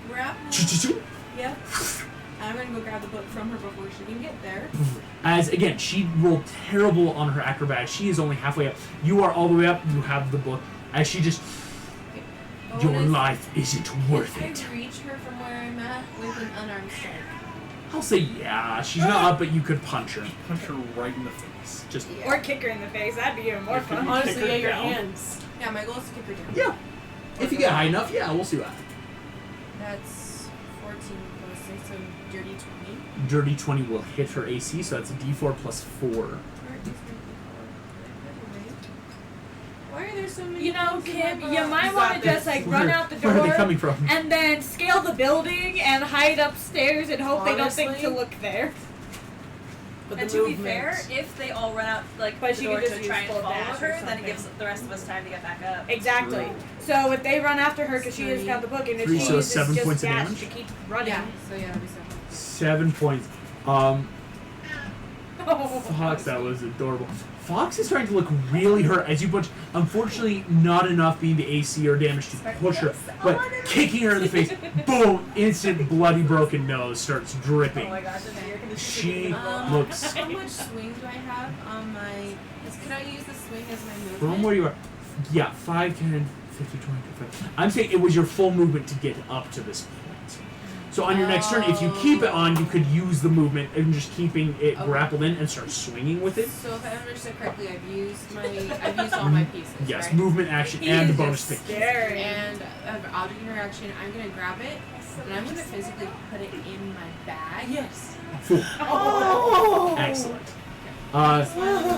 Grab one. Yeah. I'm gonna go grab the book from her before she can get there. As again, she rolled terrible on her acrobatics. She is only halfway up. You are all the way up. You have the book. As she just, your Bonus, life isn't worth can it. I reach her from where I'm at with an unarmed strike? I'll say yeah. She's not up, but you could punch her. Punch her right in the face. Just Or kick her in the face. That'd be even more fun. honestly, yeah, your down. hands. Yeah, my goal is to kick her down. yeah. If you get high enough, yeah, we'll see what happens. That's 14 plus 6, so dirty 20. Dirty 20 will hit her AC, so that's a D4 plus 4. Where is my D4? Why are there so many? You know, things in Kim, my you box? might want to just like run out the door Where are they coming from? and then scale the building and hide upstairs and hope they don't think Honestly? to look there. But And the to be movement. fair, if they all run out like But the she door could just to use try and full follow dash or her, then something. it gives the rest of us time to get back up. Exactly. True. So if they run after her because she has got the book, and if 3, she so uses 7 just points of dash damage? to keep running. Yeah, so yeah, that'd be 7. 7 points. Fox, that was adorable. Fox is trying to look really hurt as you punch. Unfortunately, not enough being the AC or damage to push her, but kicking her in the face. Boom! Instant bloody broken nose starts Oh dripping. my gosh, and you're gonna She Um, looks. How much swing do I have on my? Could I use the swing as my movement? From where you are. Yeah, 5, 10, 50, 20, 25. I'm saying it was your full movement to get up to this point. So on your next turn, if you keep it on, you could use the movement and just keeping it Okay. grappled in and start swinging with it. So if I understood correctly, I've used all my pieces. Yes, right? movement, action, He and the is bonus just pick. scary. And object interaction, I'm gonna grab it and I'm gonna physically put it in my bag. Yes. Cool. Oh! Excellent. Over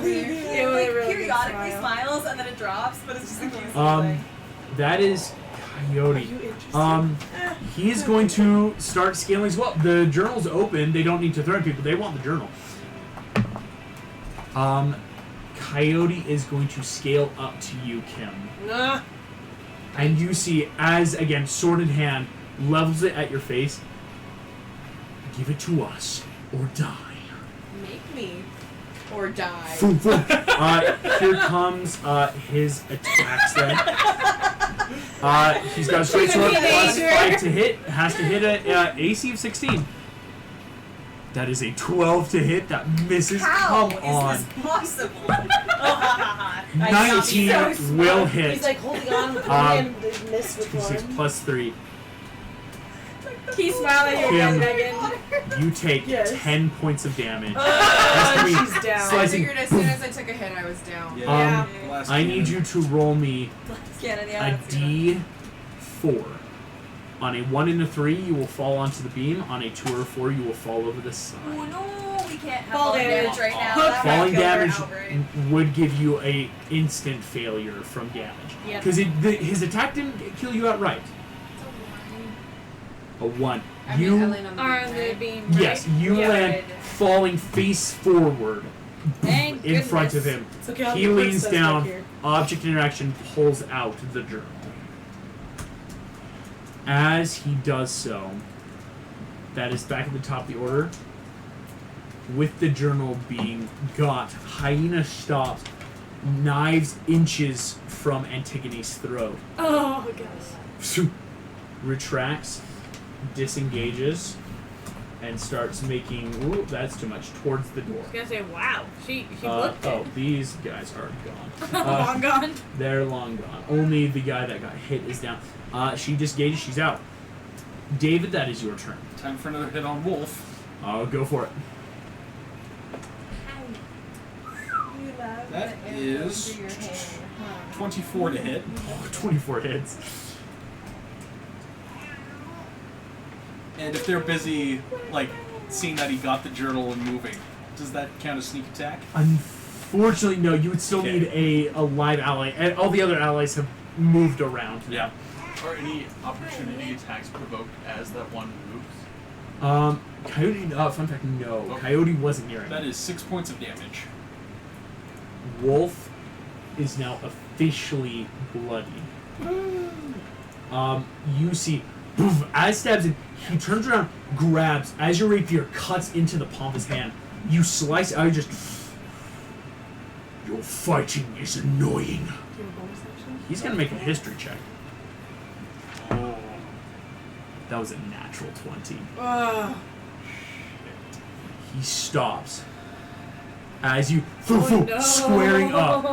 here. It was like a really periodically good smiles and then it drops, but it's just a cute That is Coyote. He is going to start scaling as well. The journal's open. They don't need to threaten people. They want the journal. Coyote is going to scale up to you, Kim. Nah. And you see, as, again, sword in hand, levels it at your face. Give it to us, or die. Make me or die. Boom, boom. Here comes his attacks then. He's got a straight sword, plus 5 to hit. Has to hit a AC of 16. That is a 12 to hit. That misses. How Come is on. this possible? Oh, ha, ha, ha. 19 will hit. He's like holding on with one hand and they miss with 6 one. plus 3. He smiled at you Kim. again, Megan. You take Yes. 10 points of damage. Oh, me. she's down. I Slicing. figured as soon as I took a hit, I was down. Yeah. Um, Last I need you to roll me Cannon, a yeah, that's good. D4. On a 1 and a 3, you will fall onto the beam. On a 2 or 4, you will fall over the side. Oh no, we can't have Fall falling damage. damage right now. Hook. That might Falling kill her damage outright. would give you a instant failure from damage. Yep. Because his attack didn't kill you outright. A 1. I mean, I You land on the Are beam, on the right? beam, right? yes, you Yeah. land falling face forward Thank in front of goodness. him. It's okay, I'll He get leans princess down. back here. Object interaction pulls out the journal. As he does so, that is back at the top of the order. With the journal being got, Hyena stops, knives inches from Antigone's throat. Oh gosh. Retracts, disengages, and starts making. Ooh, that's too much. Towards the door. I was gonna say, wow. She looked Oh, it. these guys are gone. Long gone. They're long gone. Only the guy that got hit is down. She disengages. She's out. David, that is your turn. Time for another hit on Wolf. Go for it. That is 24 to hit. Oh, 24 hits. And if they're busy, like, seeing that he got the journal and moving, does that count as sneak attack? Unfortunately, no. You would still need a live ally, and all the other allies have moved around. Yeah. Are any opportunity attacks provoked as that one moves? Coyote. Fun fact: no. Okay. Coyote wasn't near him. That is 6 points of damage. Wolf is now officially bloody. You see, poof, as stabs him, he turns around, grabs, as your rapier cuts into the palm of his hand, you slice out, just... Your fighting is annoying. Do you have a bonus action? He's gonna make a history check. Oh. That was a natural 20. He stops. As you, squaring up.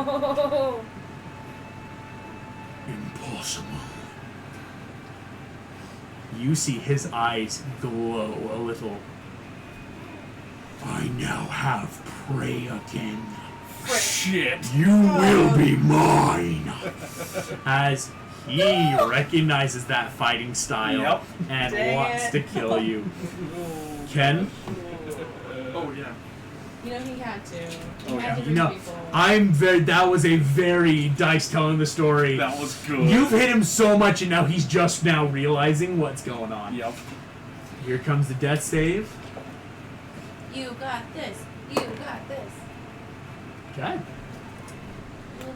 Impossible. You see his eyes glow a little. I now have prey again. Shit. You will be mine. As he recognizes that fighting style Yep. and Dang wants it. to kill you. Ken? Oh yeah. You know, he had to. He Oh, had to You bring know, people. that was a very Dice telling the story. That was good. You've hit him so much and now he's just now realizing what's going on. Yep. Here comes the death save. You got this. You got this. Okay. You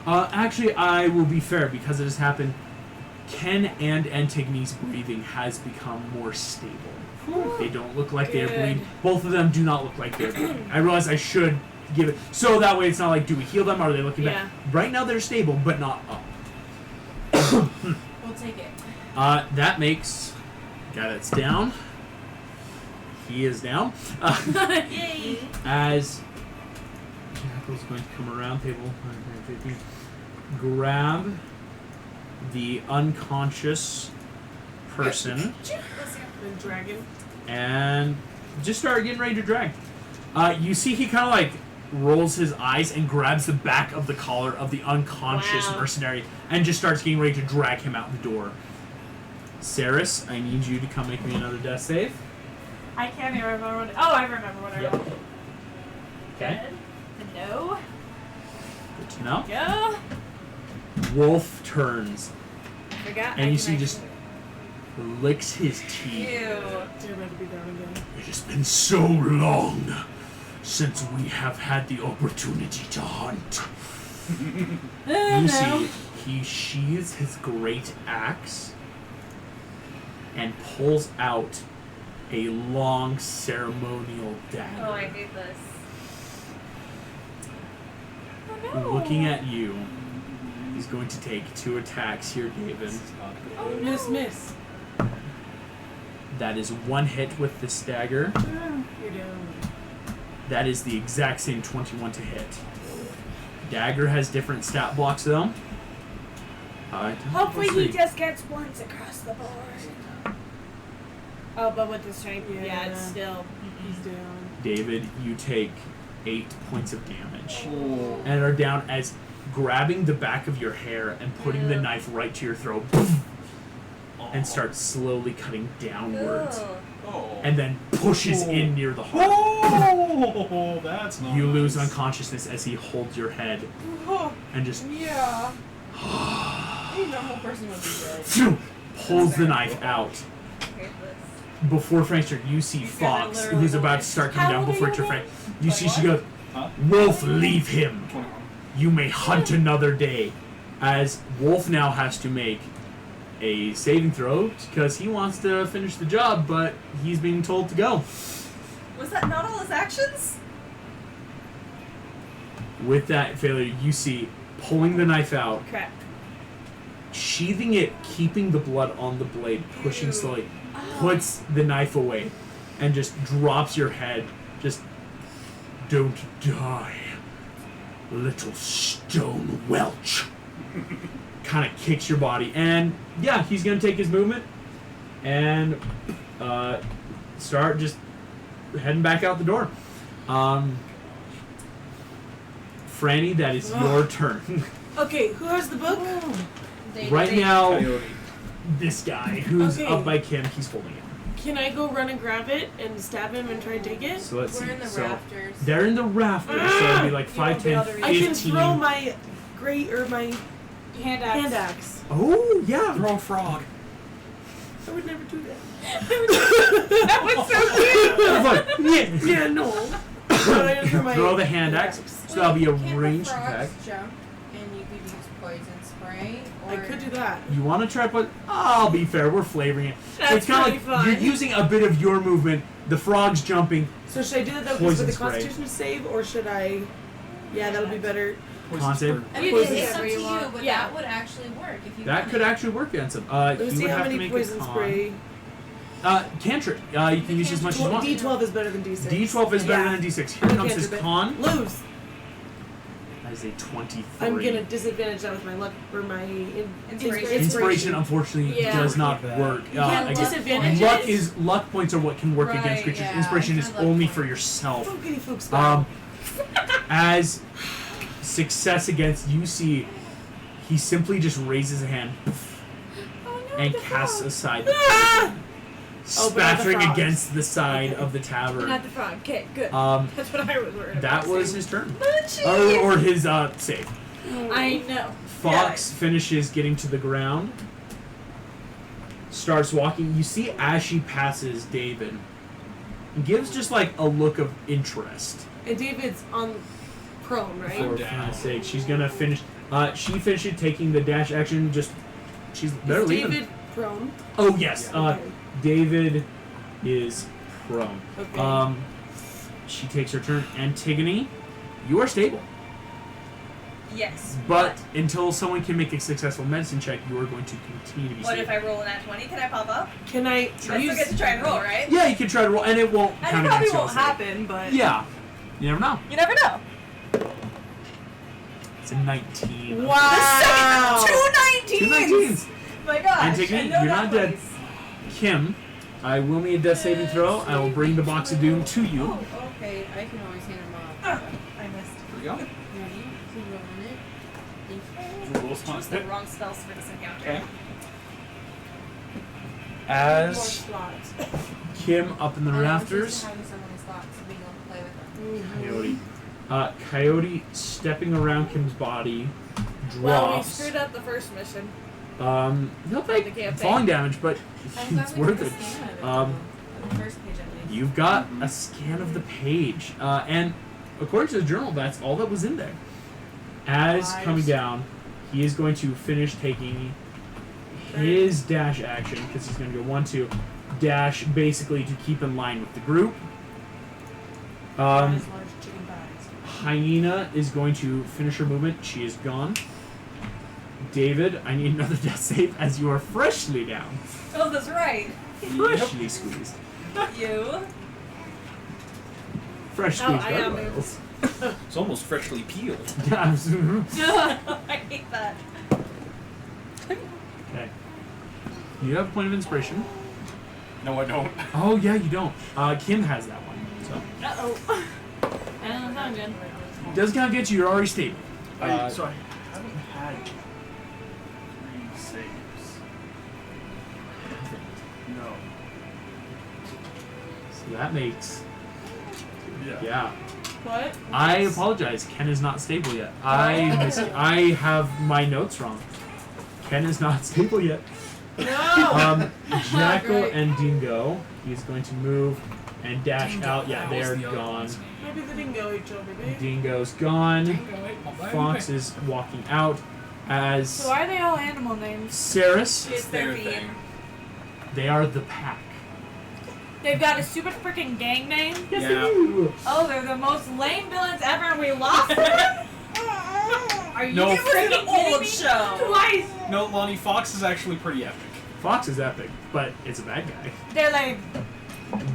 got Actually, I will be fair because it has happened. Ken and Antigone's breathing has become more stable. They don't look like they're Good. bleeding. Both of them do not look like they're bleeding. I realize I should give it so that way it's not like, do we heal them? Or are they looking Yeah. back? Right now they're stable, but not up. We'll take it. That makes guy that's down. He is down. Yay! As Jackal's going to come around table 150, grab the unconscious person The dragon. and just start getting ready to drag. You see he kind of like rolls his eyes and grabs the back of the collar of the unconscious Wow. mercenary and just starts getting ready to drag him out the door. Saris, I need you to come make me another death save. I can't even remember what. Oh, I remember what I Yep. rolled. Okay. No. Good to know. Go. Wolf turns Forgot. and you see just licks his teeth. Ew. You're about to be down again. It has been so long since we have had the opportunity to hunt. You see, he sheathes his great axe and pulls out a long ceremonial dagger. Oh, I hate this. Looking at you, he's going to take 2 attacks here, David. Miss. That is 1 hit with this dagger. You're down. That is the exact same 21 to hit. Dagger has different stat blocks though. Hopefully let's he see. just gets once across the board. Oh, but with the strength, yeah, it's Yeah. still. He's down. David, you take 8 points of damage. Oh. And are down as grabbing the back of your hair and putting the knife right to your throat and starts slowly cutting downwards Ugh. Oh. and then pushes in near the heart. Oh, that's not You lose nice. unconsciousness as he holds your head and just Yeah. Any normal person would be dead. pulls the knife out. I hate this. Before Frank's turn, you see gonna Fox, literally who's go about in. to start coming How down old are before you it's your again? Frank. You see she goes, Huh? Wolf, leave him. 21. You may hunt another day. As Wolf now has to make a saving throw because he wants to finish the job, but he's being told to go. Was that not all his actions? With that failure, you see pulling the knife out, Crap. sheathing it, keeping the blood on the blade, pushing Ew. slowly, puts the knife away, and just drops your head. Just don't die, little stone welch. Kind of kicks your body, and yeah, he's gonna take his movement and start just heading back out the door. Franny, that is your turn. Okay, who has the book? Right now, Coyote. this guy who's Okay. up by Kim, he's holding it. Can I go run and grab it and stab him and try and take it? So let's We're see. in the So rafters. they're in the rafters, so it'd be like 5, 10, won't be able to 15. I can throw my my Hand axe. hand axe. Oh, yeah. Throw a frog. I would never do that. That was so cute. It's like, yeah. Yeah, no. But I just throw my Throw the hand axe. So that'll be a Can't the ranged frogs attack. jump and you could use poison spray? Or I could do that. You want to try, but I'll be fair. We're flavoring it. That's it's kind of pretty like fun. you're using a bit of your movement. The frog's jumping. So should I do that though Poison with the spray. Constitution save, or should I? Yeah, that'll be better. Con save. I mean, Poison it's up to spray you you, want. but Yeah. that would actually work if you That wanted. could actually work against him. Let me He see would how have to many make poison a con. spray. Cantrip. You can use as much as you want. D12 is better than D6. D12 is better Yeah. than D6. Here I'm a comes his cantrip. con. Lose. That is a 23. I'm gonna disadvantage that with my luck or my Inspiration. Inspiration, unfortunately, Yeah. does not Like that. work. You can't again, disadvantage luck it? luck points are what can work Right, against creatures. yeah, Inspiration it's is not luck only points. for yourself. Don't get any folks back. As success against you see, he simply just raises a hand Oh, no, and the casts frog. aside, Ah! Oh, but not the spattering frogs. against the side Okay. of the tavern. Not the frog. Okay, good. That's what I was worried about. That was his turn, Munchie! or his save. I know. Fox finishes getting to the ground, starts walking. You see as she passes David, gives just like a look of interest. And David's on prone, right? For down. fuck's sake, she's gonna finish. She finishes taking the dash action. Just she's better Is leaving. David prone? Oh yes, Okay. David is prone. Okay. She takes her turn. Antigone, you are stable, Yes. but until someone can make a successful medicine check, you are going to continue to be What stable. if I roll an at 20? Can I pop up? Can I I still use? get to try and roll, right? Yeah, you can try to roll, and it won't And count it probably against you. won't I'll say. happen, but Yeah, you never know. you never know. It's a 19. Wow. Two 19s! Two 19s. My gosh. Antigone, and no you're not dead. dice. Kim, I will need a death saving throw. I will bring the box of doom to you. Oh, okay. I can always hand them off. I missed. Here we go. Ready? Keep rolling it. Thank you. Rules Chose the wrong spells for this encounter. Okay. More As slots. Kim up in the I'm rafters. used to having so many slots to being able to play with them. Coyote. Coyote stepping around Kim's body, Well, we drops. screwed up the first mission. He'll The take campaign. falling damage, but I'm glad it's we worth took it. a scan of it, Um, though. The first page at least. You've got a scan of the page, and according to the journal, that's all that was in there. As coming down, he is going to finish taking his dash action because he's going to go 1-2 dash basically to keep in line with the group. Large chicken thighs. Hyena is going to finish her movement. She is gone. David, I need another death save as you are freshly down. Oh, that's right. Freshly squeezed. You. Fresh Oh, squeezed I got gargoyles. it's almost freshly peeled. I hate that. Okay. You have a point of inspiration. No, I don't. Oh yeah, you don't. Kim has that one. So Uh-oh. And I'm good. doesn't count against you. You're already stable. So I haven't had 3 saves. No. So that makes Yeah. yeah. What? I apologize. Ken is not stable yet. I have my notes wrong. Ken is not stable yet. No. Jackal Great. and Dingo. He's going to move and dash out. Yeah, That they was are the other gone. ones. Maybe they didn't go each other, baby. Dingo's gone. Fox is walking out as So why are they all animal names? Saris. It's their their theme. thing. They are the pack. They've got a stupid freaking gang name. Yes, Yeah. they do. Oh, they're the most lame villains ever, and we lost them. Are you No. It was freaking an kidding old me? show. Twice. No, Lonnie, Fox is actually pretty epic. Fox is epic, but it's a bad guy. They're lame.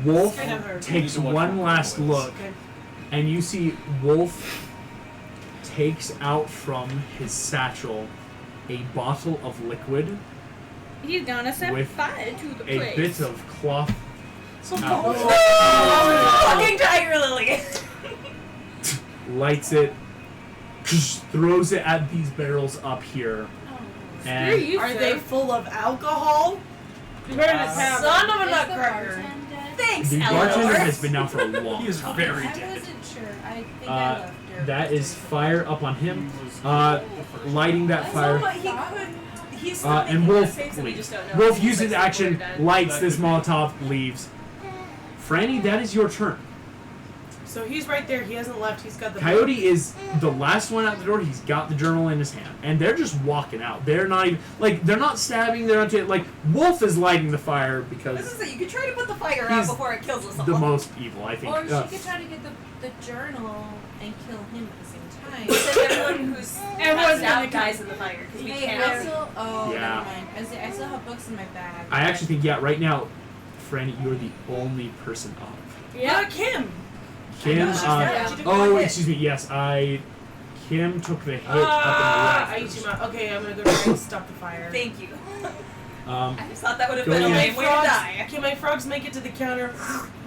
Wolf Straight up her. takes You need to watch one more last boys. look, Okay. and you see Wolf takes out from his satchel a bottle of liquid, He's gonna set With fire to the a place. bit of cloth Fucking Tiger Lily. lights it, throws it at these barrels up here, Screw and you, Are sir. they full of alcohol? You better just have son of a Is the nutcracker. bartender dead? Thanks, The bartender Eleanor. has been down for a long He is time. very I dead. wasn't sure. I think I Uh, left her. that is fire up on him. He was the first Lighting that So fire. what, he could. He's still And making Wolf mistakes and we leaves. just don't know. Wolf He's uses like, action, super dead. lights this Molotov, leaves. Franny, that is your turn. So he's right there. He hasn't left. He's got the Coyote is the last one out the door. He's got the journal in his hand, and they're just walking out. They're not even they're not stabbing. They're not like Wolf is lighting the fire I was because gonna say, you could try to put the fire He's out before it kills us all. the most evil, I think. Or she could try to get the journal and kill him at the same time. Then everyone who's Everyone's passed out gonna dies in the fire because we Hey, can't. I still. Oh, Yeah. never mind. I still have books in my bag. I actually think right now, Franny, you're the only person up. Yeah, Kim. Kim, I know, she's dead. She took one hit. excuse me. Yes, Kim took the hit I up in eat the you left. out. Okay, I'm gonna go try and stop the fire. Thank you. Um, I just thought that would have Go been a ahead. lame way to die. Can my frogs make it to the counter?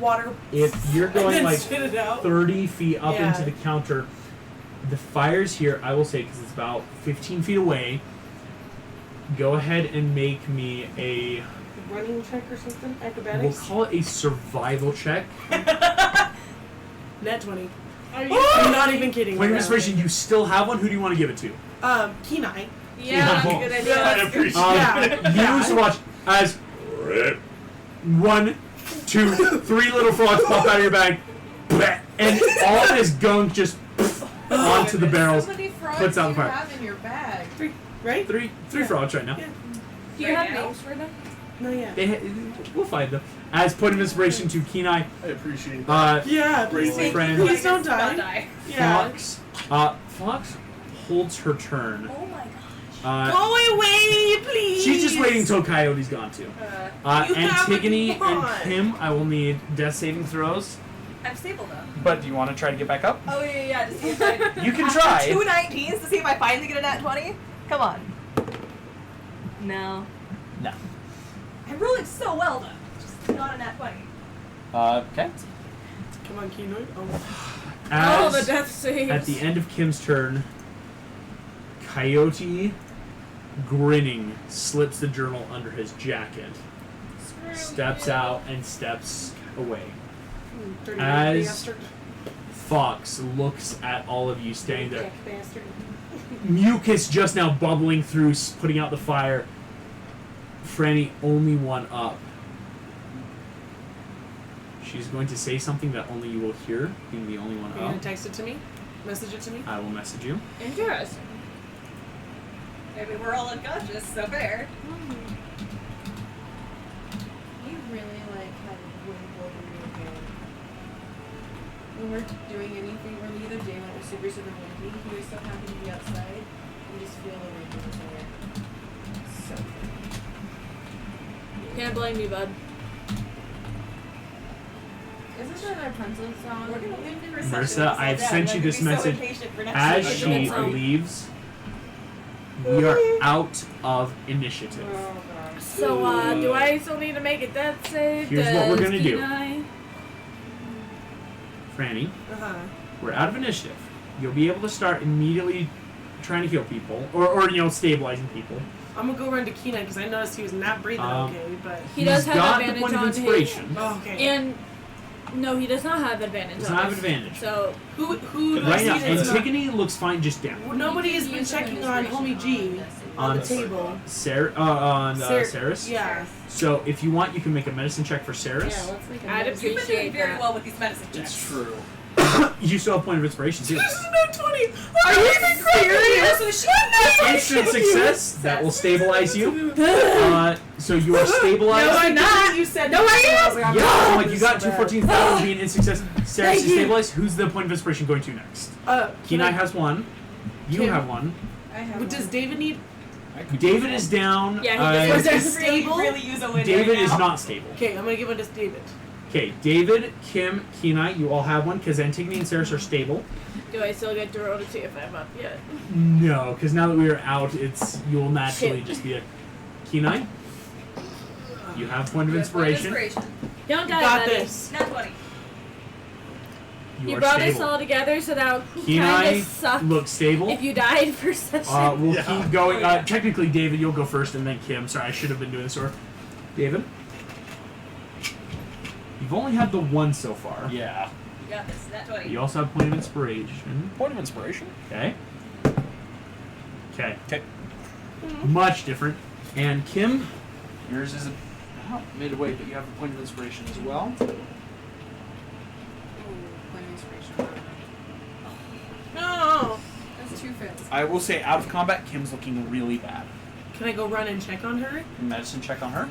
Water. if you're and going then like spit it out. 30 feet up Yeah. into the counter, the fire's here. I will say because it's about 15 feet away. Go ahead and make me a. Running check or something? We'll Acrobatics? call it a survival check. Net 20. Are you? I'm not even kidding. Point of right now. inspiration. You still have one. Who do you want to give it to? Kenai. Yeah, Cool. good I idea. appreciate Yeah. You used to watch as 1, 2, 3 little frogs pop out of your bag, and all this gunk just onto the barrels. How many frogs puts out do you the fire. have in your bag? Right? Three frogs right now. Yeah. Do you Right have now? names for them? No, yeah. We'll find them. As point of inspiration to Kenai, I appreciate that. Yeah, please Great make friend. Please don't Not die. Yeah. Fox holds her turn. Oh my gosh. Go away, please. She's just waiting until Coyote's gone too. You Antigone haven't and won. Kim, I will need death saving throws. I'm stable though. But do you want to try to get back up? Oh yeah, to see if I. You can After try. 2 19s to see if I finally get a nat 20. Come on. No. No. I'm rolling so well though. Just not a nat 20. Okay. Come on, Kenai. Oh. Oh, the As death saves. at the end of Kim's turn, Coyote, grinning, slips the journal under his jacket, steps out, and steps away. Dirty As- bastard. Fox looks at all of you standing there. Dick bastard. Mucus just now bubbling through, putting out the fire. Franny, only one up. She's going to say something that only you will hear, being the only one Are you gonna up. text it to me? Message it to me? I will message you. Interesting. Maybe we're all unconscious, so fair. You really had wind blowing your hair. When we're doing anything, or the other day when it was super, super windy, he was so happy to be outside and just feel the wind in his hair. So funny. Can't blame me, bud. Isn't that our Rapunzel song? We're gonna leave the Marissa, reception. I've sent you this message. As week. she It's on. leaves, we are out of initiative. So, do I still need to make a death save? Here's what we're Does gonna do. Kenai? Franny, Uh-huh. we're out of initiative. You'll be able to start immediately trying to kill people, or stabilizing people. I'm gonna go run to Kenai because I noticed he was not breathing okay, but... He does He's have got the advantage point of on inspiration. Oh, okay. And no, he does not have advantage. Does on not have this. advantage. So Who Right now, knows he's not- Antigone looks fine just down. Nobody has been checking on Homie G on the table. Saris. Yeah. So if you want, you can make a medicine check for Saris. yeah, let's make a I'd medicine. You've been doing Appreciate very that. well with these medicine checks. It's true. You still have point of inspiration too. This is not 20! Are you serious? So she Instant success. That will stabilize you. So you are No, stabilized. I'm not! You said No, I am! was like, I'm Yeah, not like you got so 2 bad. 14 that would be an instant success. Saris Thank is you. stabilized. Who's the point of inspiration going to next? Kenai has one. You Kim. have one. I have But does one. David need... I could David is down. Yeah, he Was does. there really, stable? really use a win David right is now. not stable. Okay, I'm gonna give one to David. Okay, David, Kim, Kenai, you all have one because Antigone and Saris are stable. Do I still get to roll to see if I'm up yet? No, because now that we are out, you will naturally Shit. just be a Kenai. You have point of inspiration. Don't die, Got buddy. this. Nat 20. You You are brought us stable. all together, so that would kind Kenai of suck looks stable. if you died for session. We'll Yeah. keep going. Technically, David, you'll go first, and then Kim. Sorry, I should have been doing this order. David? You've only had the one so far. Yeah. You got this. That 20. You also have point of inspiration. Point of inspiration. Okay. Okay. Okay. Much different. And Kim, Yours is about midway, but you have a point of inspiration as well. Ooh, point of inspiration. No. That's 2 fails. I will say, out of combat, Kim's looking really bad. Can I go run and check on her? Medicine check on her.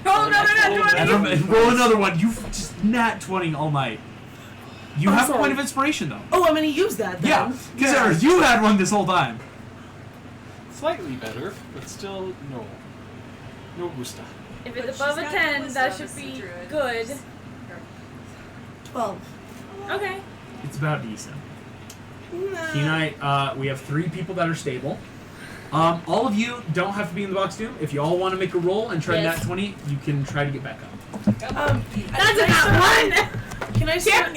Roll another nat 20. and roll another one. You just nat 20 all night. You I'm have a sorry. point of inspiration though. Oh, I'm gonna use that then. Yeah, because you had one this whole time. Slightly better, but still no. No gusta. If But it's above a she's got 10, most that of should us be druid. good. 12. Okay. It's about decent. Kenai, we have 3 people that are stable. All of you don't have to be in the box doom. If you all want to make a roll and try Yes. nat 20, you can try to get back up. That's about one. Can I start?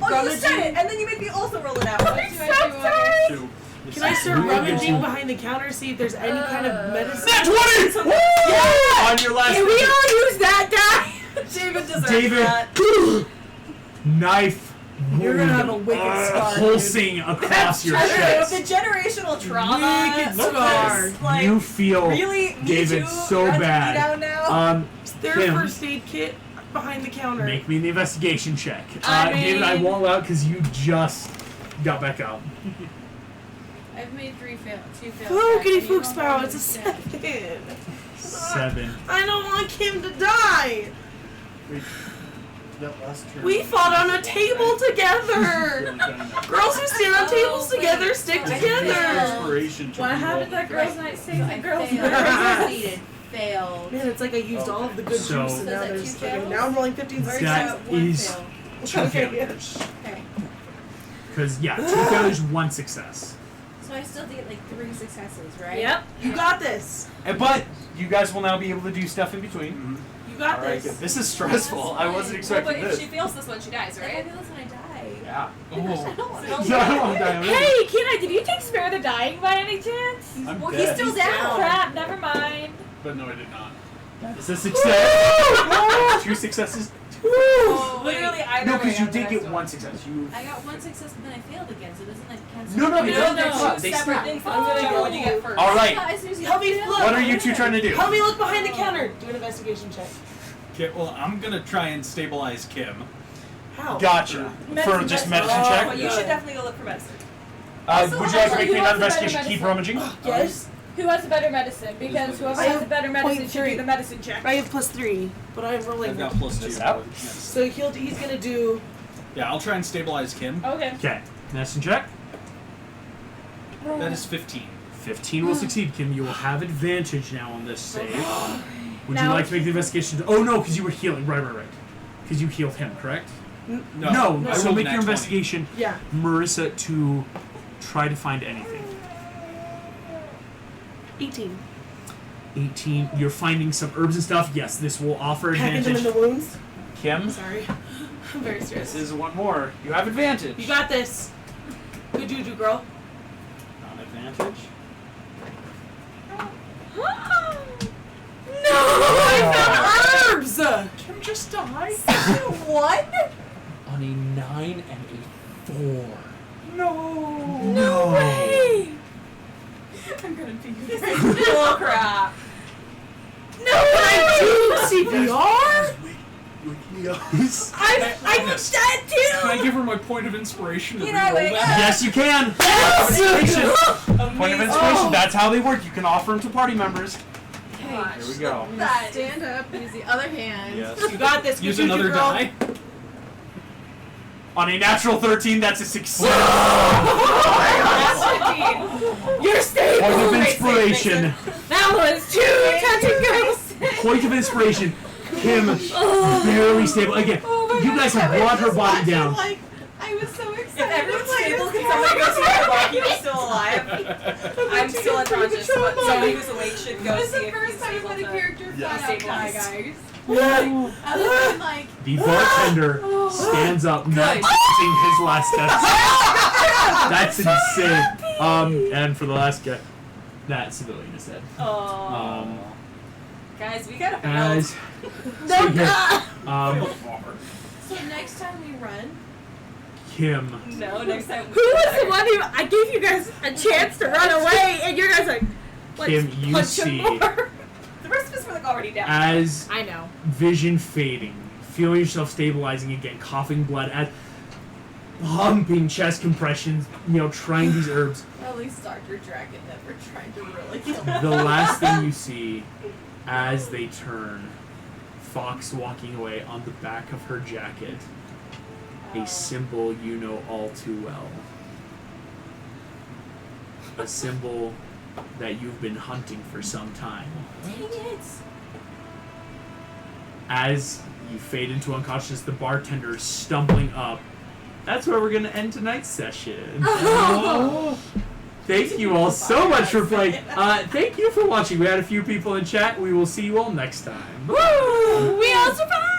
Oh, you said it, and then you made me also roll it out. What do I do? Two. Can I start You will get rummaging to- behind the counter, see if there's any kind of medicine? Nat 20! Woo! On your last Can we all use that die? David deserves David, that. knife You're gonna have a wound, wicked scar, dude. pulsing across your The chest. generational trauma. Wicked of scar. this, like, You feel really, me David too, so you're hunting me bad. down now. Is there Kim. a first aid kit behind the counter? Make me an investigation check. I David, I mean- won't allow it because you just got back up. I've made 3 fails. 2 fails. Flookity Jack, Fluke and you Sparrow, don't it's a want me to 7. 7. I don't want Kim to die. Wait, that last turn. We fought on a table together. Girls who stand on tables wait. together stick Inspiration together. to What reroll. happened that girls' night So stays I and girls' failed. night? Succeeded. Failed. Man, it's like I used all of the good So- juice and So now is that there's 2 okay, fails? now I'm rolling 15. Or is That that 1 is- fail? 2 Okay, failures. Okay. Because, 2 failures, 1 success. So I still have to get like 3 successes, right? Yep. You got this. But you guys will now be able to do stuff in between. You got All right, this. good. This is stressful. I wasn't Well, expecting but if this. she fails this one, she dies, Right? I right? feel this when I die. Yeah. I don't want to. Yeah, I don't want to die already. Hey, Kenai, did you take Spare the Dying by any chance? I'm Well, dead. he's still down. Crap, never mind. But no, I did not. It's a success. 2 successes. Literally either No, way. because you on the did next get one. 1 success. You. I got 1 success, but then I failed again, so it doesn't like cancel. No, no, out. it doesn't No, cancel no, out. They separate still. things. I'm gonna Whichever go. one you get first. All right. As soon as you Help me fail, flip. What are you two trying to do? Help me look behind the counter. Do an investigation check. Okay, well, I'm gonna try and stabilize Kim. How? Gotcha. For just medicine Oh, check. But you should definitely go look for medicine. Would you like to make me Who another wants a better investigation? Keep medicine? rummaging. Yes. Who has the better medicine? Because whoever I has have the better medicine should 0.3. do the medicine check. I have +3, but I'm rolling. I've got +2. Is that- So he's gonna do. Yeah, I'll try and stabilize Kim. Okay. Okay, medicine check. That is 15. 15 will succeed, Kim. You will have advantage now on this save. Would you Now- like to make the investigation? Oh no, because you were healing. Right. Because you healed him, correct? No. I So rolled make an your nat 20. investigation, Yeah. Marissa, to try to find anything. 18. 18. You're finding some herbs and stuff. Yes, this will offer Packing them in advantage. the wounds. Kim, Sorry. I'm very this stressed. is one more. You have advantage. You got this. Good juju, girl. Not advantage. No! I found herbs! Kim just died. What? On a 9 and a 4. No. No way! I'm gonna be Bull crap. No, I do CPR? Wake me up. I'm dead too! Can I give her my point of inspiration to You know, reroll like- that? Yes, you can. Point of inspiration. That's how they work. You can offer them to party members. Okay. Here we go. Stand up, use the other hand. Yes. You got this. Good Use juju, another girl. die. On a natural 13, that's a success. You're stable! Point of inspiration. That was too touch and go. Point of inspiration. Kim, barely stable. Again, you guys have brought her body down. Like, I was so excited. If everyone's stable, can somebody go see if Rocky's still alive? I'm still unconscious, but somebody who's awake should go It was see the if first he's time able that a to. character Yeah. flat out die, Stabilize. guys. Yeah. I was been like, The bartender stands up, not using his last steps. That's insane. And for the last guy, that civilian is dead. Oh. Guys, we gotta build. As so here, So next time we run, Kim. No, next time. Who was the one who I gave you guys a chance to run away, and you guys like, let's Kim, you punch see him more. The rest of us were like already down. as I know. vision fading, feeling yourself stabilizing again, coughing blood, as pumping chest compressions, trying these herbs. at least Dr. Dragon never tried to really kill The last thing you see as they turn, Fox walking away on the back of her jacket. A symbol you know all too well. A symbol that you've been hunting for some time. Dang it! As you fade into unconsciousness, the bartender is stumbling up. That's where we're going to end tonight's session. Thank you all so much for playing. Thank you for watching. We had a few people in chat. We will see you all next time. Woo! We all survived!